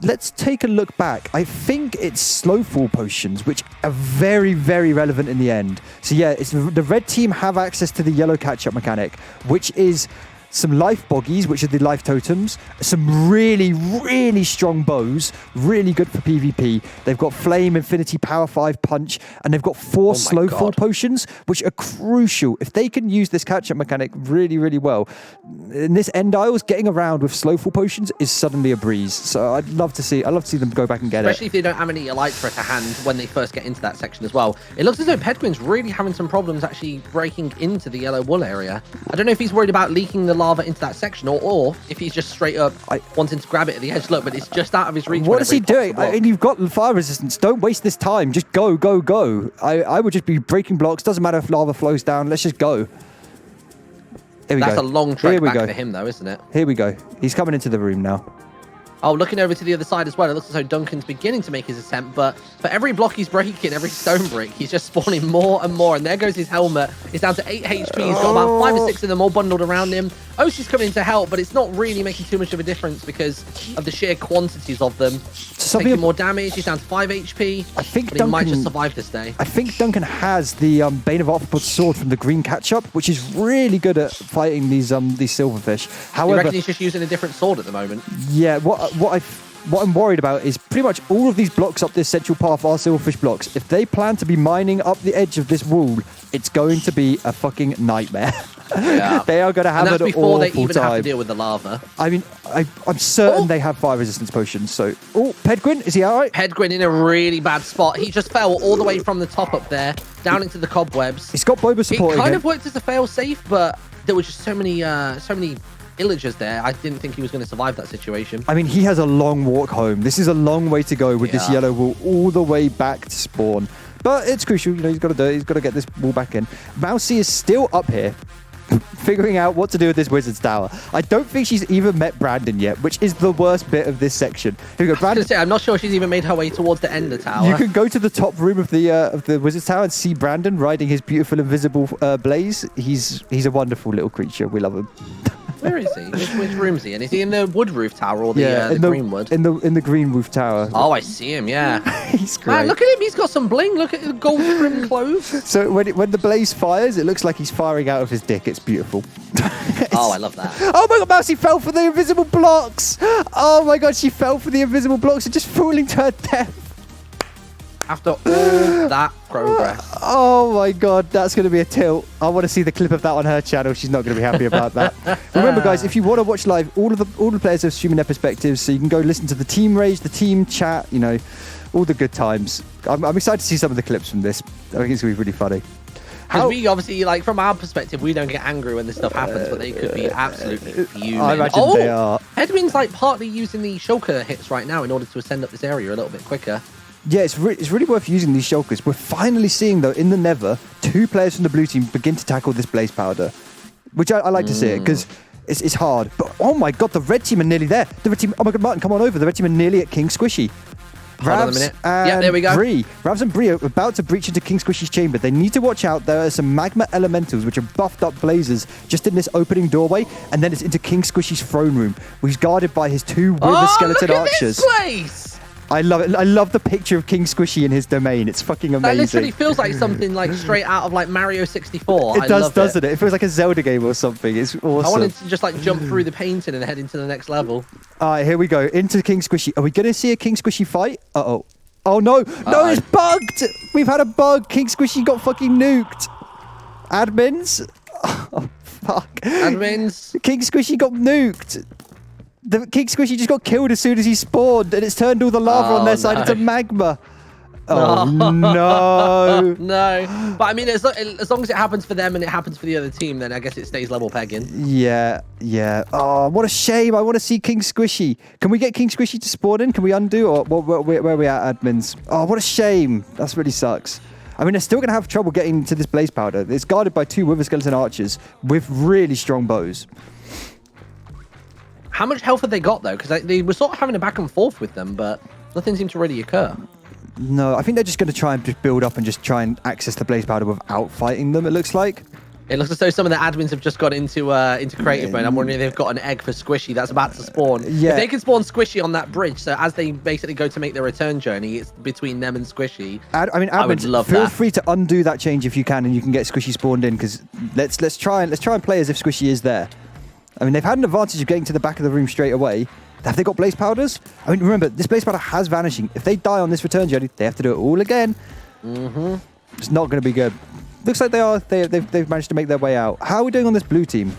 Let's take a look back. I think it's slow fall potions, which are very, very relevant in the end. So yeah, the red team have access to the yellow catch-up mechanic, which is some life boggies, which are the life totems, some really, really strong bows, really good for PvP. They've got Flame, Infinity, Power 5, Punch, and they've got 4 slow fall potions, which are crucial. If they can use this catch-up mechanic really, really well, in this end aisles, getting around with slow fall potions is suddenly a breeze. So I'd love to see them go back and get Especially if they don't have any Elytra to hand when they first get into that section as well. It looks as though Pedguin's really having some problems actually breaking into the yellow wool area. I don't know if he's worried about leaking the lava into that section or if he's just straight up wanting to grab it at the edge. Look, but it's just out of his reach. What is he doing? And you've got fire resistance. Don't waste this time. Just go, go, go. I would just be breaking blocks. Doesn't matter if lava flows down. Let's just go. Here we That's go. a long trek Here we back go. for him, though, isn't it? Here we go. He's coming into the room now. Oh, looking over to the other side as well, it looks as though Duncan's beginning to make his attempt, but for every block he's breaking, every stone brick, he's just spawning more and more, and there goes his helmet. He's down to 8 HP. He's got about 5 or 6 of them all bundled around him. Osie's coming in to help, but it's not really making too much of a difference because of the sheer quantities of them. Taking more damage. He's down to 5 HP. I think but Duncan he might just survive this day. I think Duncan has the Bane of Arthropods sword from the green catch-up, which is really good at fighting these silverfish. You However, reckon he's just using a different sword at the moment? yeah, what I'm worried about is pretty much all of these blocks up this central path are silverfish blocks. If they plan to be mining up the edge of this wall, it's going to be a fucking nightmare. Yeah. They are going to have and that's an before they awful even time. have to deal with the lava. I mean, I'm certain they have fire resistance potions. So, Pedguin, is he all right? Pedguin in a really bad spot. He just fell all the way from the top up there, down into the cobwebs. He's got Boba supporting It kind him. of worked as a fail-safe, but there were just so many illagers there. I didn't think he was going to survive that situation. I mean, he has a long walk home. This is a long way to go with this yellow wall all the way back to spawn. But it's crucial, he's got to do it. He's got to get this wall back in. Mousie is still up here, figuring out what to do with this wizard's tower. I don't think she's even met Brandon yet, which is the worst bit of this section. Here we go, Brandon. I'm not sure she's even made her way towards the end of the tower. You can go to the top room of the wizard's tower and see Brandon riding his beautiful invisible blaze. He's a wonderful little creature. We love him. Where is he? Which room is he in? Is he in the wood roof tower or the green wood? In the green roof tower. Oh, I see him. Yeah, he's great. Man, look at him. He's got some bling. Look at the gold trim clothes. So when the blaze fires, it looks like he's firing out of his dick. It's beautiful. Oh, I love that. Oh my god, Mousie fell for the invisible blocks. Oh my god, she fell for the invisible blocks and just falling to her death. After all that progress. Oh my god, that's going to be a tilt. I want to see the clip of that on her channel. She's not going to be happy about that. Remember, guys, if you want to watch live, all the players are streaming their perspectives, so you can go listen to the team rage, the team chat, all the good times. I'm excited to see some of the clips from this. I think it's going to be really funny. Because we obviously, from our perspective, we don't get angry when this stuff happens, but they could be absolutely fuming. I imagine they are. Pedguin's partly using the shulker hits right now in order to ascend up this area a little bit quicker. Yeah, it's really worth using these shulkers. We're finally seeing, though, in the Nether, 2 players from the blue team begin to tackle this blaze powder, which I like to see it, because it's hard. But, oh my god, the red team are nearly there. The red team, oh my god, Martyn, come on over. The red team are nearly at King Squishy. Ravs and there we go. Breeh. Ravs and Breeh are about to breach into King Squishy's chamber. They need to watch out. There are some magma elementals, which are buffed up blazers, just in this opening doorway, and then it's into King Squishy's throne room, where he's guarded by his 2 wither skeleton look at archers. This place! I love it. I love the picture of King Squishy in his domain. It's fucking amazing. That literally feels like something straight out of Mario 64. It does, doesn't it? It feels like a Zelda game or something. It's awesome. I wanted to just jump through the painting and head into the next level. All right, here we go. Into King Squishy. Are we going to see a King Squishy fight? Uh-oh. Oh, no. No, it's bugged. We've had a bug. King Squishy got fucking nuked. Admins? Oh, fuck. Admins? King Squishy got nuked. The King Squishy just got killed as soon as he spawned, and it's turned all the lava on their side into magma. Oh, no. No. But I mean, as long as it happens for them and it happens for the other team, then I guess it stays level pegging. Yeah. Oh, what a shame. I want to see King Squishy. Can we get King Squishy to spawn in? Can we undo? Or where are we at, admins? Oh, what a shame. That really sucks. I mean, they're still going to have trouble getting to this blaze powder. It's guarded by 2 wither skeleton archers with really strong bows. How much health have they got, though? Because they were sort of having a back and forth with them, but nothing seemed to really occur. No, I think they're just going to try and just build up and just try and access the blaze powder without fighting them, it looks like. It looks as though some of the admins have just got into creative mode. I'm wondering if they've got an egg for Squishy that's about to spawn. Yeah. If they can spawn Squishy on that bridge, so as they basically go to make their return journey, it's between them and Squishy. I mean, admins, I would love feel that. free to undo that change if you can, and you can get Squishy spawned in. Because let's try and play as if Squishy is there. I mean, they've had an advantage of getting to the back of the room straight away. Have they got blaze powders? I mean, remember, this blaze powder has vanishing. If they die on this return journey, they have to do it all again. Mm-hmm. It's not going to be good. Looks like they've managed to make their way out. How are we doing on this blue team?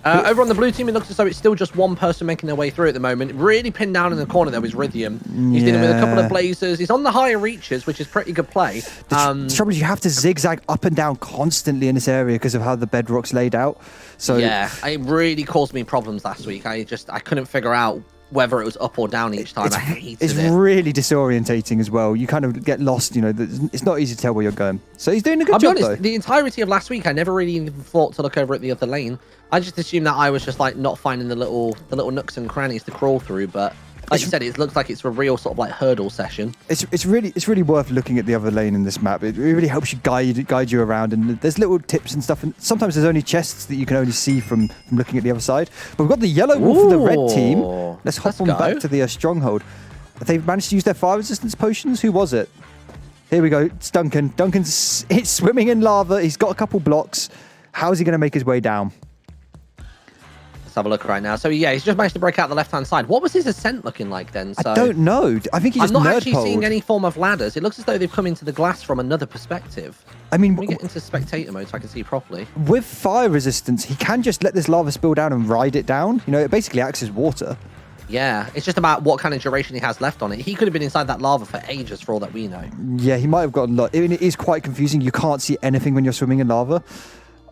Over on the blue team, it looks as though it's still just one person making their way through at the moment. Really pinned down in the corner there was Rythian. He's dealing with a couple of blazers. He's on the higher reaches, which is pretty good play. The trouble is you have to zigzag up and down constantly in this area because of how the bedrock's laid out. So yeah, it really caused me problems last week. I couldn't figure out whether it was up or down each time. I hated it's it. really disorientating as well. You kind of get lost, it's not easy to tell where you're going. So he's doing a good I'll job, be honest, though. the entirety of last week, I never really even thought to look over at the other lane. I just assumed that I was just like not finding the little nooks and crannies to crawl through, but like you said, it looks like it's a real sort of like hurdle session. It's really worth looking at the other lane in this map. It really helps you guide you around, and there's little tips and stuff. And sometimes there's only chests that you can only see from looking at the other side. But we've got the yellow wall for the red team. Let's hop on back to the stronghold. They've managed to use their fire resistance potions. Who was it? Here we go. It's Duncan. Duncan's swimming in lava. He's got a couple blocks. How's he going to make his way down? Have a look right now. So yeah, he's just managed to break out the left-hand side. What was his ascent looking like then? So I don't know. I think he just I'm not nerd actually poled. seeing any form of ladders. It looks as though they've come into the glass from another perspective. I mean, let me get into spectator mode so I can see properly. With fire resistance, he can just let this lava spill down and ride it down. It basically acts as water. Yeah, it's just about what kind of duration he has left on it. He could have been inside that lava for ages for all that we know. Yeah, he might have gotten lost. I mean, it is quite confusing. You can't see anything when you're swimming in lava.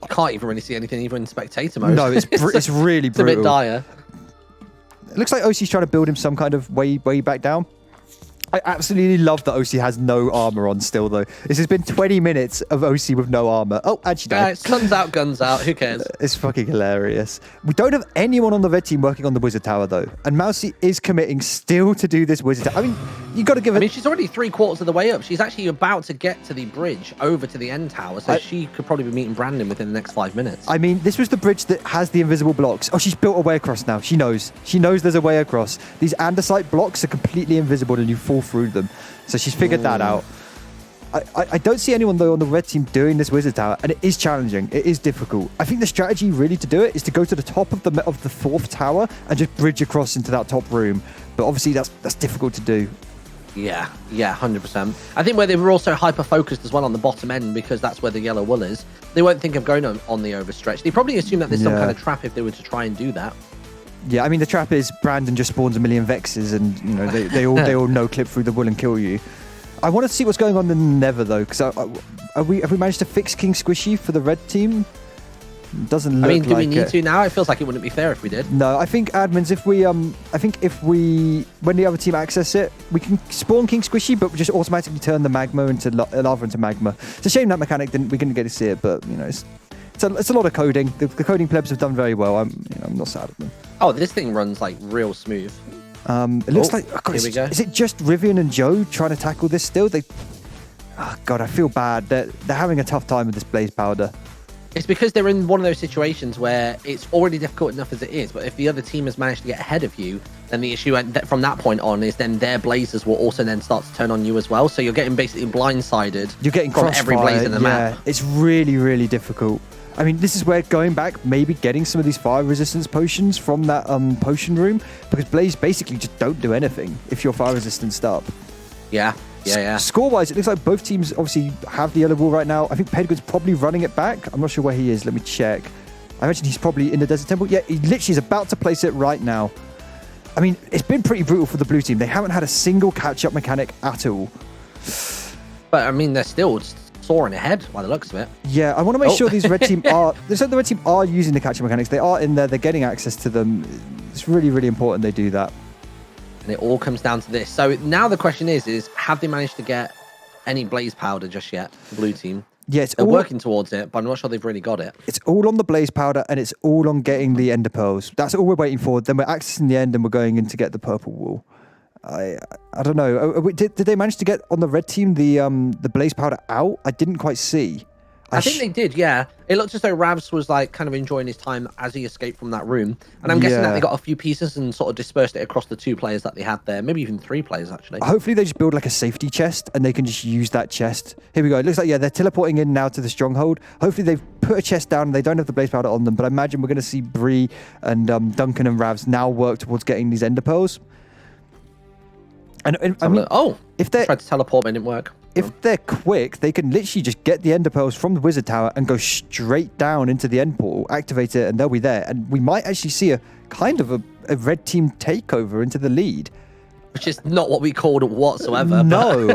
You can't even really see anything even in spectator mode. No, it's really brutal. It's a bit dire. It looks like Osie's trying to build him some kind of way back down. I absolutely love that Osie has no armor on still, though. This has been 20 minutes of Osie with no armor. Oh, actually, no. Sun's out, guns out. Who cares? It's fucking hilarious. We don't have anyone on the red team working on the wizard tower, though. And Mousie is committing still to do this wizard tower. I mean, you got to give it... I mean, she's already 3/4 of the way up. She's actually about to get to the bridge over to the end tower, so she could probably be meeting Brandon within the next 5 minutes. I mean, this was the bridge that has the invisible blocks. Oh, she's built a way across now. She knows. She knows there's a way across. These andesite blocks are completely invisible and you fall through them. So she's figured that out. I don't see anyone, though, on the red team doing this wizard tower, and it is challenging. It is difficult. I think the strategy really to do it is to go to the top of the fourth tower and just bridge across into that top room. But obviously, that's difficult to do. Yeah, 100%. I think where they were also hyper-focused as well on the bottom end, because that's where the yellow wool is, they won't think of going on the overstretch. They probably assume that there's some kind of trap if they were to try and do that. Yeah, I mean, the trap is Brandon just spawns a million Vexes and, they all no-clip through the wool and kill you. I want to see what's going on in the Nether, though, because have we managed to fix King Squishy for the red team? Doesn't look like it. Do we need to now? It feels like it wouldn't be fair if we did. No, I think admins, when the other team access it, we can spawn King Squishy, but we just automatically turn the magma into lava into magma. It's a shame that mechanic we couldn't get to see it, but it's a lot of coding. The coding plebs have done very well. I'm not sad at them. Oh, this thing runs like real smooth. It looks like here we go. Is it just Rythian and Joe trying to tackle this still? God, I feel bad. They're having a tough time with this blaze powder. It's because they're in one of those situations where it's already difficult enough as it is, but if the other team has managed to get ahead of you, then the issue from that point on is then their blazes will also then start to turn on you as well. So you're getting basically blindsided. You're getting from every blaze in the map. It's really, really difficult. I mean, this is where going back, maybe getting some of these fire resistance potions from that potion room, because blaze basically just don't do anything if you're fire resistant up. Yeah. Score-wise, it looks like both teams obviously have the yellow wall right now. I think Pedguin's probably running it back. I'm not sure where he is. Let me check. I imagine he's probably in the desert temple. Yeah, he literally is about to place it right now. I mean, it's been pretty brutal for the blue team. They haven't had a single catch-up mechanic at all. But, I mean, they're still soaring ahead by the looks of it. Yeah, I want to make sure these red team the red team are using the catch-up mechanics. They are in there. They're getting access to them. It's really, really important they do that. And it all comes down to this. So now the question is have they managed to get any blaze powder just yet, the blue team? Yeah, they're working towards it, but I'm not sure they've really got it. It's all on the blaze powder, and it's all on getting the ender pearls. That's all we're waiting for. Then we're accessing the end, and we're going in to get the purple wool. I don't know. Did they manage to get on the red team the blaze powder out? I didn't quite see. I think they did, yeah. It looked as though Ravs was like kind of enjoying his time as he escaped from that room. And I'm guessing that they got a few pieces and sort of dispersed it across the 2 players that they had there. Maybe even 3 players, actually. Hopefully they just build like a safety chest and they can just use that chest. Here we go. It looks like, they're teleporting in now to the stronghold. Hopefully they've put a chest down and they don't have the blaze powder on them. But I imagine we're going to see Breeh and Duncan and Ravs now work towards getting these ender pearls. And I mean, if they tried to teleport, but it didn't work. If they're quick, they can literally just get the ender pearls from the wizard tower and go straight down into the end portal, activate it, and they'll be there. And we might actually see a kind of a red team takeover into the lead. Which is not what we called whatsoever. No.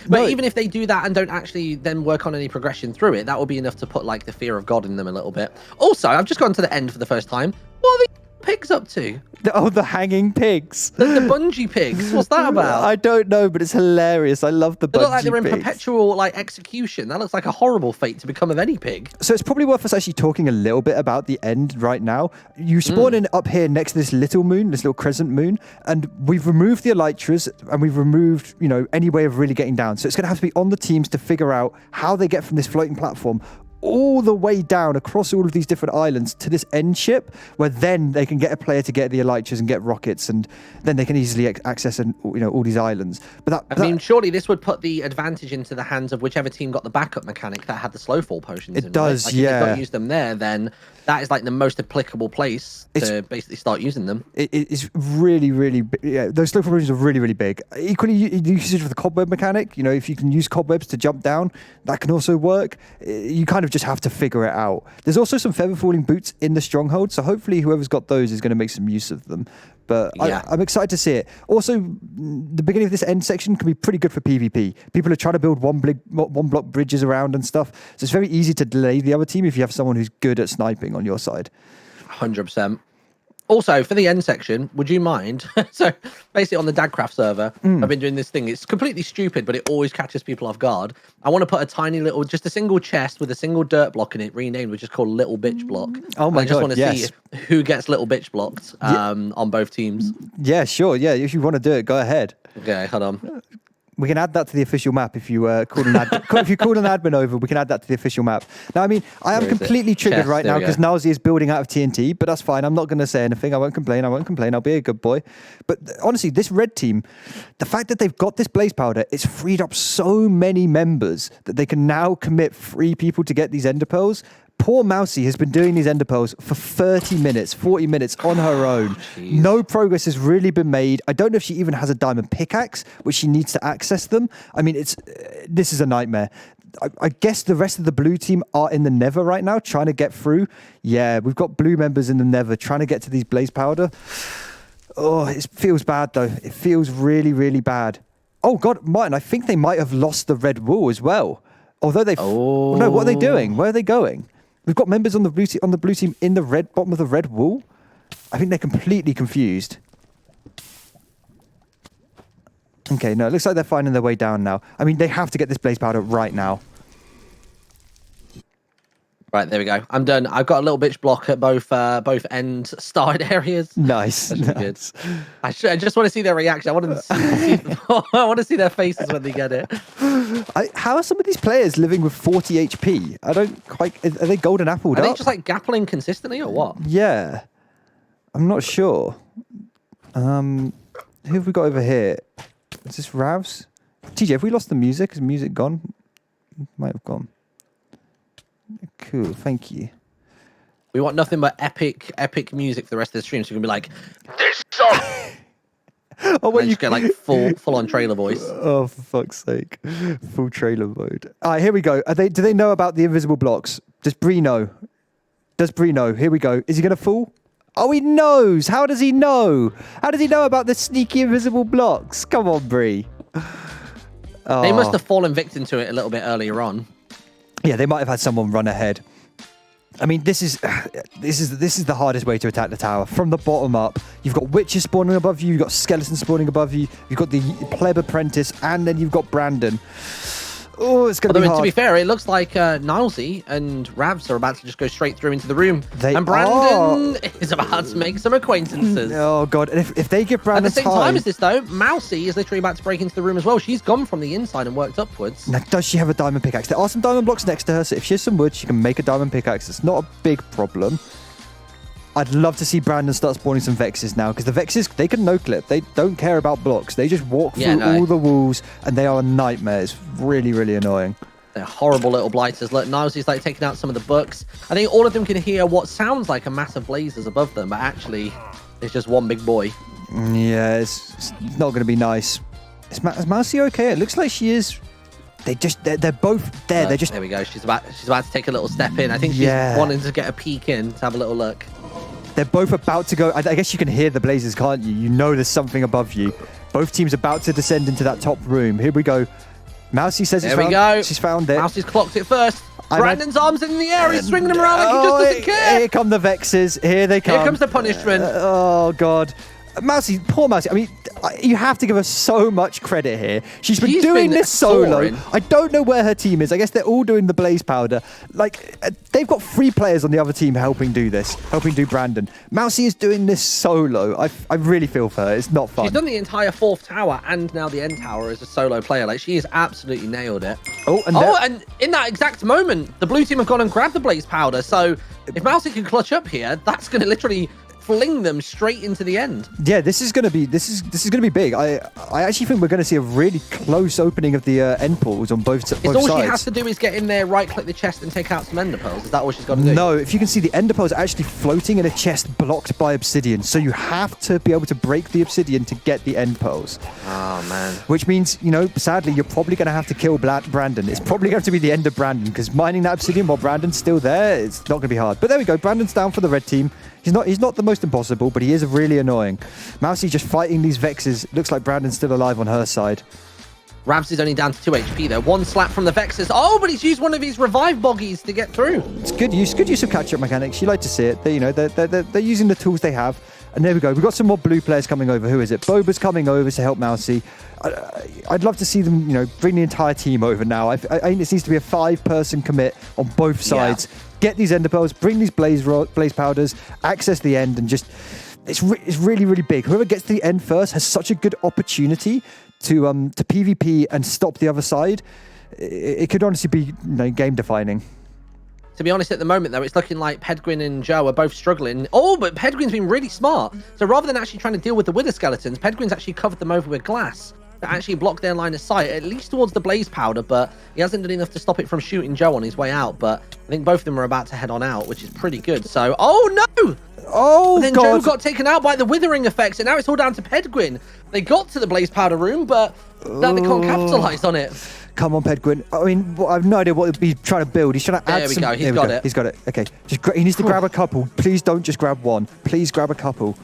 But even if they do that and don't actually then work on any progression through it, that will be enough to put like the fear of God in them a little bit. Also, I've just gone to the end for the first time. pigs up to? The hanging pigs. The bungee pigs. What's that about? I don't know, but it's hilarious. I love the bungee They look like they're in pigs. perpetual like execution. That looks like a horrible fate to become of any pig. So it's probably worth us actually talking a little bit about the end right now. You spawn in up here next to this little moon, this little crescent moon, and we've removed the elytras and we've removed, any way of really getting down. So it's going to have to be on the teams to figure out how they get from this floating platform all the way down across all of these different islands to this end ship, where then they can get a player to get the elytras and get rockets, and then they can easily access all these islands. But I mean, surely this would put the advantage into the hands of whichever team got the backup mechanic that had the slow fall potions. It does, right? yeah. If they've got to use them there, then that is like the most applicable place to basically start using them. It's really, really big. Yeah, those slow fall potions are really, really big. Equally, usage of the cobweb mechanic. If you can use cobwebs to jump down, that can also work. You kind of just have to figure it out. There's also some feather falling boots in the stronghold, so hopefully whoever's got those is going to make some use of them. But yeah. I'm excited to see it. Also, the beginning of this end section can be pretty good for PvP. People are trying to build one block bridges around and stuff, so it's very easy to delay the other team if you have someone who's good at sniping on your side. 100%. Also, for the end section, would you mind? So, basically, on the Dagcraft server, I've been doing this thing. It's completely stupid, but it always catches people off guard. I want to put a tiny little, just a single chest with a single dirt block in it, renamed, which is called Little Bitch Block. Oh my God, I just want to see who gets Little Bitch blocked on both teams. Yeah, sure. Yeah, if you want to do it, go ahead. Okay, hold on. We can add that to the official map if you call an if you call an admin over. We can add that to the official map. Now, I mean, I am completely triggered right now because Nilesy is building out of TNT, but that's fine. I'm not going to say anything. I won't complain. I'll be a good boy. But honestly, this red team, the fact that they've got this blaze powder, it's freed up so many members that they can now commit 3 people to get these ender pearls. Poor Mousie has been doing these ender pearls for 30 minutes, 40 minutes on her own. No progress has really been made. I don't know if she even has a diamond pickaxe, which she needs to access them. I mean, this is a nightmare. I guess the rest of the blue team are in the Nether right now, trying to get through. Yeah, we've got blue members in the Nether trying to get to these blaze powder. Oh, it feels bad, though. It feels really, really bad. Oh, God, Martyn, I think they might have lost the red wool as well. Although they've... Oh. No, what are they doing? Where are they going? We've got members on the blue team in the bottom of the red wool. I think they're completely confused. Okay, no, it looks like they're finding their way down now. I mean, they have to get this blaze powder right now. Right, there we go. I'm done. I've got a little bitch block at both end started areas. Nice. Good. I just want to see their reaction. I want to see their faces when they get it. How are some of these players living with 40 HP? I don't quite... Are they golden appled up? Are they just like gappling consistently or what? Yeah. I'm not sure. Who have we got over here? Is this Ravs? TJ, have we lost the music? Is music gone? Might have gone. Cool, thank you. We want nothing but epic music for the rest of the stream, so you can be like, this song. Oh, well, you get like full on trailer voice. Oh, for fuck's sake, full trailer mode. All right, here we go. Do they know about the invisible blocks? Does Breeh know? Here we go. Is he gonna fall? Oh, he knows. How does he know? How does he know about the sneaky invisible blocks? Come on, Breeh. Oh. They must have fallen victim to it a little bit earlier on. Yeah, they might have had someone run ahead. I mean, this is the hardest way to attack the tower. From the bottom up, you've got witches spawning above you, you've got skeletons spawning above you, you've got the pleb apprentice, and then you've got Brandon. Oh, it's going to be hard. To be fair, it looks like Nilesy and Ravs are about to just go straight through into the room. And Brandon is about to make some acquaintances. Oh, God. And if they give Brandon at the same time as this, though, Mousie is literally about to break into the room as well. She's gone from the inside and worked upwards. Now, does she have a diamond pickaxe? There are some diamond blocks next to her, so if she has some wood, she can make a diamond pickaxe. It's not a big problem. I'd love to see Brandon start spawning some Vexes now, because the Vexes, they can no-clip. They don't care about blocks. They just walk through all the walls, and they are a nightmare. It's really, really annoying. They're horrible little blighters. Look, Nilesy's like taking out some of the books. I think all of them can hear what sounds like a massive blazers above them, but actually, it's just one big boy. Yeah, it's not going to be nice. Is Mousie okay? It looks like she is. They're both there. They're just... There we go. She's about to take a little step in. I think she's wanting to get a peek in to have a little look. They're both about to go. I guess you can hear the blazers, can't you? You know there's something above you. Both teams about to descend into that top room. Here we go. Mousie says there we go. She's found it. Mousie's clocked it first. Brandon's arms in the air. He's swinging them around like he just doesn't care. Here come the Vexes. Here they come. Here comes the punishment. Oh, God. Mousie, poor Mousie. I mean, you have to give her so much credit here. She's been doing this solo. soaring. I don't know where her team is. I guess they're all doing the blaze powder. Like, they've got 3 players on the other team helping do Brandon. Mousie is doing this solo. I really feel for her. It's not fun. She's done the entire 4th tower and now the end tower as a solo player. Like, she has absolutely nailed it. And in that exact moment, the blue team have gone and grabbed the blaze powder. So if Mousie can clutch up here, that's going to literally fling them straight into the end. Yeah, this is gonna be big. I actually think we're gonna see a really close opening of the end pools on both sides. All she has to do is get in there, right-click the chest, and take out some ender pearls. Is that all she's got to do? No, if you can see, the ender pearls are actually floating in a chest blocked by obsidian. So you have to be able to break the obsidian to get the end pearls. Oh man. Which means, sadly, you're probably gonna have to kill Brandon. It's probably going to be the end of Brandon because mining that obsidian while Brandon's still there, it's not gonna be hard. But there we go. Brandon's down for the red team. He's not the most impossible, but he is really annoying. Mousie just fighting these Vexes. Looks like Brandon's still alive on her side. Ravs is only down to 2 HP though. 1 slap from the Vexes. Oh, but he's used one of his revive boggies to get through. It's good use of catch-up mechanics. You like to see it. They're using the tools they have. And there we go. We've got some more blue players coming over. Who is it? Boba's coming over to help Mousie. I'd love to see them, bring the entire team over now. I think this needs to be a 5-person commit on both sides. Yeah. Get these ender pearls, bring these blaze powders, access the end, and just it's really, really big. Whoever gets to the end first has such a good opportunity to PvP and stop the other side. It could honestly be game defining. To be honest, at the moment, though, it's looking like Pedguin and Joe are both struggling. Oh, but Pedguin's been really smart. So rather than actually trying to deal with the wither skeletons, Pedguin's actually covered them over with glass to actually block their line of sight, at least towards the blaze powder, but he hasn't done enough to stop it from shooting Joe on his way out. But I think both of them are about to head on out, which is pretty good. So, oh no! Oh, but then God. Joe got taken out by the withering effects, and now it's all down to Pedguin. They got to the blaze powder room, but now they can't capitalize on it. Come on, Pedguin. I mean, I have no idea what he's trying to build. He's trying to add some... There we go. He's got it. Okay. He needs to grab a couple. Please don't just grab one. Please grab a couple.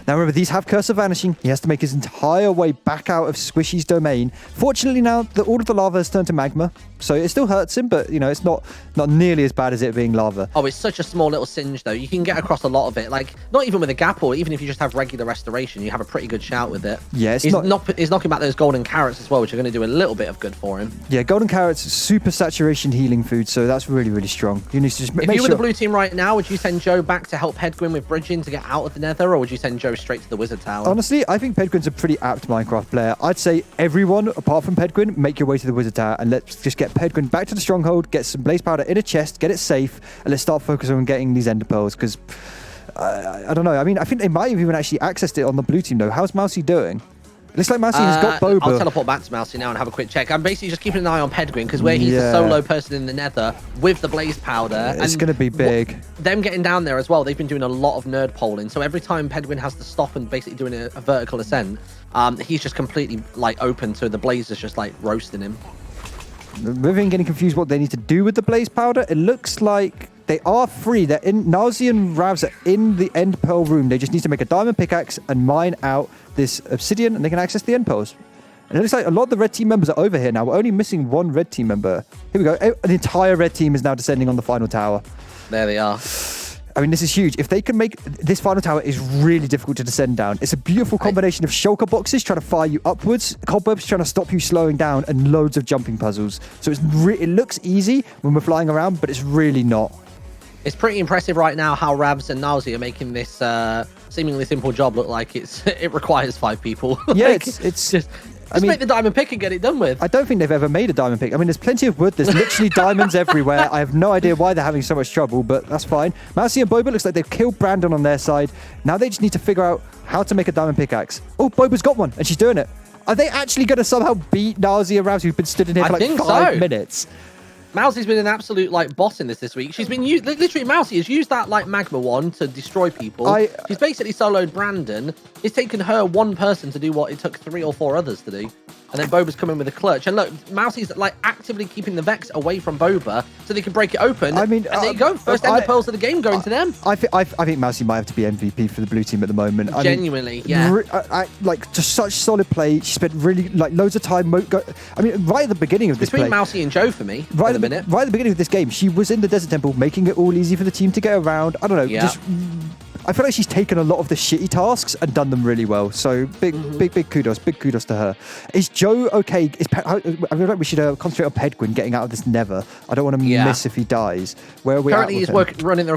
Now remember, these have Curse of Vanishing. He has to make his entire way back out of Squishy's domain. Fortunately now, all of the lava has turned to magma, so it still hurts him, but it's not nearly as bad as it being lava. Oh, it's such a small little singe though. You can get across a lot of it. Like, not even with a gap, or even if you just have regular restoration, you have a pretty good shout with it. Yeah, he's knocking back those golden carrots as well, which are going to do a little bit of good for him. Yeah, golden carrots, super saturation healing food, so that's really, really strong. You need to just make sure... If you were the blue team right now, would you send Joe back to help Pedguin with bridging to get out of the nether, or would you send Joe straight to the wizard tower? Honestly, I think Pedguin's a pretty apt Minecraft player. I'd say everyone, apart from Pedguin, make your way to the wizard tower and let's just get Pedguin back to the stronghold, get some blaze powder in a chest, get it safe, and let's start focusing on getting these ender pearls, because I don't know. I mean, I think they might have even actually accessed it on the blue team, though. How's Mousie doing? It looks like Mousie has got Boba. I'll teleport back to Mousie now and have a quick check. I'm basically just keeping an eye on Pedguin because where he's the solo person in the nether with the blaze powder. It's going to be big. Them getting down there as well, they've been doing a lot of nerd polling. So every time Pedguin has to stop and basically doing a vertical ascent, he's just completely open to the blazers just roasting him. Rivian getting confused what they need to do with the blaze powder. It looks like they are free. They're in. Nilesy and Ravs are in the end pearl room. They just need to make a diamond pickaxe and mine out this obsidian, and they can access the end pearls. And it looks like a lot of the red team members are over here now. We're only missing one red team member. Here we go. An entire red team is now descending on the final tower. There they are. I mean, this is huge. If they can make... This final tower is really difficult to descend down. It's a beautiful combination of shulker boxes trying to fire you upwards, cobwebs trying to stop you slowing down, and loads of jumping puzzles. So it looks easy when we're flying around, but it's really not. It's pretty impressive right now how Ravs and Nilesy are making this seemingly simple job look like it requires 5 people. Yeah, it's just... make the diamond pick and get it done with. I don't think they've ever made a diamond pick. I mean, there's plenty of wood. There's literally diamonds everywhere. I have no idea why they're having so much trouble, but that's fine. Mousie and Boba looks like they've killed Brandon on their side. Now they just need to figure out how to make a diamond pickaxe. Oh, Boba's got one, and she's doing it. Are they actually going to somehow beat Nilesy and Ravs, who've been stood in here for 5 minutes? Mousie's been an absolute boss in this week. She's been literally Mousie has used that magma wand to destroy people. She's basically soloed Brandon. It's taken her one person to do what it took 3 or 4 others to do. And then Boba's coming with a clutch. And look, Mousie's like actively keeping the Vex away from Boba so they can break it open. I mean, and there you go. First ender pearls of the game going to them. I think Mousie might have to be MVP for the blue team at the moment. Genuinely, yeah. Like, just such solid play. She spent really, like, loads of time. Right at the beginning of this Between play. Mousie and Joe for me, right at the beginning of this game, she was in the Desert Temple, making it all easy for the team to get around. I don't know, just... I feel like she's taken a lot of the shitty tasks and done them really well. So big kudos to her. Is Joe okay? I feel like we should concentrate on Pedguin getting out of this Nether. I don't want to miss if he dies. Where are we currently? He's running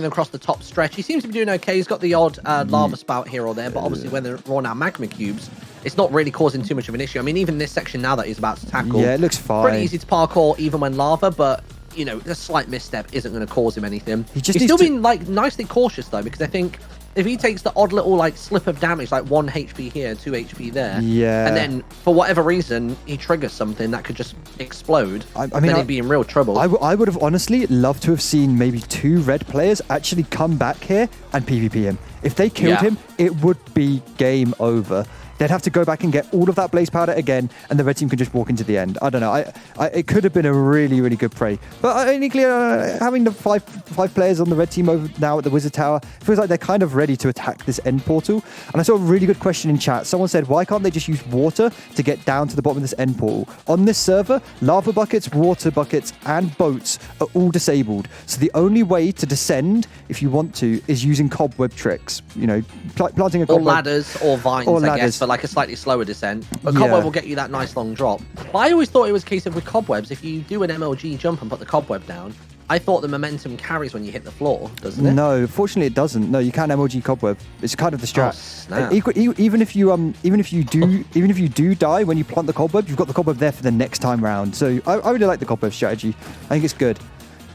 across the top stretch. He seems to be doing okay. He's got the odd lava spout here or there, but obviously when they're on our magma cubes, it's not really causing too much of an issue. I mean, even this section now that he's about to tackle, it looks fine. Pretty easy to parkour even when lava, but. You know, a slight misstep isn't going to cause him anything. He's still being like nicely cautious though, because I think if he takes the odd little like slip of damage, like 1 HP here, 2 HP there, and then for whatever reason he triggers something that could just explode, then he'd be in real trouble. I would have honestly loved to have seen maybe 2 red players actually come back here and PvP him. If they killed him, it would be game over. They'd have to go back and get all of that blaze powder again, and the red team could just walk into the end. I don't know. It could have been a really, really good prey. But having the five players on the red team over now at the Wizard Tower feels like they're kind of ready to attack this end portal. And I saw a really good question in chat. Someone said, why can't they just use water to get down to the bottom of this end portal? On this server, lava buckets, water buckets, and boats are all disabled. So the only way to descend, if you want to, is using cobweb tricks. You know, planting a cobweb. Or ladders or vines, I guess. For like a slightly slower descent. But cobweb will get you that nice long drop. But I always thought it was a case of with cobwebs, if you do an MLG jump and put the cobweb down, I thought the momentum carries when you hit the floor, doesn't it? No, fortunately it doesn't. No, you can't MLG cobweb. It's kind of the strat. Oh, even if you do die when you plant the cobweb, you've got the cobweb there for the next time round. So I really like the cobweb strategy. I think it's good.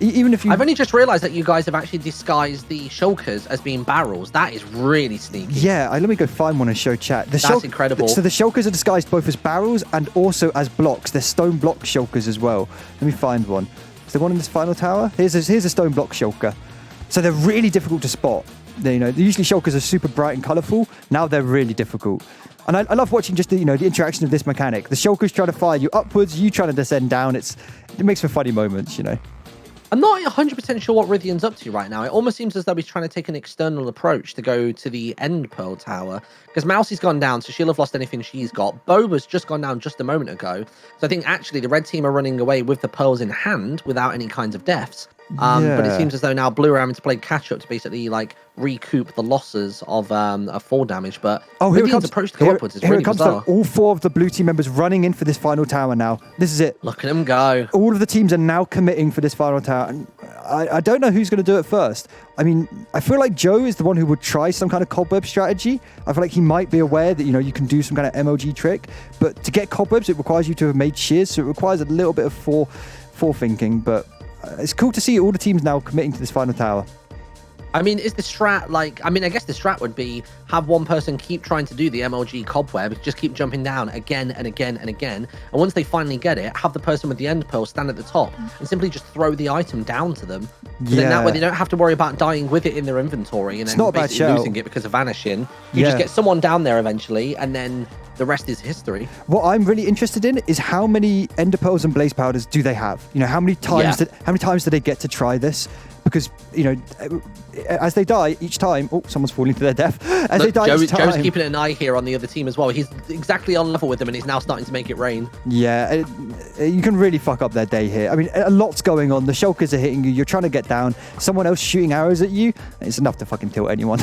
Even if you... I've only just realised that you guys have actually disguised the shulkers as being barrels. That is really sneaky. Yeah, let me go find one and show chat. That's incredible. So the shulkers are disguised both as barrels and also as blocks. They're stone block shulkers as well. Let me find one. Is there one in this final tower? Here's a stone block shulker. So they're really difficult to spot. Usually shulkers are super bright and colourful. Now they're really difficult. And I love watching just the interaction of this mechanic. The shulkers trying to fire you upwards, you trying to descend down. It makes for funny moments, I'm not 100% sure what Rythian's up to right now. It almost seems as though he's trying to take an external approach to go to the end pearl tower. Because Mousie's gone down, so she'll have lost anything she's got. Boba's just gone down just a moment ago. So I think actually the red team are running away with the pearls in hand without any kinds of deaths. But it seems as though now Blue are having to play catch up to basically like recoup the losses of a fall damage. But Rythian's approach to go upwards is really bizarre. All 4 of the blue team members running in for this final tower now. This is it. Look at them go. All of the teams are now committing for this final tower. And I don't know who's going to do it first. I mean, I feel like Joe is the one who would try some kind of cobweb strategy. I feel like he might be aware that, you can do some kind of MLG trick. But to get cobwebs, it requires you to have made shears. So it requires a little bit of forethinking. But it's cool to see all the teams now committing to this final tower. I mean, is the strat I guess the strat would be have one person keep trying to do the MLG cobweb, just keep jumping down again and again and again. And once they finally get it, have the person with the end pearl stand at the top and simply just throw the item down to them. So then that way they don't have to worry about dying with it in their inventory and then basically losing it because of vanishing. You just get someone down there eventually and then the rest is history. What I'm really interested in is how many ender pearls and blaze powders do they have? How many times do they get to try this? Because, as they die each time... Oh, someone's falling to their death. Joe's keeping an eye here on the other team as well. He's exactly on level with them and he's now starting to make it rain. Yeah, you can really fuck up their day here. I mean, a lot's going on. The shulkers are hitting you. You're trying to get down. Someone else shooting arrows at you. It's enough to fucking tilt anyone.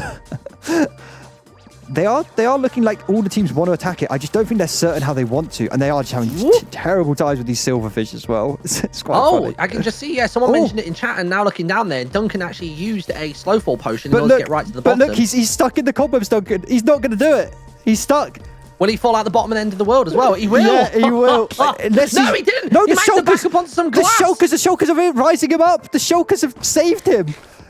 They are looking like all the teams want to attack it. I just don't think they're certain how they want to. And they are just having terrible times with these silverfish as well. It's quite funny. I can just see, someone mentioned it in chat and now looking down there, Duncan actually used a slowfall potion in order to get right to the bottom. But look, he's stuck in the cobwebs, Duncan. He's not going to do it. He's stuck. Will he fall out the bottom and end of the world as well? He will. Yeah, he will. No, he didn't. No, he managed to back up onto some glass. The shulkers are rising him up. The shulkers have saved him.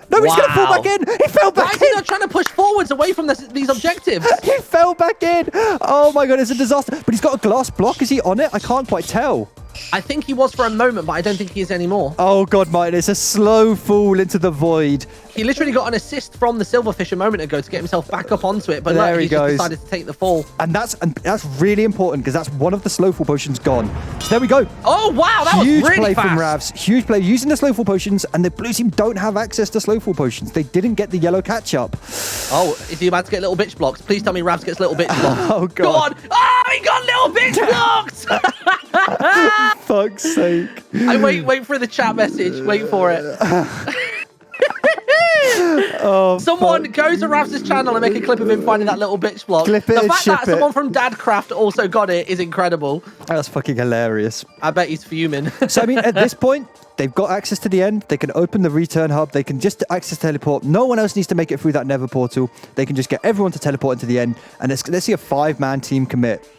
No, he's going to fall back in. He fell back in. Why is he not trying to push forwards away from these objectives? He fell back in. Oh my god, it's a disaster. But he's got a glass block. Is he on it? I can't quite tell. I think he was for a moment, but I don't think he is anymore. Oh God, Martyn, it's a slow fall into the void. He literally got an assist from the Silverfish a moment ago to get himself back up onto it, but there he goes. just decided to take the fall. And that's really important because that's one of the slow fall potions gone. So there we go. Oh wow, that Huge was really play fast. from Ravs. Huge play using the slow fall potions, and the blue team don't have access to slow fall potions. They didn't get the yellow catch up. Oh, is he about to get little bitch blocks? Please tell me Ravs gets little bitch blocks. Oh God. Go on. Oh, he got little bitch blocks. Fuck's sake. I wait for the chat message. Wait for it. Someone go to Ravs' channel and make a clip of him finding that little bitch block. Clip it the and fact ship that someone from Dadcraft also got it is incredible. That's fucking hilarious. I bet he's fuming. So, I mean, at this point, they've got access to the end. They can open the return hub. They can just access teleport. No one else needs to make it through that Nether portal. They can just get everyone to teleport into the end. And let's see a 5-man team commit.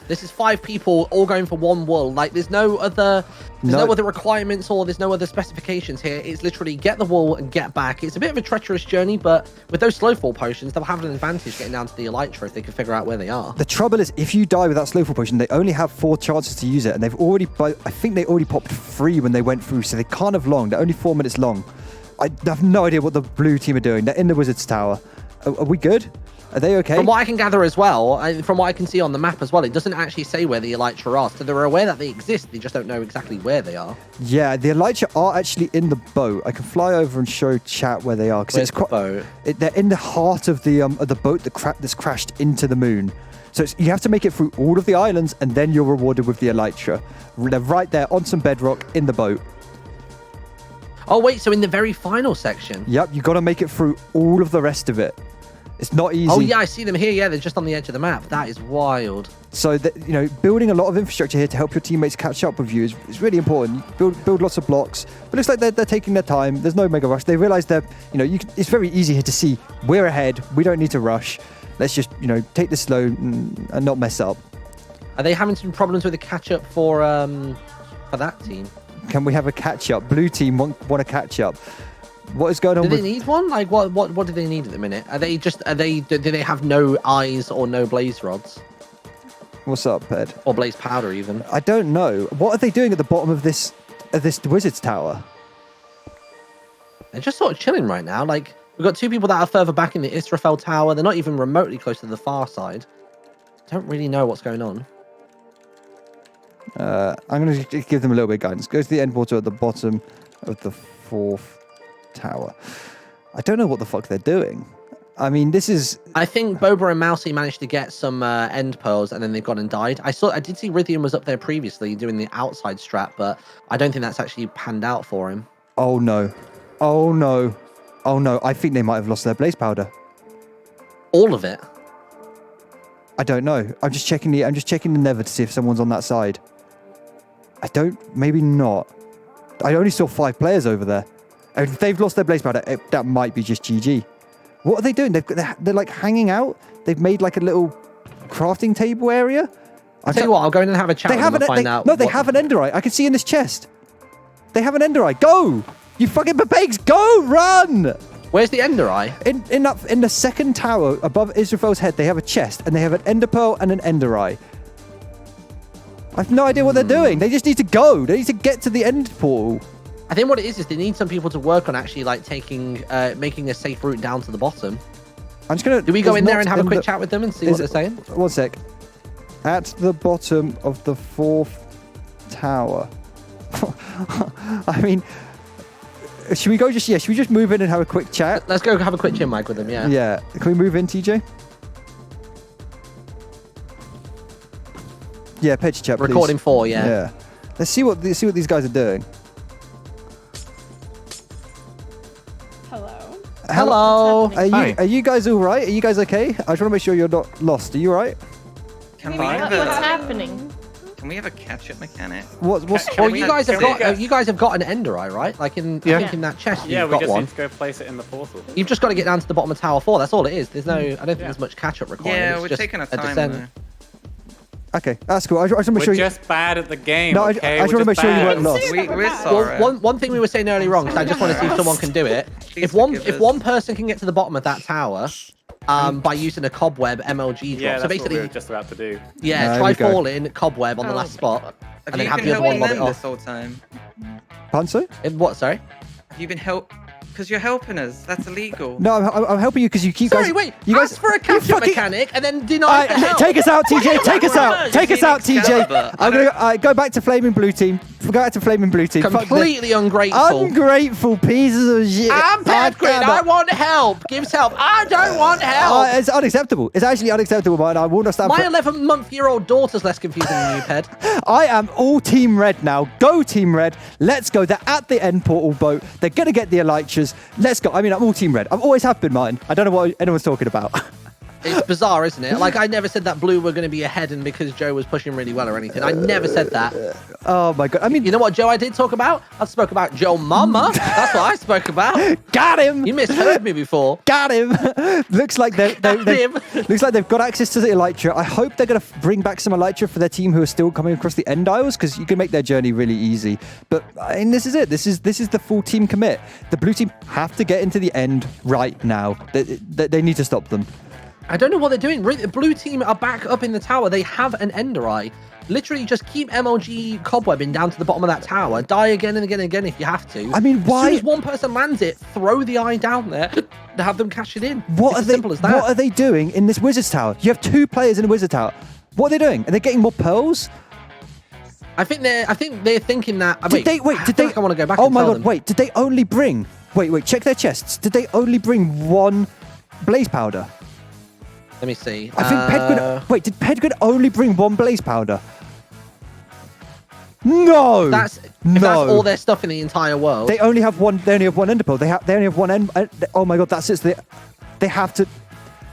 This is 5 people all going for one wool. Like, there's no other requirements or there's no other specifications here. It's literally get the wool and get back. It's a bit of a treacherous journey, but with those slow fall potions, they'll have an advantage getting down to the elytra if they can figure out where they are. The trouble is, if you die with that slow fall potion, they only have 4 chances to use it, and they've already, I think they already popped 3 when they went through, so they can't have long. They're only 4 minutes long. I have no idea what the blue team are doing. They're in the Wizard's Tower. Are we good? Are they okay? From what I can gather as well, from what I can see on the map as well, it doesn't actually say where the elytra are. So they're aware that they exist. They just don't know exactly where they are. Yeah, the elytra are actually in the boat. I can fly over and show chat where they are. Where's the boat? They're in the heart of the boat that's crashed into the moon. So you have to make it through all of the islands, and then you're rewarded with the elytra. They're right there on some bedrock in the boat. Oh, wait, so in the very final section? Yep, you got to make it through all of the rest of it. It's not easy. Oh, yeah, I see them here. Yeah, they're just on the edge of the map. That is wild. So, building a lot of infrastructure here to help your teammates catch up with you is really important. You build lots of blocks. But it looks like they're taking their time. There's no mega rush. They realize it's very easy here to see we're ahead. We don't need to rush. Let's just, take this slow and not mess up. Are they having some problems with the catch-up for that team? Can we have a catch-up? Blue team want a catch-up. What is going on? Do they need one? Like, what do they need at the minute? Do they have no eyes or no blaze rods? What's up, Ped? Or blaze powder, even? I don't know. What are they doing at the bottom of this Wizard's Tower? They're just sort of chilling right now. Like, we've got 2 people that are further back in the Israfel Tower. They're not even remotely close to the far side. Don't really know what's going on. I'm going to give them a little bit of guidance. Go to the end portal at the bottom of the 4th tower. I don't know what the fuck they're doing. I mean, this is... I think Boba and Mousie managed to get some end pearls and then they've gone and died. I did see Rythian was up there previously doing the outside strat, but I don't think that's actually panned out for him. Oh no. Oh no. Oh no. I think they might have lost their blaze powder. All of it? I don't know. I'm just checking the Nether to see if someone's on that side. Maybe not. I only saw 5 players over there. And if they've lost their blaze powder, that might be just GG. What are they doing? They're like hanging out. They've made like a little crafting table area. I'll tell you what, I'll go in and have a chat with them and find out. No, they have an enderite. I can see in this chest. They have an enderite. Go! You fucking babegs, go! Run! Where's the enderite? In the 2nd tower above Israfel's head, they have a chest and they have an ender pearl and an enderite. I have no idea what they're doing. They just need to go. They need to get to the end portal. I think what it is they need some people to work on actually like making a safe route down to the bottom. I'm just gonna. Do we go in there and have a quick chat with them and see what they're saying? One sec. At the bottom of the 4th tower. I mean, should we just move in and have a quick chat? Let's go have a quick chin mic with them. Yeah. Yeah. Can we move in, TJ? Yeah, pitch chat, please. Recording 4, yeah. Yeah. Let's see what these guys are doing. Hello. Are you guys all right? Are you guys okay? I just want to make sure you're not lost. Are you all right? What's happening? Can we have a catch-up mechanic? You guys have got an enderite, right? Like I think in that chest you've got one. Yeah, we just need to go place it in the portal. You've just got to get down to the bottom of Tower 4. That's all it is. I don't think there's much catch-up required. Yeah, it's we're just taking our a time. descent. Okay, that's cool. I just want to make sure We're just bad at the game. No, okay? I just want to make sure you weren't lost. We're sorry. One thing we were saying earlier on, because I just want to see if someone can do it. If one person can get to the bottom of that tower, by using a cobweb MLG drop. Yeah, so that's basically, what we were just about to do. Yeah, try falling cobweb on the last spot. and then have the other one lob it this off. whole time? Pardon, sorry? What, sorry? Have you been because you're helping us. That's illegal. No, I'm helping you because you keep Sorry, guys... wait. You guys Ask for a catch-up mechanic and then deny the help. Take us out, TJ. Take us out. Take us out, TJ. Excalibur. I'm going to go back to Flaming Blue Team. Go back to Flaming Blue Team. Completely ungrateful. Ungrateful pieces of shit. I'm Pedguin. I want help. Gives help. I don't want help. It's unacceptable. It's actually unacceptable, man. I will not stand My for 11-month-year-old daughter's less confusing than you, Ped. I am all Team Red now. Go Team Red. Let's go. They're at the end portal boat. They're going to get the Elytras. Let's go. I mean, I'm all Team Red. I've always have been, mine. I don't know what anyone's talking about. It's bizarre, isn't it? Like, I never said that blue were going to be ahead and because Joe was pushing really well or anything. I never said that. Oh, my God. I mean... You know what, Joe, I did talk about? I spoke about Joe Mama. That's what I spoke about. Got him! You misheard me before. Got him! Looks like looks like they've got access to the Elytra. I hope they're going to bring back some Elytra for their team who are still coming across the end aisles because you can make their journey really easy. But I mean, this is it. This is the full team commit. The blue team have to get into the end right now. They need to stop them. I don't know what they're doing. The blue team are back up in the tower. They have an Ender Eye. Literally just keep MLG cobwebbing down to the bottom of that tower. Die again and again and again if you have to. I mean, why? As soon as one person lands it, throw the eye down there to have them cash it in. What it's as simple as that. What are they doing in this Wizard's Tower? You have 2 players in a Wizard Tower. What are they doing? Are they getting more pearls? I think they're thinking that. I want to go back. Oh and my tell God! them. Wait, did they only bring? Wait! Check their chests. Did they only bring 1 blaze powder? Let me see. I think Pedguin... Wait, did Pedguin only bring 1 blaze powder? No! That's all their stuff in the entire world. They only have 1... They only have 1 ender pearl. They only have 1 end... Oh my God, that's it. They have to...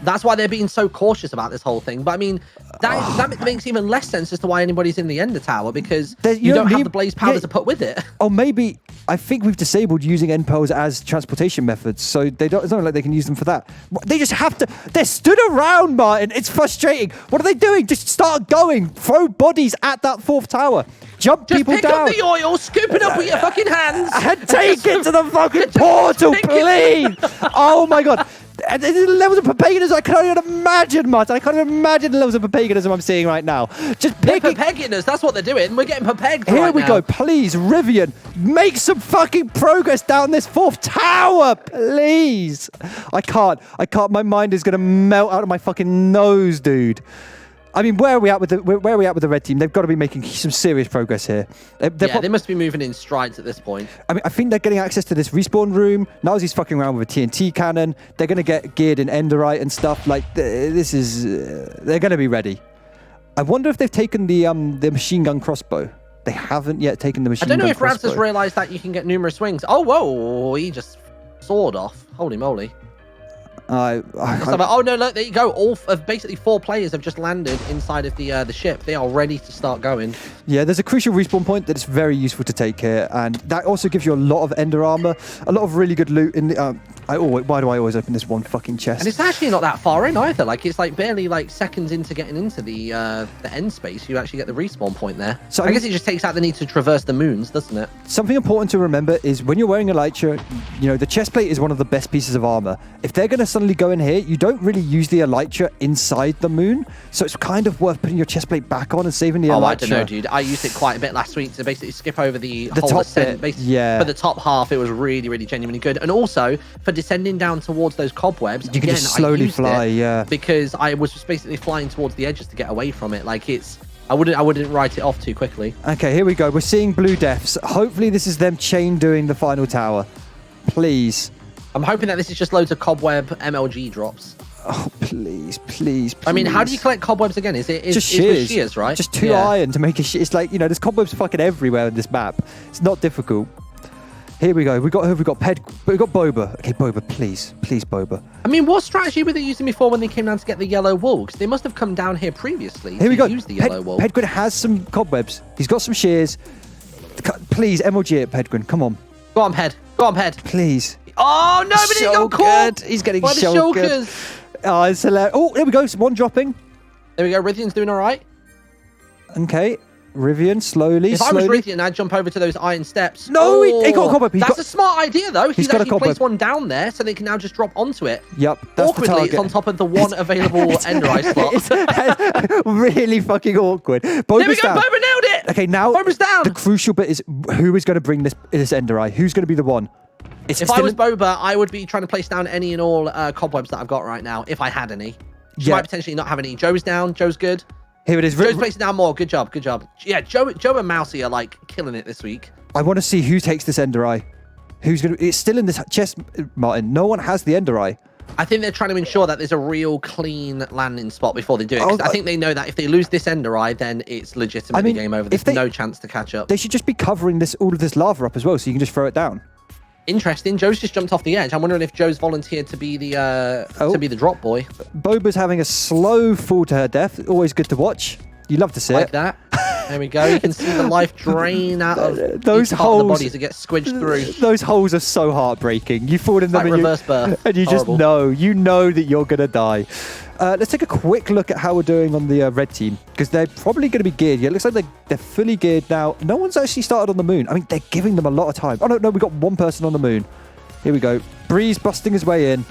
That's why they're being so cautious about this whole thing. But I mean, that makes even less sense as to why anybody's in the Ender Tower because you don't have the blaze powder to put with it. Oh, maybe... I think we've disabled using end pearls as transportation methods, so it's not like they can use them for that. They just have to... They're stood around, Martyn. It's frustrating. What are they doing? Just start going. Throw bodies at that 4th tower. Jump people down. Just pick up the oil, scoop it up with your fucking hands. And take it to the fucking portal, please. Oh, my God. The levels of paganism I can't even imagine, Martyn. I can't even imagine the levels of paganism I'm seeing right now. Just pick us. That's what they're doing. We're getting pegged. Here we go. Please, Rythian, make some fucking progress down this 4th tower, please. I can't. My mind is gonna melt out of my fucking nose, dude. I mean, where are we at with the red team? They've got to be making some serious progress here. They must be moving in strides at this point. I mean, I think they're getting access to this respawn room. Nilesie's fucking around with a TNT cannon. They're going to get geared in Enderite and stuff. Like, this is... they're going to be ready. I wonder if they've taken the machine gun crossbow. They haven't yet taken the machine gun crossbow. I don't know if Ravs has realised that you can get numerous swings. Oh, whoa. He just soared off. Holy moly. Oh no! Look, there you go. All of basically 4 players have just landed inside of the ship. They are ready to start going. Yeah, there's a crucial respawn point that is very useful to take here, and that also gives you a lot of ender armor, a lot of really good loot in the. Why do I always open this one fucking chest? And it's actually not that far in either. Like it's like barely like seconds into getting into the end space. You actually get the respawn point there. So I guess it just takes out the need to traverse the moons, doesn't it? Something important to remember is when you're wearing a Elytra, the chest plate is one of the best pieces of armor. If they're going to suddenly go in here, you don't really use the Elytra inside the moon, so it's kind of worth putting your chest plate back on and saving the Elytra. I don't know, dude. I used it quite a bit last week to basically skip over the whole top ascent. bit. Yeah. For the top half, it was really, really genuinely good. And also, for descending down towards those cobwebs, you can just slowly fly, yeah. Because I was just basically flying towards the edges to get away from it. Like, I wouldn't write it off too quickly. Okay, here we go. We're seeing blue deaths. Hopefully this is them chain doing the final tower. Please. I'm hoping that this is just loads of cobweb MLG drops. Oh, please. I mean, how do you collect cobwebs again? Is just shears? With shears, right? Just 2 iron to make a shear. It's like, there's cobwebs fucking everywhere in this map. It's not difficult. Here we go. We've got Boba. Okay, Boba, please, Boba. I mean, what strategy were they using before when they came down to get the yellow wool? Because they must have come down here previously to use the yellow wool. Pedguin has some cobwebs. He's got some shears. Please, MLG it, Pedguin. Come on. Go on, Ped. Please. Oh, no, but he got caught. He's getting by the shulkers. Oh, it's hilarious. Oh, there we go. One dropping. There we go. Rythian's doing all right. Okay. Rythian, slowly. If I was Rythian, I'd jump over to those iron steps. No, he got a cobweb. That's a smart idea, though. He's got actually a placed one down there, so they can now just drop onto it. Yep, that's awkwardly, the target. It's on top of the one available Ender Eye slot. It's really fucking awkward. There we go. Boba nailed it. it! Okay, now Boba's down! the crucial bit is who is going to bring this Ender Eye? Who's going to be the one? If I was Boba, I would be trying to place down any and all cobwebs that I've got right now, if I had any. She might potentially not have any. Joe's down. Joe's good. Here it is. Joe's placing down more. Good job. Good job. Yeah, Joe and Mousie are like killing it this week. I want to see who takes this Ender Eye. Who's going to... It's still in this chest, Martyn. No one has the Ender Eye. I think they're trying to ensure that there's a real clean landing spot before they do it. 'Cause I think they know that if they lose this Ender Eye, then it's legitimately game over. There's no chance to catch up. They should just be covering all of this lava up as well, so you can just throw it down. Interesting. Joe's just jumped off the edge. I'm wondering if Joe's volunteered to be the drop boy. Boba's having a slow fall to her death. Always good to watch. You love to see like it. That. There we go. You can see the life drain out of those holes. Of the bodies that get squidged through. Those holes are so heartbreaking. You fall in them and reverse birth. And you Horrible. just know that you're gonna die. Let's take a quick look at how we're doing on the red team, because they're probably going to be geared. Yeah, it looks like they're fully geared now. No one's actually started on the moon. I mean, they're giving them a lot of time. Oh no, we got one person on the moon. Here we go. Breeh's busting his way in.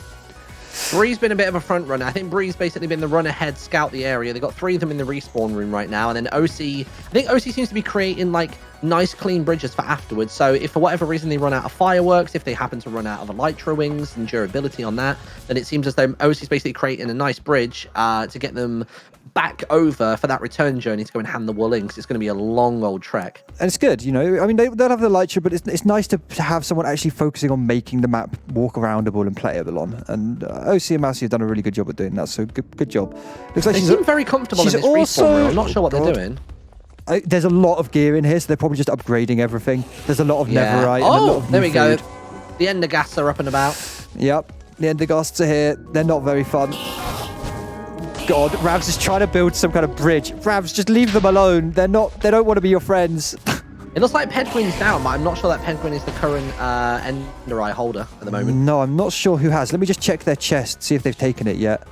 Breeh's been a bit of a front runner. I think Breeh's basically been the run ahead, scout the area. They've got 3 of them in the respawn room right now. And then Osie, I think Osie seems to be creating like nice clean bridges for afterwards. So if for whatever reason they run out of fireworks, if they happen to run out of elytra wings and durability on that, then it seems as though Osie's basically creating a nice bridge to get them back over for that return journey to go and hand the wool in, because it's going to be a long old trek. And it's good, you know. I mean, they'll have the elytra, but it's nice to have someone actually focusing on making the map walk aroundable and playable on. And Osie and Mousie have done a really good job at doing that. So good job. Looks like they seem very comfortable in this respawn room. I'm not sure what they're doing. There's a lot of gear in here, so they're probably just upgrading everything. There's a lot of netherite. Oh, and a lot of there we food. go. The Endergasts are up and about. Yep, the Endergasts are here. They're not very fun. God, Ravs is trying to build some kind of bridge. Ravs, just leave them alone. They don't want to be your friends. It looks like Pedguin's down, but I'm not sure that Pedguin is the current Ender Eye holder at the moment. No, I'm not sure who has. Let me just check their chest, see if they've taken it yet.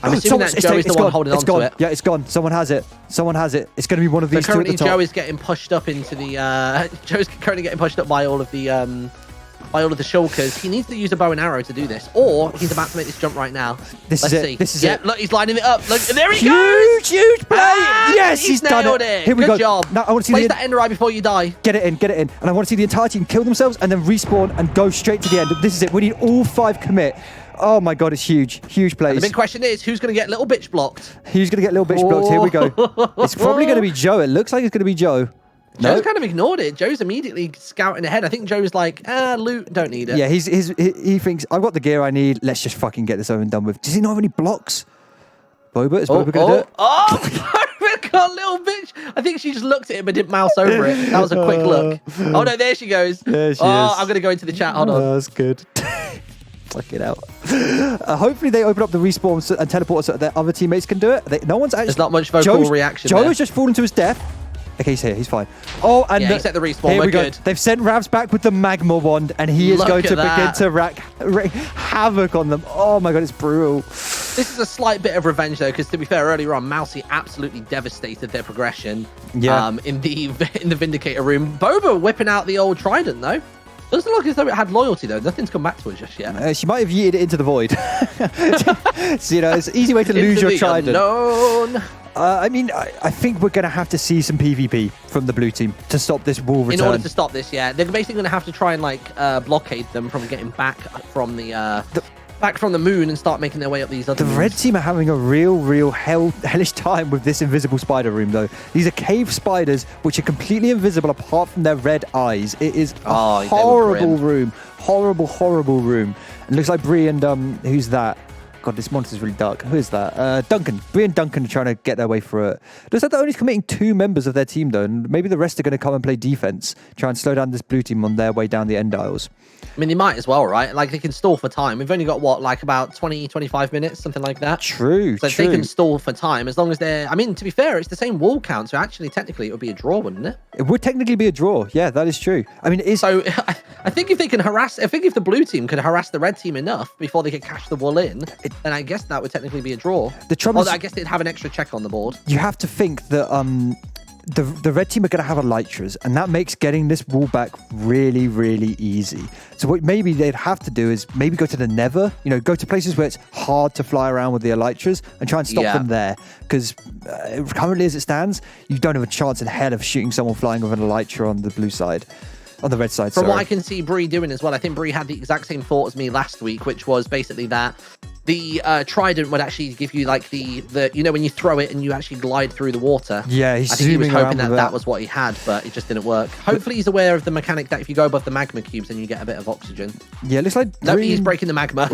I'm assuming that Joe is the one holding on to it. Yeah, it's gone. Someone has it. Someone has it. It's going to be one of these two at the top. Joe is getting pushed up into the... Joe's currently getting pushed up by all of the shulkers. He needs to use a bow and arrow to do this, or he's about to make this jump right now. Let's see. This is it. Look, he's lining it up. Look, there he goes! Huge play! Yes, he's done it. Here we go. Good job. Now, I want to see Place that Ender Eye before you die. Get it in. And I want to see the entire team kill themselves and then respawn and go straight to the end. This is it. We need all 5 commit. Oh my God, it's huge. Huge plays. And the big question is, who's going to get little bitch blocked? Who's going to get little bitch blocked? Here we go. It's probably going to be Joe. It looks like it's going to be Joe. Joe's kind of ignored it. Joe's immediately scouting ahead. I think Joe's like, loot, don't need it. Yeah, he thinks, I've got the gear I need. Let's just fucking get this over and done with. Does he not have any blocks? Boba? Is Boba going to do it? Oh, Boba got a little bitch. I think she just looked at him and didn't mouse over it. That was a quick look. Oh, no, there she goes. There she is. I'm going to go into the chat. Hold on. That's good. Fuck it out. Hopefully they open up the respawn and teleport so that their other teammates can do it. No one's actually... There's not much vocal reaction Joe has just fallen to his death. Okay, he's here. He's fine. Oh, and he set the respawn. Here we go. Good. They've sent Ravs back with the magma wand, and he is going to begin to wreak havoc on them. Oh my God, it's brutal. This is a slight bit of revenge, though, because to be fair, earlier on, Mousie absolutely devastated their progression. Yeah. In the Vindicator room. Boba whipping out the old trident, though. Doesn't look as though it had loyalty, though. Nothing's come back to her just yet. She might have yeeted it into the void. So, you know, it's an easy way to lose your trident. Unknown. I mean, I think we're going to have to see some PvP from the blue team to stop this wall return. In order to stop this, yeah. They're basically going to have to try and, like, blockade them from getting back from the moon and start making their way up these other The red team are having a real hellish time with this invisible spider room, though. These are cave spiders, which are completely invisible apart from their red eyes. It is a horrible room. Horrible room. And it looks like Breeh and, who's that? God, this monster's really dark. Who is that? Duncan. Breeh and Duncan are trying to get their way through it. Looks like they're only committing 2 members of their team, though, and maybe the rest are going to come and play defense, try and slow down this blue team on their way down the end aisles. I mean, they might as well, right? Like, they can stall for time. We've only got, what, like about 20, 25 minutes, something like that? True. So if they can stall for time, as long as they're... I mean, to be fair, it's the same wall count, so actually, technically, it would be a draw, wouldn't it? It would technically be a draw. Yeah, that is true. I mean, it is... So, I think if they can harass... I think if the blue team could harass the red team enough before they could cash the wool in, then I guess that would technically be a draw. The trouble I guess they'd have an extra check on the board. You have to think that the red team are going to have elytras, and that makes getting this wall back really, really easy. So what maybe they'd have to do is maybe go to the Nether, go to places where it's hard to fly around with the elytras and try and stop them there. Because currently as it stands, you don't have a chance in hell of shooting someone flying with an elytra on the blue side. On the red side, From what I can see Breeh doing as well, I think Breeh had the exact same thought as me last week, which was basically that the trident would actually give you like the when you throw it and you actually glide through the water. Yeah, I think he was hoping that was what he had, but it just didn't work. Hopefully he's aware of the mechanic that if you go above the magma cubes, then you get a bit of oxygen. Yeah, it looks like no, he's breaking the magma.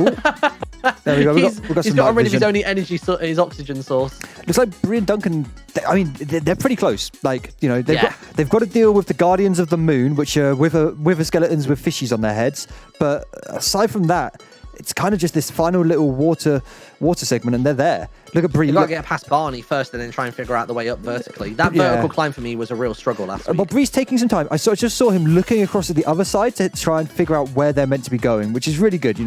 There we go. He's got rid of his only his oxygen source. Looks like Breeh and Duncan. They're pretty close. Like they've got to deal with the Guardians of the Moon, which are wither skeletons with fishies on their heads. But aside from that, it's kind of just this final little water segment, and they're there. Look at Breeh. You got to get past Barney first, and then try and figure out the way up vertically. That vertical climb for me was a real struggle last week. But Breeh's taking some time. I just saw him looking across at the other side to try and figure out where they're meant to be going, which is really good.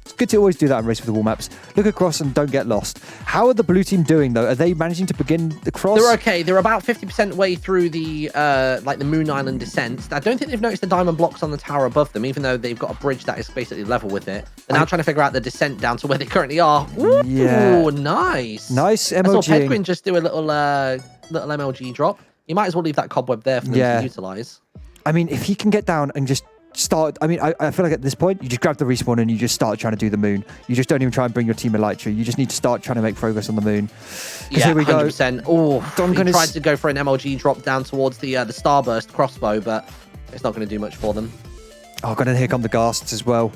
It's good to always do that in Race with the Wall maps. Look across and don't get lost. How are the blue team doing, though? Are they managing to begin the cross? They're okay. They're about 50% way through the the Moon Island descent. I don't think they've noticed the diamond blocks on the tower above them, even though they've got a bridge that is basically level with it. They're now trying to figure out the descent down to where they currently are. Ooh, nice. Nice MLG. I saw Pedguin just do a little MLG drop. You might as well leave that cobweb there for them to utilize. If he can get down and just start, I feel like at this point, you just grab the respawn and you just start trying to do the moon. You just don't even try and bring your team elytra. You just need to start trying to make progress on the moon. Yeah, here we 100%. Oh, Duncan tried to go for an MLG drop down towards the Starburst crossbow, but it's not going to do much for them. Oh, God, and here come the ghasts as well.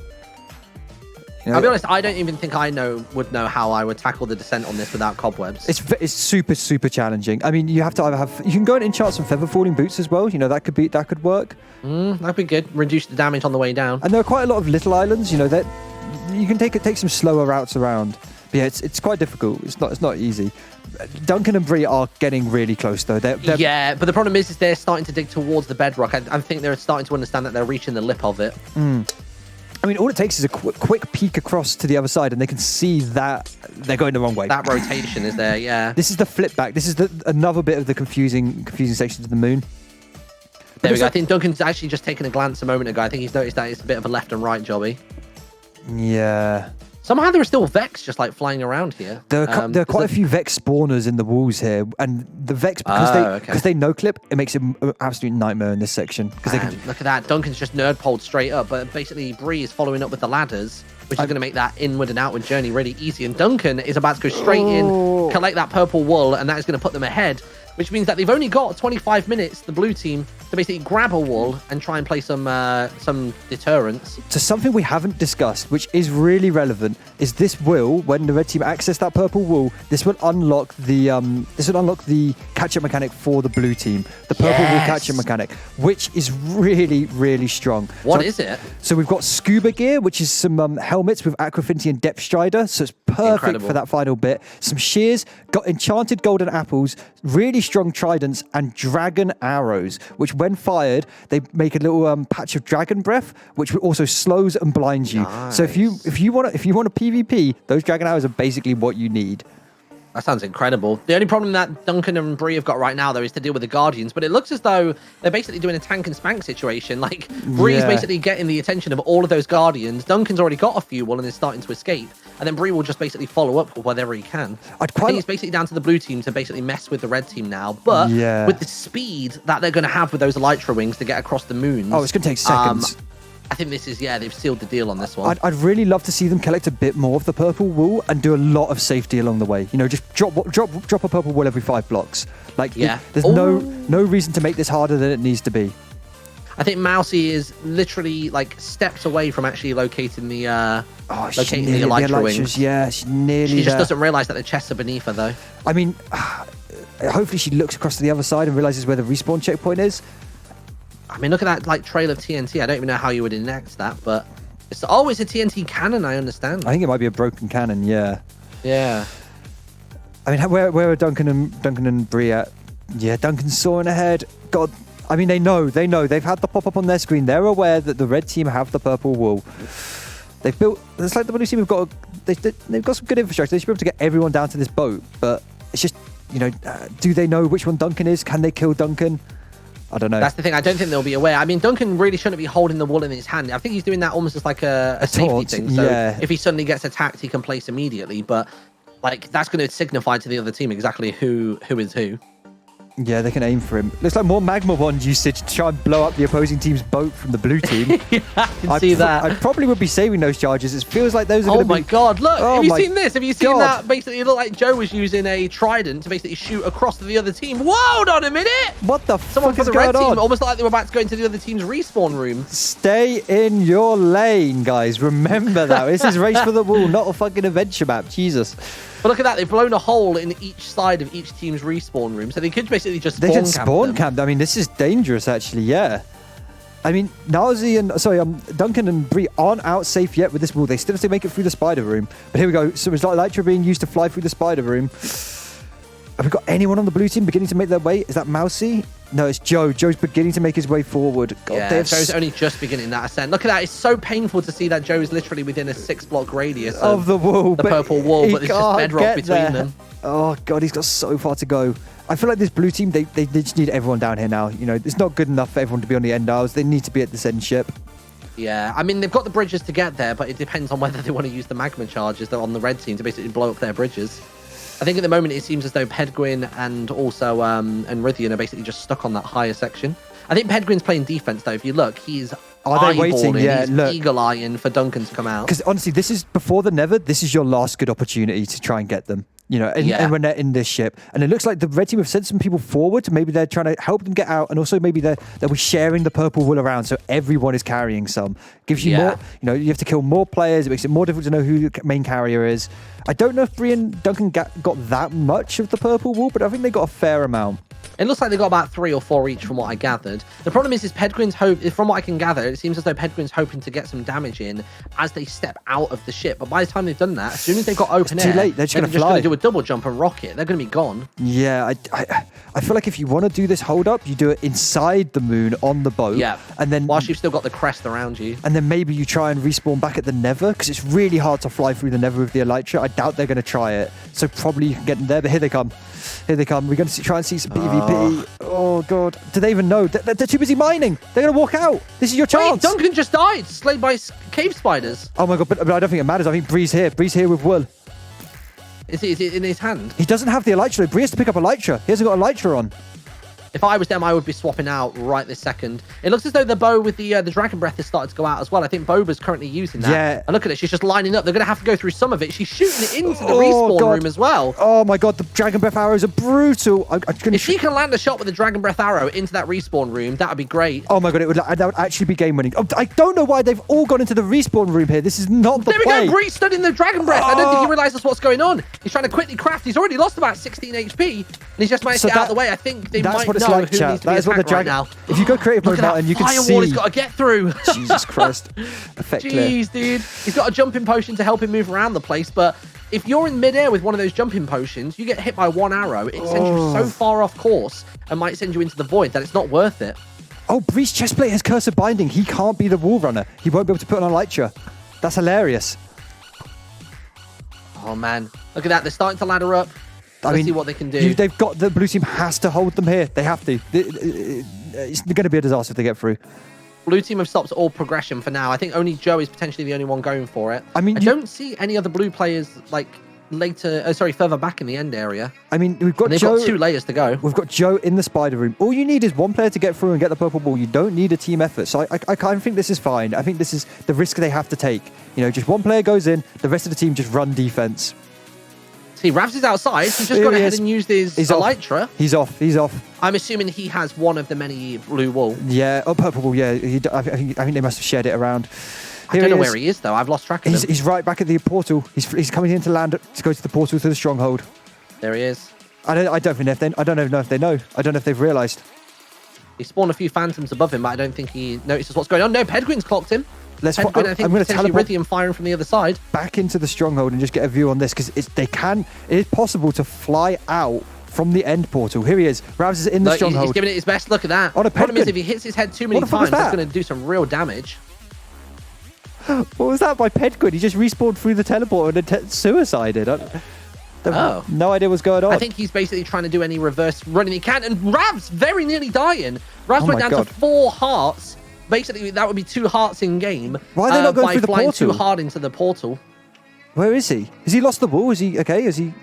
I'll be honest, I don't even think I would know how I would tackle the descent on this without cobwebs. It's super, super challenging. You have to either have... You can go and enchant some feather falling boots as well. That could work. That'd be good. Reduce the damage on the way down. And there are quite a lot of little islands, that you can take some slower routes around. But yeah, it's quite difficult. It's not easy. Duncan and Breeh are getting really close, though. Yeah, but the problem is they're starting to dig towards the bedrock. I think they're starting to understand that they're reaching the lip of it. All it takes is a quick peek across to the other side, and they can see that they're going the wrong way. That rotation is there, yeah. This is the flip back. This is another bit of the confusing section of the moon. There we go. I think Duncan's actually just taken a glance a moment ago. I think he's noticed that it's a bit of a left and right jobby. Yeah. Somehow there are still Vex just like flying around here. There are quite a few Vex spawners in the walls here, and the Vex because they no clip, it makes it an absolute nightmare in this section. Look at that, Duncan's just nerd poled straight up, but basically Breeh is following up with the ladders, which is going to make that inward and outward journey really easy. And Duncan is about to go straight in, collect that purple wool, and that is going to put them ahead, which means that they've only got 25 minutes, the blue team, to basically grab a wool and try and play some deterrents. So something we haven't discussed, which is really relevant, is this will, when the red team access that purple wool, this will unlock the catch-up mechanic for the blue team. The purple wool catch-up mechanic, which is really, really strong. What is it? So we've got scuba gear, which is some helmets with Aquafinity and Depth Strider, so it's perfect for that final bit. Some shears, got enchanted golden apples, really strong tridents, and dragon arrows, which when fired, they make a little patch of dragon breath, which also slows and blinds you. Nice. So if you want a PvP, those dragon arrows are basically what you need. That sounds incredible. The only problem that Duncan and Breeh have got right now, though, is to deal with the Guardians. But it looks as though they're basically doing a tank and spank situation. Like, Bree's basically getting the attention of all of those Guardians. Duncan's already got a few and is starting to escape. And then Breeh will just basically follow up with whatever he can. I think it's basically down to the blue team to basically mess with the red team now. But with the speed that they're going to have with those Elytra wings to get across the moons... Oh, it's going to take seconds. I think this is, they've sealed the deal on this one. I'd really love to see them collect a bit more of the purple wool and do a lot of safety along the way. Just drop a purple wool every 5 blocks. There's no reason to make this harder than it needs to be. I think Mousie is literally steps away from actually locating the Elytra wings. Yeah, she's nearly She just doesn't realise that the chests are beneath her, though. Hopefully she looks across to the other side and realises where the respawn checkpoint is. Look at that trail of TNT. I don't even know how you would enact that, but it's a TNT cannon. I understand. I think it might be a broken cannon. Yeah. Yeah. Where are Duncan and Breeh at? Yeah, Duncan's soaring ahead. God, they know. They've had the pop up on their screen. They're aware that the red team have the purple wool. They've built. It's like the blue team have got. They've got some good infrastructure. They should be able to get everyone down to this boat, but it's just. do they know which one Duncan is? Can they kill Duncan? I don't know. That's the thing. I don't think they'll be aware. I mean, Duncan really shouldn't be holding the wool in his hand. I think he's doing that almost as like a safety taunt, thing. So yeah. if he suddenly gets attacked, he can place immediately. But like that's going to signify to the other team exactly who is who. Yeah, they can aim for him. Looks like more magma wand usage to try and blow up the opposing team's boat from the blue team. Yeah, I can see that. I probably would be saving those charges. It feels like those are going to be... Oh my god, look! Oh have you my seen this? Have you seen God. that? Basically, it looked like Joe was using a trident to basically shoot across to the other team. Whoa, hold on a minute! What the Someone fuck from is the red going on? team, almost like they were about to go into the other team's respawn room. Stay in your lane, guys. Remember that. This is Race for the Wool, not a fucking adventure map. Jesus. But look at that, they've blown a hole in each side of each team's respawn room, so they could basically just spawn They can camp spawn them. camp. I mean, this is dangerous, actually, yeah. I mean, Nilesy and Duncan and Breeh aren't out safe yet with this wall. They still have to make it through the spider room. But here we go. So it's like Elytra being used to fly through the spider room. Have we got anyone on the blue team beginning to make their way? Is that Mousie? No, it's Joe. Joe's beginning to make his way forward. God, Yeah, Joe's only just beginning that ascent. Look at that. It's so painful to see that Joe is literally within a 6-block radius of the wall. The purple wall, but there's just bedrock between them. Oh, God, he's got so far to go. I feel like this blue team, they just need everyone down here now. It's not good enough for everyone to be on the end isles. They need to be at this end ship. Yeah, I mean, they've got the bridges to get there, but it depends on whether they want to use the magma charges that are on the red team to basically blow up their bridges. I think at the moment it seems as though Pedguin and also and Rythian are basically just stuck on that higher section. I think Pedguin's playing defense though. If you look, he's eyeballing, he's eagle-eyeing for Duncan to come out. Because honestly, this is before the Never. This is your last good opportunity to try and get them. And when they're in this ship, and it looks like the red team have sent some people forward. Maybe they're trying to help them get out, and also maybe they'll be sharing the purple wool around, so everyone is carrying some. Gives you more. You have to kill more players. It makes it more difficult to know who the main carrier is. I don't know if Breeh and Duncan got that much of the purple wool, but I think they got a fair amount. It looks like they got about 3 or 4 each from what I gathered. The problem is Pedguin's from what I can gather, it seems as though Pedguin's hoping to get some damage in as they step out of the ship. But by the time they've done that, as soon as they've got open air, too late. They're just going to do a double jump and rocket. They're going to be gone. Yeah, I feel like if you want to do this hold up, you do it inside the moon on the boat. Yeah. And then whilst you've still got the crest around you. And then maybe you try and respawn back at the Never, because it's really hard to fly through the Never with the Elytra. I doubt they're going to try it. So probably you can get them there. But here they come. Here they come. We're going to try and see some PvP. Oh, God. Do they even know? They're too busy mining. They're going to walk out. This is your chance. Wait, Duncan just died, slayed by cave spiders. Oh, my God. But I don't think it matters. I think Breeh's here. Breeh's here with wool. Is it in his hand? He doesn't have the Elytra. Breeh has to pick up Elytra. He hasn't got Elytra on. If I was them, I would be swapping out right this second. It looks as though the bow with the Dragon Breath has started to go out as well. I think Boba's currently using that. Yeah. And look at it. She's just lining up. They're going to have to go through some of it. She's shooting it into the respawn room as well. Oh, my God. The Dragon Breath arrows are brutal. If she can land a shot with the Dragon Breath arrow into that respawn room, that would be great. Oh, my God. That would actually be game-winning. Oh, I don't know why they've all gone into the respawn room here. This is not the play. There we go. Breeh studying the Dragon Breath. I don't think he realizes what's going on. He's trying to quickly craft. He's already lost about 16 HP. And he's just managed to get out of the way. I think they might know who needs to be attacked right now. If you go creative mode now, and you can see firewall he's got to get through. Jesus Christ. Jeez, dude. He's got a jumping potion to help him move around the place, but if you're in midair with one of those jumping potions, you get hit by one arrow, it sends you so far off course and might send you into the void that it's not worth it. Oh, Breeh's chestplate has Curse of Binding. He can't be the wall runner. He won't be able to put on Elytra. That's hilarious. Oh, man. Look at that. They're starting to ladder up. Let's see what they can do. They've got the blue team has to hold them here. They have to. It's going to be a disaster if they get through. Blue team have stopped all progression for now. I think only Joe is potentially the only one going for it. I don't see any other blue players further back in the end area. I mean, we've got they've got 2 layers to go. We've got Joe in the spider room. All you need is one player to get through and get the purple ball. You don't need a team effort. So I kind of think this is fine. I think this is the risk they have to take. Just one player goes in, the rest of the team just run defense. See, Ravs is outside. He's just gone ahead and used his Elytra. He's off. I'm assuming he has one of the many blue wool. Yeah, purple wool, yeah. I think they must have shared it around. I don't know where he is, though. I've lost track of him. He's right back at the portal. He's coming in to land, to go to the portal to the stronghold. There he is. I don't know if they know. I don't know if they've realised. He spawned a few phantoms above him, but I don't think he notices what's going on. No, Pedguin's clocked him. I'm going to teleport Rythian firing from the other side back into the stronghold and just get a view on this, because it is possible to fly out from the end portal. Here he is. Ravs is in the stronghold. He's giving it his best. Look at that. On a problem is if he hits his head too many times, that's going to do some real damage. What was that by Pedguin? He just respawned through the teleporter and then suicided. No idea what's going on. I think he's basically trying to do any reverse running he can. And Ravs very nearly dying. Ravs went down to 4 hearts. Basically, that would be 2 hearts in game. Why are they not going through the portal? By flying too hard into the portal. Where is he? Has he lost the wall? Is he okay? Is he...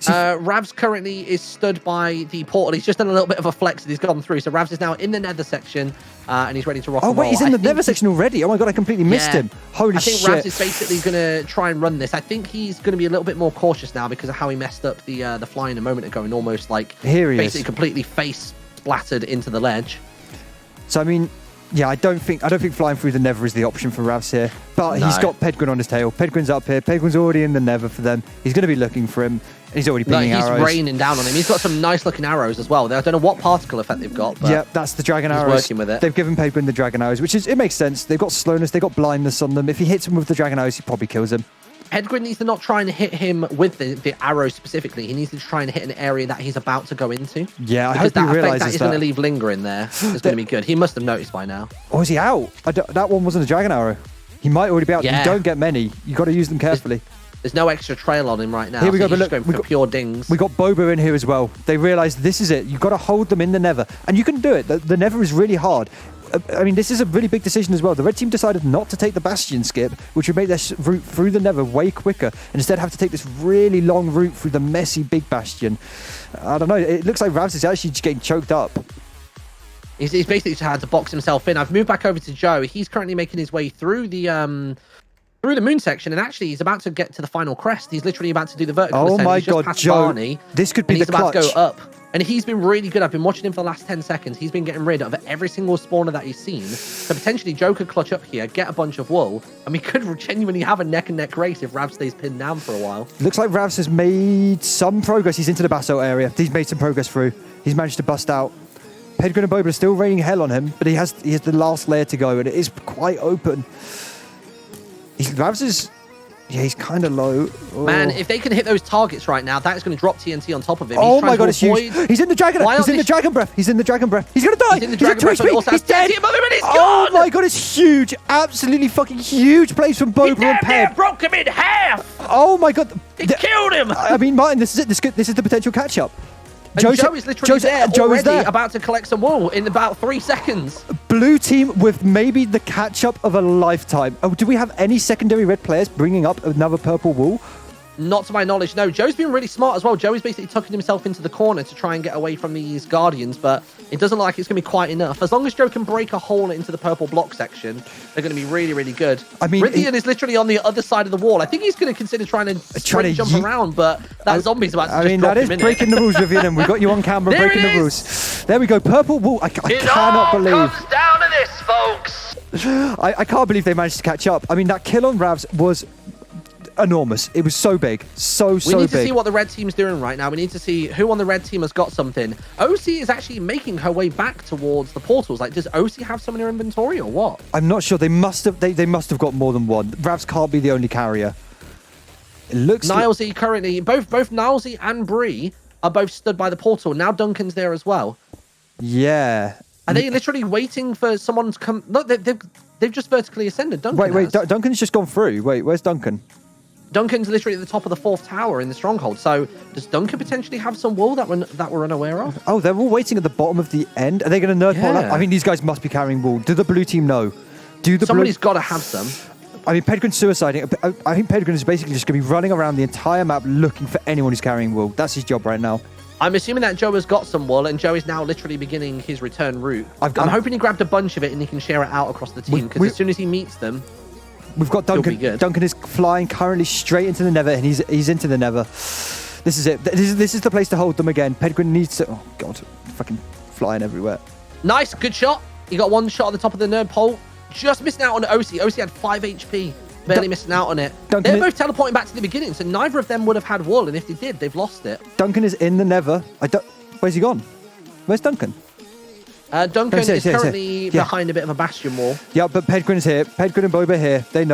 Ravs currently is stood by the portal. He's just done a little bit of a flex and he's gone through. So Ravs is now in the nether section and he's ready to rock and roll. Oh, wait, he's in the nether section already. Oh, my God, I completely missed him. Holy shit. I think Ravs is basically going to try and run this. I think he's going to be a little bit more cautious now because of how he messed up the flying a moment ago and almost like basically completely face splattered into the ledge. So, I mean... Yeah, I don't think flying through the nether is the option for Ravs here. But he's got Pedguin on his tail. Pedguin's up here. Pedguin's already in the nether for them. He's going to be looking for him. And he's already pinging arrows. He's raining down on him. He's got some nice looking arrows as well. I don't know what particle effect they've got. But yeah, that's the dragon arrows. He's working with it. They've given Pedguin the dragon arrows, it makes sense. They've got slowness. They've got blindness on them. If he hits him with the dragon arrows, he probably kills him. Pedguin needs to not try and hit him with the arrow specifically. He needs to try and hit an area that he's about to go into. Yeah, I hope he realizes that. He's going to leave lingering there. It's going to be good. He must have noticed by now. Or is he out? That one wasn't a dragon arrow. He might already be out. Yeah. You don't get many. You got to use them carefully. There's no extra trail on him right now. Here we go. He's But look, going for pure dings. We got Boba in here as well. They realize this is it. You've got to hold them in the nether. And you can do it. The nether is really hard. I mean, this is a really big decision as well. The red team decided not to take the bastion skip, which would make their route through the nether way quicker, and instead have to take this really long route through the messy big bastion. I don't know. It looks like Ravs is actually just getting choked up. He's basically just had to box himself in. I've moved back over to Joe. He's currently making his way through the moon section, and actually he's about to get to the final crest. He's literally about to do the vertical ascent. Oh my He's just God, past Joe! Barney, This could be and the he's about clutch. to go up. And he's been really good. I've been watching him for the last 10 seconds. He's been getting rid of every single spawner that he's seen. So potentially Joe could clutch up here, get a bunch of wool, and we could genuinely have a neck-and-neck race if Ravs stays pinned down for a while. Looks like Ravs has made some progress. He's into the basalt area. He's made some progress through. He's managed to bust out. Pedguin and Boba are still raining hell on him, but he has the last layer to go, and it is quite open. Ravs is... Yeah, he's kind of low. Oh. Man, if they can hit those targets right now, that is going to drop TNT on top of him. Oh my God, it's huge. He's in the dragon. He's in the dragon breath. He's in the dragon breath. He's going to die. He's in the dragon breath. He's dead. Oh my God, it's huge. Absolutely fucking huge plays from Boba and Ped. Broke him in half. Oh my God. He killed him. I mean, Martyn, this is it. This is the potential catch-up. Joe is literally there already, about to collect some wool in about 3 seconds. Blue team with maybe the catch-up of a lifetime. Oh, do we have any secondary red players bringing up another purple wool? Not to my knowledge, no. Joe's been really smart as well. Joe is basically tucking himself into the corner to try and get away from these Guardians, but it doesn't look like it's going to be quite enough. As long as Joe can break a hole into the purple block section, they're going to be really, really good. I mean, Rythian is literally on the other side of the wall. I think he's going to consider trying to jump around, but that zombie's about to just drop him in. That is breaking the rules, Rythian, and we've got you on camera breaking the rules. There we go, purple wool. I cannot believe. It all comes down to this, folks. I can't believe they managed to catch up. I mean, that kill on Ravs was enormous. It was so big. So big. We need to see what the red team's doing right now. We need to see who on the red team has got something. Osie is actually making her way back towards the portals. Like, does Osie have some in her inventory or what? I'm not sure. They must have got more than one. Ravs can't be the only carrier. It looks Nilesy currently, both Nilesy and Breeh are both stood by the portal. Now Duncan's there as well. Yeah. Are they literally waiting for someone to come? Look, they've just vertically ascended. Duncan Wait, Duncan's just gone through. Wait, where's Duncan? Duncan's literally at the top of the 4th tower in the stronghold. So does Duncan potentially have some wool that we're unaware of? Oh, they're all waiting at the bottom of the end. Are they going to nerd pole up? I mean, these guys must be carrying wool. Do the blue team know? Somebody's got to have some. I mean, Pedguin's suiciding. I think Pedguin is basically just going to be running around the entire map looking for anyone who's carrying wool. That's his job right now. I'm assuming that Joe has got some wool, and Joe is now literally beginning his return route. I'm hoping he grabbed a bunch of it and he can share it out across the team, because as soon as he meets them... We've got Duncan. Duncan is flying currently straight into the nether, and he's into the nether. This is it. This is the place to hold them again. Pedguin needs to... Oh, God. Fucking flying everywhere. Nice. Good shot. He got one shot at the top of the nerd pole. Just missing out on Osie. Osie had 5 HP. Barely missing out on it. They're both teleporting back to the beginning, so neither of them would have had wool, and if they did, they've lost it. Duncan is in the nether. Where's he gone? Where's Duncan? Duncan is currently behind a bit of a bastion wall. Yeah, but Pedguin's here. Pedguin and Boba here. They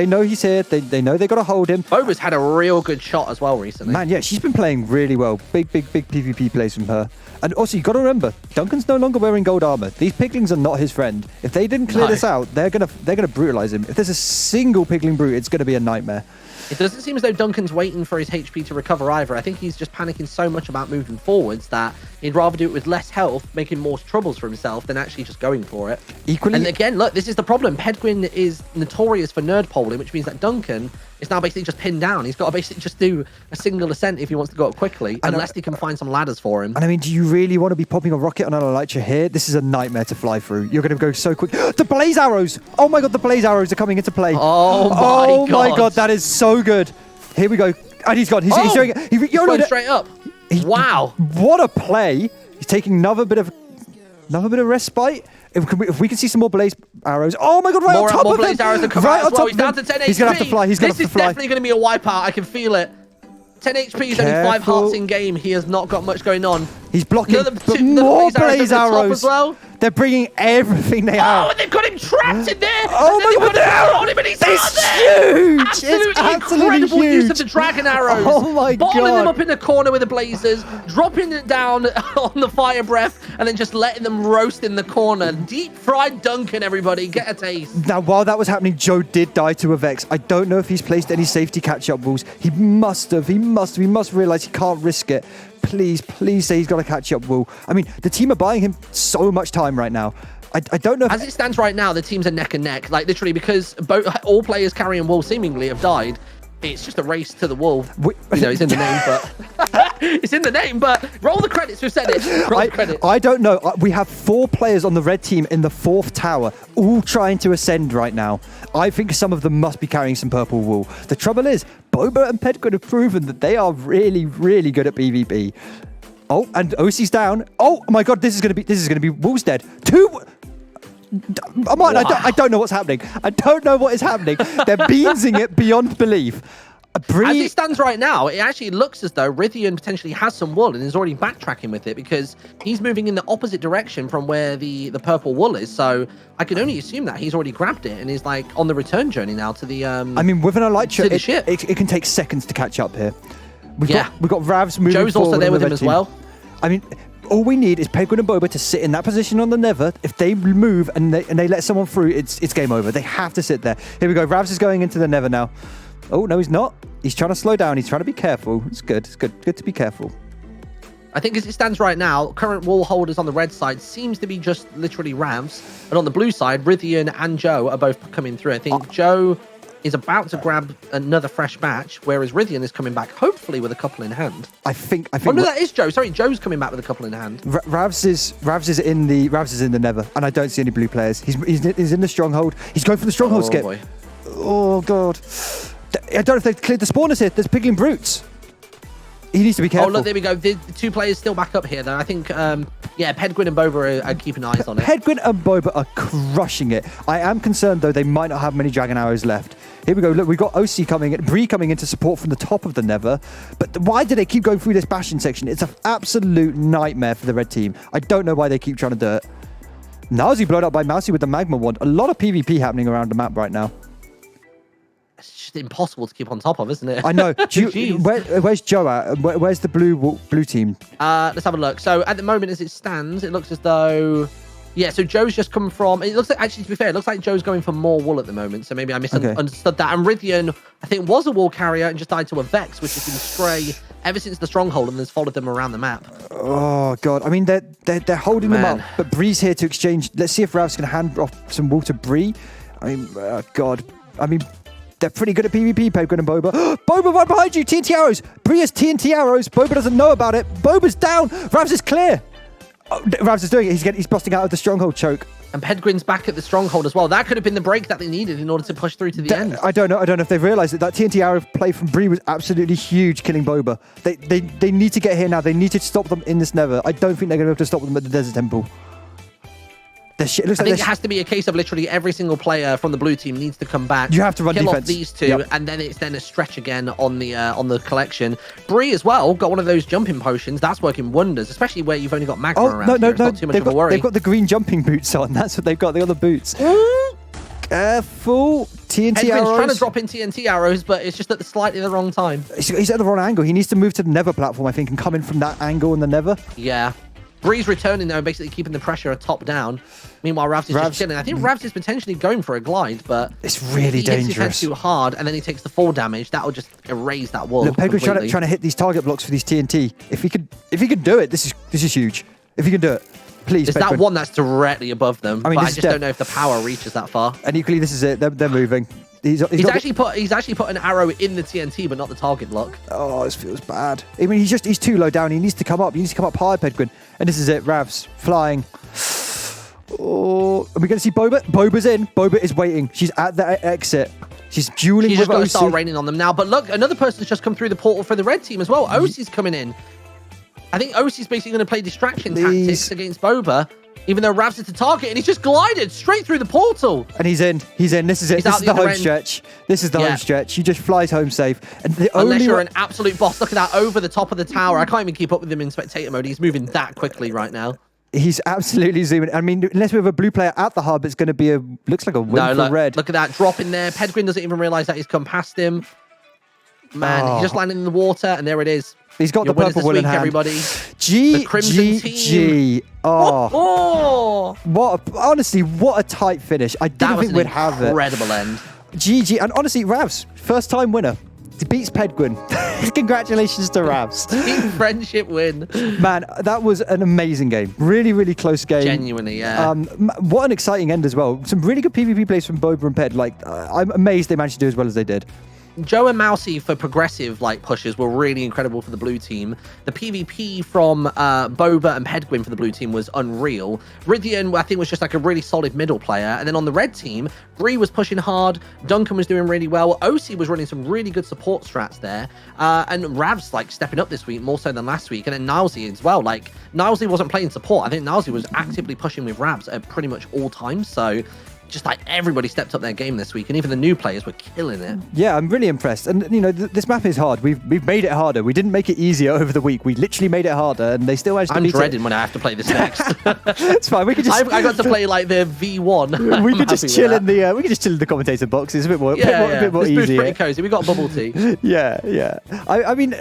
know he's here. They know they got to hold him. Boba's had a real good shot as well recently. Man, yeah, she's been playing really well. Big PvP plays from her. And also, you got to remember, Duncan's no longer wearing gold armor. These piglings are not his friend. If they didn't clear this out, they're gonna brutalize him. If there's a single pigling brute, it's gonna be a nightmare. It doesn't seem as though Duncan's waiting for his HP to recover either. I think he's just panicking so much about moving forwards that he'd rather do it with less health, making more troubles for himself, than actually just going for it. Equally, and again, look, this is the problem. Pedguin is notorious for nerd polling, which means that Duncan is now basically just pinned down. He's got to basically just do a single ascent if he wants to go up quickly, unless he can find some ladders for him. And I mean, do you really want to be popping a rocket on an Elytra here? This is a nightmare to fly through. You're going to go so quick. The blaze arrows! Oh my god, the blaze arrows are coming into play. Oh my god, that is so good. Here we go. And he's gone. He's doing it. He's going straight up. Wow. What a play. He's taking another bit of respite. If we can see some more blaze arrows. Oh my god, right on top more of him. Blaze arrows have come out as well. He's down to 10 HP. He's going to have to fly. He's going to have to fly. This is definitely going to be a wipeout. I can feel it. 10 HP is only 5 hearts in game. He has not got much going on. He's blocking more blaze arrows as well. They're bringing everything they have. Oh, and they've got him trapped in there. Oh my god, it's huge. Absolutely incredible use of the dragon arrows. Oh my god. Bottling them up in the corner with the blazers, dropping it down on the fire breath, and then just letting them roast in the corner. Deep fried Duncan, everybody. Get a taste. Now, while that was happening, Joe did die to a Vex. I don't know if he's placed any safety catch-up rules. He must have. He must realize he can't risk it. Please say he's got a catch-up rule. I mean, the team are buying him so much time right now. I don't know. As it stands right now, the teams are neck and neck. Like, literally, because all players carrying wool seemingly have died. It's just a race to the wool. It's in the name, but it's in the name. But roll the credits. We've said it. Roll the credits. I don't know. We have 4 players on the red team in the 4th tower, all trying to ascend right now. I think some of them must be carrying some purple wool. The trouble is, Boba and Pedguin have proven that they are really, really good at PvP. Oh, and Osie's down. Oh my god, this is gonna be Wool's dead. 2. I don't know what's happening. I don't know what is happening. They're beansing it beyond belief. As it stands right now, it actually looks as though Rythian potentially has some wool and is already backtracking with it because he's moving in the opposite direction from where the purple wool is. So I can only assume that he's already grabbed it and is like on the return journey now to the I mean, with an Elytra, the ship. It can take seconds to catch up here. We've got Ravs moving Joe's also there with him as well. I mean, all we need is Pedguin and Boba to sit in that position on the Nether. If they move and they let someone through, it's game over. They have to sit there. Here we go. Ravs is going into the Nether now. Oh, no, he's not. He's trying to slow down. He's trying to be careful. It's good. It's good to be careful. I think as it stands right now, current wall holders on the red side seems to be just literally Ravs. And on the blue side, Rythian and Joe are both coming through. I think Joe is about to grab another fresh batch, whereas Rythian is coming back, hopefully with a couple in hand. I think. Oh no, that is Joe. Sorry, Joe's coming back with a couple in hand. Ravs is in the Nether, and I don't see any blue players. He's in the stronghold. He's going for the stronghold skip. Boy. Oh god. I don't know if they've cleared the spawners here. There's piglin brutes. He needs to be careful. Oh, look, there we go. The 2 players still back up here, though. I think, Pedguin and Boba are keeping eyes on it. Pedguin and Boba are crushing it. I am concerned, though, they might not have many dragon arrows left. Here we go. Look, we've got Osie coming in, Breeh coming in to support from the top of the Nether. But why do they keep going through this bastion section? It's an absolute nightmare for the red team. I don't know why they keep trying to do it. Nilesy blown up by Mousie with the magma wand. A lot of PvP happening around the map right now. It's just impossible to keep on top of, isn't it? I know. Where's Joe at? Where's the blue team? Let's have a look. So at the moment, as it stands, it looks as though... Yeah, so Joe's just come from... It looks like, actually, to be fair, it looks like Joe's going for more wool at the moment. So maybe I misunderstood that. And Rythian, I think, was a wool carrier and just died to a Vex, which has been stray ever since the stronghold and has followed them around the map. Oh, God. I mean, they're holding them up. But Bree's here to exchange. Let's see if Ravs can hand off some wool to Breeh. I mean, God. I mean... They're pretty good at PvP, Pedguin and Boba. Boba right behind you, TNT arrows. Breeh has TNT arrows. Boba doesn't know about it. Boba's down. Ravs is clear. Oh, Ravs is doing it. He's busting out of the stronghold choke. And Pedguin's back at the stronghold as well. That could have been the break that they needed in order to push through to the end. I don't know if they've realised that TNT arrow play from Breeh was absolutely huge, killing Boba. They need to get here now. They need to stop them in this Nether. I don't think they're going to be able to stop them at the Desert Temple. It looks I like think it has to be a case of literally every single player from the blue team needs to come back. You have to run kill defense. off these two, Yep. and then it's a stretch again on the collection. Breeh as well got one of those jumping potions. That's working wonders, especially where you've only got magma around. no, It's not too much of a worry. They've got the green jumping boots on. That's what they've got. The other boots. Careful. TNT Pedguin's arrows. trying to drop in TNT arrows, but it's just at slightly the wrong time. He's at the wrong angle. He needs to move to the Nether platform, I think, and come in from that angle in the Nether. Yeah. Bree's returning though, basically keeping the pressure top down. Meanwhile, Ravs is just chilling. I think Ravs is potentially going for a glide, but it's really if he hits his head dangerous. too hard, and then he takes the fall damage. That will just erase that wall. Look, Pedguin's trying to hit these target blocks for these TNT. If he could do it, this is huge. If he can do it, please. It's Pedguin. that one that's directly above them. I mean, but I this is just don't know if the power reaches that far. And equally, this is it. They're moving. He's actually put an arrow in the TNT, but not the target block. Oh, this feels bad. I mean, he's too low down. He needs to come up. He needs to come up high, Pedguin. And this is it. Ravs flying. Oh, are we going to see Boba? Boba's in. Boba is waiting. She's at the exit. She's dueling She's with just going to Osie. start raining on them now. But look, another person's just come through the portal for the red team as well. Osie's coming in. I think Osie's basically going to play distraction tactics against Boba, even though Ravs is the target, and he's just glided straight through the portal. And he's in. This is it. This is the home stretch. This is the home stretch. He just flies home safe. And Unless you're an absolute boss. Look at that, over the top of the tower. I can't even keep up with him in spectator mode. He's moving that quickly right now. He's absolutely zooming. I mean, unless we have a blue player at the hub, it's going to be looks like a win for red. Look at that drop in there. Pedguin doesn't even realize that he's come past him. Man, he just landed in the water, and there it is. He's got Your the purple will in hand. Everybody. The Crimson Team. Oh. Honestly, what a tight finish. I didn't think we'd have it. Incredible end. GG. And honestly, Ravs, first time winner. He beats Pedguin. Congratulations to Ravs. Team friendship win. Man, that was an amazing game. Really, really close game. Genuinely, yeah. What an exciting end as well. Some really good PvP plays from Boba and Ped. I'm amazed they managed to do as well as they did. Joe and Mousie for progressive pushes were really incredible for the blue team. The PvP from Boba and Pedguin for the blue team was unreal. Rythian, I think, was just a really solid middle player. And then on the red team, Breeh was pushing hard. Duncan was doing really well. Osie was running some really good support strats there. And Ravs stepping up this week more so than last week. And then Nilesy as well. Nilesy wasn't playing support. I think Nilesy was actively pushing with Ravs at pretty much all times. So just everybody stepped up their game this week, and even the new players were killing it. Yeah, I'm really impressed. And this map is hard. We've made it harder. We didn't make it easier over the week. We literally made it harder, and they still managed to beat it. I'm dreading when I have to play this next. It's fine. We could just. I got to play the V1. We could just chill in the. We could just chill in the commentator box. It's a bit more. A bit more this easier. Pretty cozy. We got bubble tea. Yeah. I mean,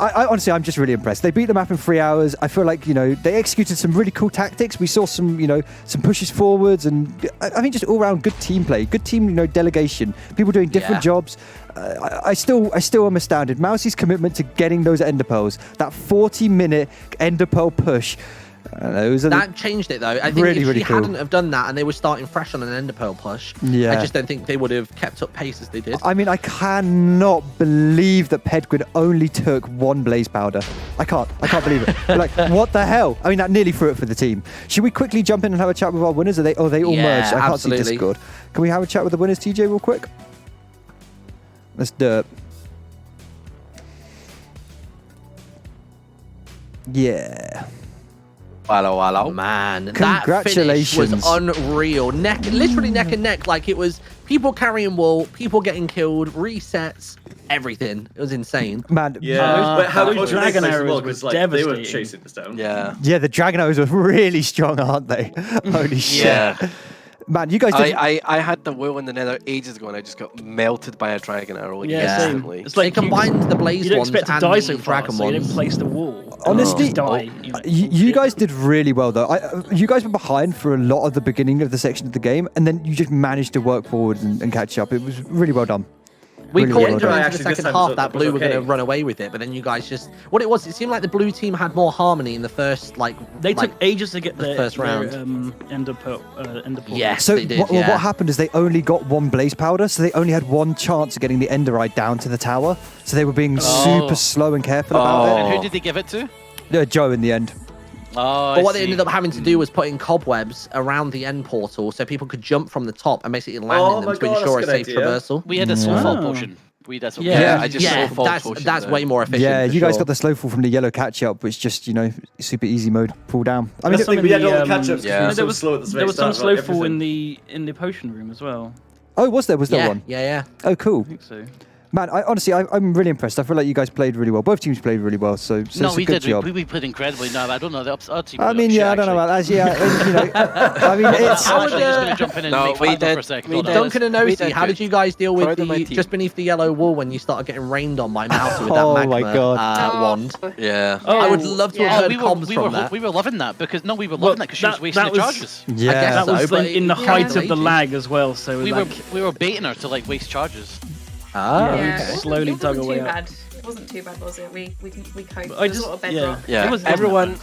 I honestly, I'm just really impressed. They beat the map in 3 hours. I feel like they executed some really cool tactics. We saw some some pushes forwards, and I mean just all around good team play, good team delegation. People doing different jobs. I still am astounded. Mousie's commitment to getting those ender pearls, that 40-minute ender pearl push. That changed it though. I think really, if really she cool. hadn't have done that and they were starting fresh on an ender pearl push, I just don't think they would have kept up pace as they did. I mean, I cannot believe that Pedguin only took 1 blaze powder. I can't believe it. What the hell? I mean, that nearly threw it for the team. Should we quickly jump in and have a chat with our winners? Are they all merged? I can't see Discord. Can we have a chat with the winners, TJ, real quick? Let's do it. Yeah. Hello. Man, congratulations. That finish was unreal. Literally neck and neck. It was people carrying wool, people getting killed, resets, everything. It was insane. Man, but how those dragon arrows was they were devastating. chasing us down. Yeah, the dragon arrows were really strong, aren't they? Holy shit. Yeah. Man, you guys did... I had the wool in the nether ages ago and I just got melted by a dragon arrow instantly. It's they combined the blaze you ones expect to and die the so dragon fast, so you ones. didn't place the wall. Honestly, die. You guys did really well, though. You guys were behind for a lot of the beginning of the section of the game, and then you just managed to work forward and catch up. It was really well done. We really caught well it done. during the second half that blue were going to run away with it, but then you guys just... What it was, it seemed like the blue team had more harmony in the first, They took ages to get the first round. Ender pearl. Yes, so they did, what happened is they only got 1 blaze powder, so they only had 1 chance of getting the ender eye down to the tower. So they were being super slow and careful about it. And who did they give it to? Joe in the end. But what they ended up having to do was put in cobwebs around the end portal so people could jump from the top and basically land in them to ensure a safe traversal. We had a soulfall potion. We that's what Yeah, I just saw false potions that's there. way more efficient. Yeah, for you guys sure. got the slow fall from the yellow catch up, which just super easy mode pull down. I mean, That's the thing, we had all the catch-ups yeah. because we were so slow at the There was some start, slow fall everything. in the potion room as well. oh, was there one? Yeah. Oh, cool. I think so. Man, honestly, I'm really impressed. I feel like you guys played really well. Both teams played really well, so No, it's a we good did. job. We played incredibly. No, I don't know. Our team. I mean, yeah, I don't know about that. Yeah, you know, I mean, it's. I'm actually just going to jump in and make fun of them for a second. Duncan and Osie, how did you guys deal with Proud of my the team. just beneath the yellow wall when you started getting rained on by Mousie with that Oh magma my God. wand? Yeah. I would love to have heard comms we from were that. we were loving that because we were loving that because she was wasting the charges. I Yeah, guess That was so, but in the it height can't of the be. lag as well, so We like, were baiting her to like waste charges. Ah, Yeah, okay. slowly dug away Too up. bad. It wasn't too bad, was it? We coped. I It was just- sort of yeah. bedrock. Yeah, It was-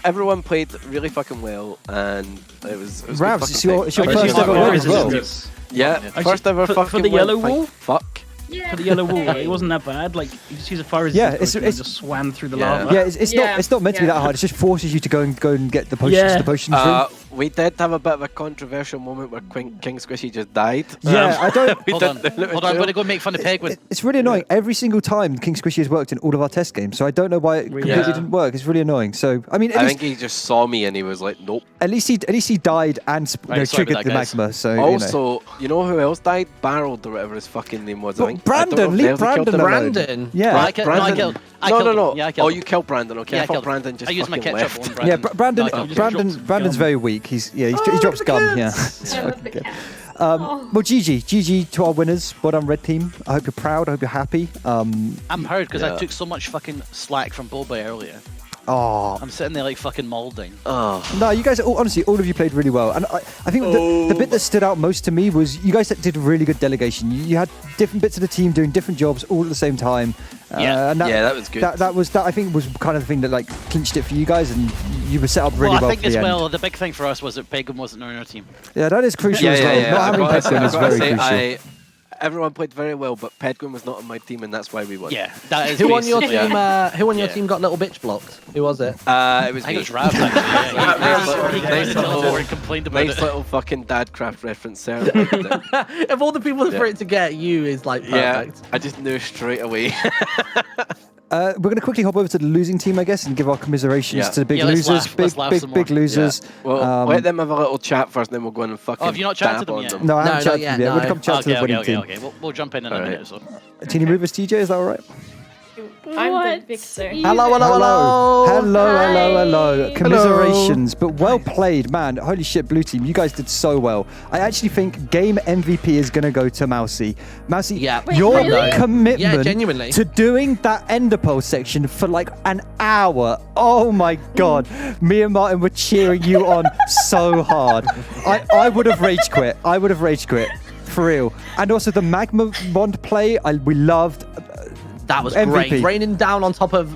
everyone played really fucking well, and it was good Ravs, fucking it's your time. first Actually, ever my win as well. resistance. Yeah, Actually, first ever for fucking the win. yellow Thank wall? Fuck. Yeah. For the yellow wall, it wasn't that bad. Like you just use a fire Yeah, resistance it's- just swam through the Yeah. lava. Yeah, it's not meant to be that hard. It just forces you to go and get the potions. Yeah. The potions room. We did have a bit of a controversial moment where King Squishy just died. Yeah, I don't. We Hold did on, the little hold on. I'm joke. going to go make fun of Pedguin. It's really annoying. Every single time King Squishy has worked in all of our test games, so I don't know why it completely Yeah. didn't work. It's really annoying. So I mean, I think he just saw me and he was like, nope. at least he died and Right, sorry triggered about the that, guys. magma. So Also, you know who else died? Barreled or whatever his fucking name was. I But think. Brandon, I don't know if leave they ever killed Brandon him. alone. Brandon. Yeah. No, I killed Brandon. him. No. Yeah, I killed Oh, him. you killed Brandon. Okay, Yeah, I I thought killed him. Brandon just I used my fucking ketchup left. on Brandon. Yeah, Brandon. No, I killed him. Brandon's very weak. He drops gum. Yeah. I love the cat. Well, GG to our winners. Well done, Red Team. I hope you're proud. I hope you're happy. I'm hurt because Yeah. I took so much fucking slack from Boba earlier. Oh, I'm sitting there like fucking moulding. Oh. no, you guys, honestly, all of you played really well. And I think the bit that stood out most to me was you guys did really good delegation. You had different bits of the team doing different jobs all at the same time. Yeah. And Yeah, that was good. That I think was kind of the thing that like clinched it for you guys, and you were set up really Well, I well think for as the end. well, the big thing for us was that Pedguin wasn't on our team. Yeah, that is crucial as well. Not having I've Pedguin is gotta very say, crucial. everyone played very well, but Pedguin was not on my team, and that's why we won. Yeah, that is Who on your basically- team? Who on your team got little bitch blocked? Who was it? It was I think me. it was Ravs actually. Yeah, he Nice came little- and complained about Nice it. little fucking Dadcraft reference there. Of all the people for Yeah. it to get, you is like Yeah, perfect. I just knew straight away. We're going to quickly hop over to the losing team, I guess, and give our commiserations Yeah. to the big Yeah, let's losers. laugh- let's laugh some Big more. losers. Well, let them have a little chat first, then we'll go in and fucking Oh, have you not chatted dab to them on yet? them. No, I haven't No, not chatted to yet, them yet. We're no. going to come chat to the winning team. Okay. We'll jump in a Alright. minute. So. Can you move us, TJ? Is that all right? I'm the What? victor. Hello. Commiserations, but well played, man. Holy shit, blue team, you guys did so well. I actually think game MVP is going to go to Mousie. Mousie, Yeah. Wait, your really? commitment Yeah, genuinely. to doing that ender pearl section for like an hour. Oh my god. Me and Martyn were cheering you on so hard. I would have rage quit. For real. And also the magma wand play, we loved. That was MVP. great. Raining down on top of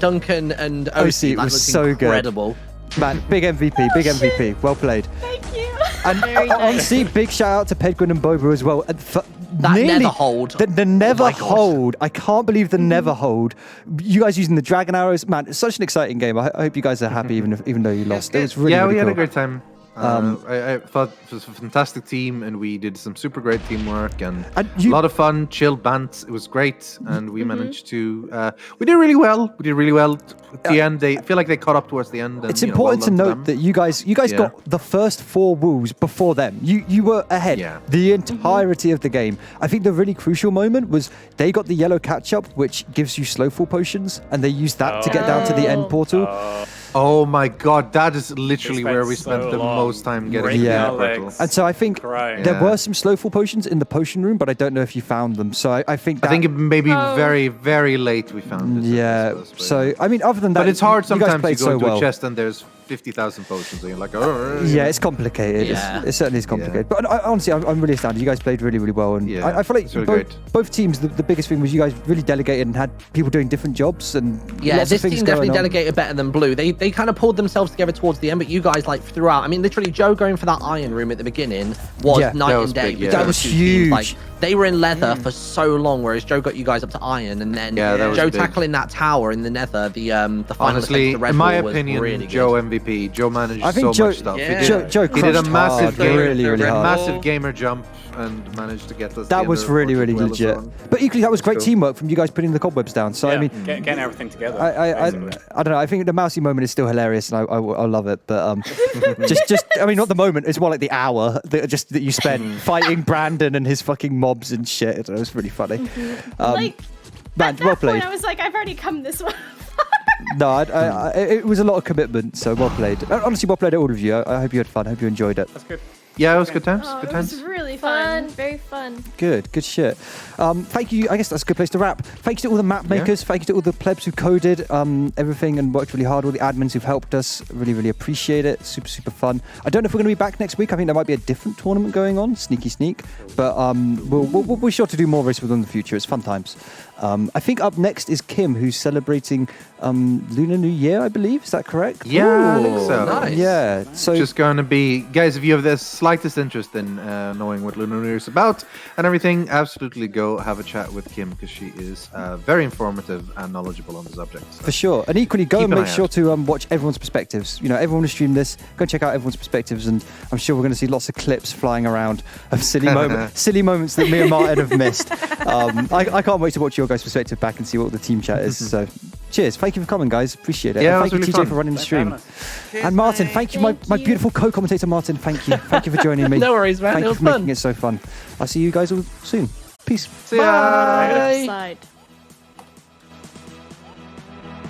Duncan and Osie. It That was so good. incredible. Man, big MVP. Well played. Thank you. And Very nice. honestly, big shout out to Pedguin and Boba as well. And That nearly- never hold. The never Oh my God. hold. I can't believe the never hold. You guys using the dragon arrows, man. It's such an exciting game. I hope you guys are happy, even though you lost. It was really, yeah, really we had cool. a great time. I thought it was a fantastic team, and we did some super great teamwork and a lot of fun, chill bants. It was great, and we managed to. We did really well. At the end, they feel like they caught up towards the end. And, It's important to note that you guys Yeah. got the first 4 woos before them. You were ahead the entirety of the game. I think the really crucial moment was they got the yellow catch up, which gives you slow fall potions, and they used that to get down to the end portal. Oh my god, that is literally spent where we so spent the long most time getting breaking the our portal. legs. And so I think Crying. there Yeah. were some slowfall potions in the potion room, but I don't know if you found them. So I think that, I think it maybe very, very late we found it. yeah. So I mean, other than that, But it's hard you guys sometimes played to go so into well. a chest and there's 50,000 potions and you're like, oh. Yeah, it's complicated. Yeah. It certainly is complicated. But honestly, I'm really astounded. You guys played really, really well. And Yeah, I feel like it's really both teams, the biggest thing was you guys really delegated and had people doing different jobs. And Yeah, lots this of things team definitely going on. delegated better than Blue. They kind of pulled themselves together towards the end, but you guys like throughout. I mean, literally, Joe going for that iron room at the beginning was Yeah, night that was and day. big, yeah. between That was the two teams. huge. Like, they were in leather for so long, whereas Joe got you guys up to iron, and then Joe tackling that tower in the nether, the final honestly, the Red in my Bull was opinion, really Joe good. MVP. Joe managed I think so much stuff. Joe He did a massive hard, really hard. massive gamer jump and managed to get us. That was really legit. But equally, that was great teamwork from you guys putting the cobwebs down. So I mean, getting everything together. I don't know. I think the Mousie moment is still hilarious, and I love it. But just I mean, not the moment. It's more like the hour that you spent fighting Brandon and his fucking mobs and shit. It was really funny. Like, man, at that well played. point, I was like, I've already come this way. No, it was a lot of commitment. So well played. Honestly, well played, all of you. I hope you had fun. I hope you enjoyed it. That's good. Yeah, it was good times. Oh, Good it times. was really fun. Very fun. Good shit. Thank you. I guess that's a good place to wrap. Thank you to all the map makers. Thank you to all the plebs who coded everything and worked really hard. All the admins who've helped us. Really appreciate it. Super fun. I don't know if we're going to be back next week. I think there might be a different tournament going on. Sneak. But we'll be sure to do more race with them in the future. It's fun times. I think up next is Kim, who's celebrating Lunar New Year, I believe. Is that correct? Yeah, I think so. Nice. Yeah. So just going to be, guys, if you have the slightest interest in knowing what Lunar New Year is about and everything, absolutely go have a chat with Kim, because she is very informative and knowledgeable on the subject. So. For sure. And equally, go Keep and an make eye sure out. to watch everyone's perspectives. You know, everyone who streamed this, go and check out everyone's perspectives, and I'm sure we're going to see lots of clips flying around of silly moments that me and Martyn have missed. I can't wait to watch your guys' perspective back and see what the team chat is. So cheers. Thank you for coming, guys. Appreciate it. Yeah, and thank it was you, really TJ, fun. for running the Thanks stream. for having us. And Martyn, thank you, my beautiful co-commentator, Martyn. Thank you. Thank you for joining me. No worries, man. Thank It you was for fun. making it so fun. I'll see you guys all soon. Peace. See ya. Side.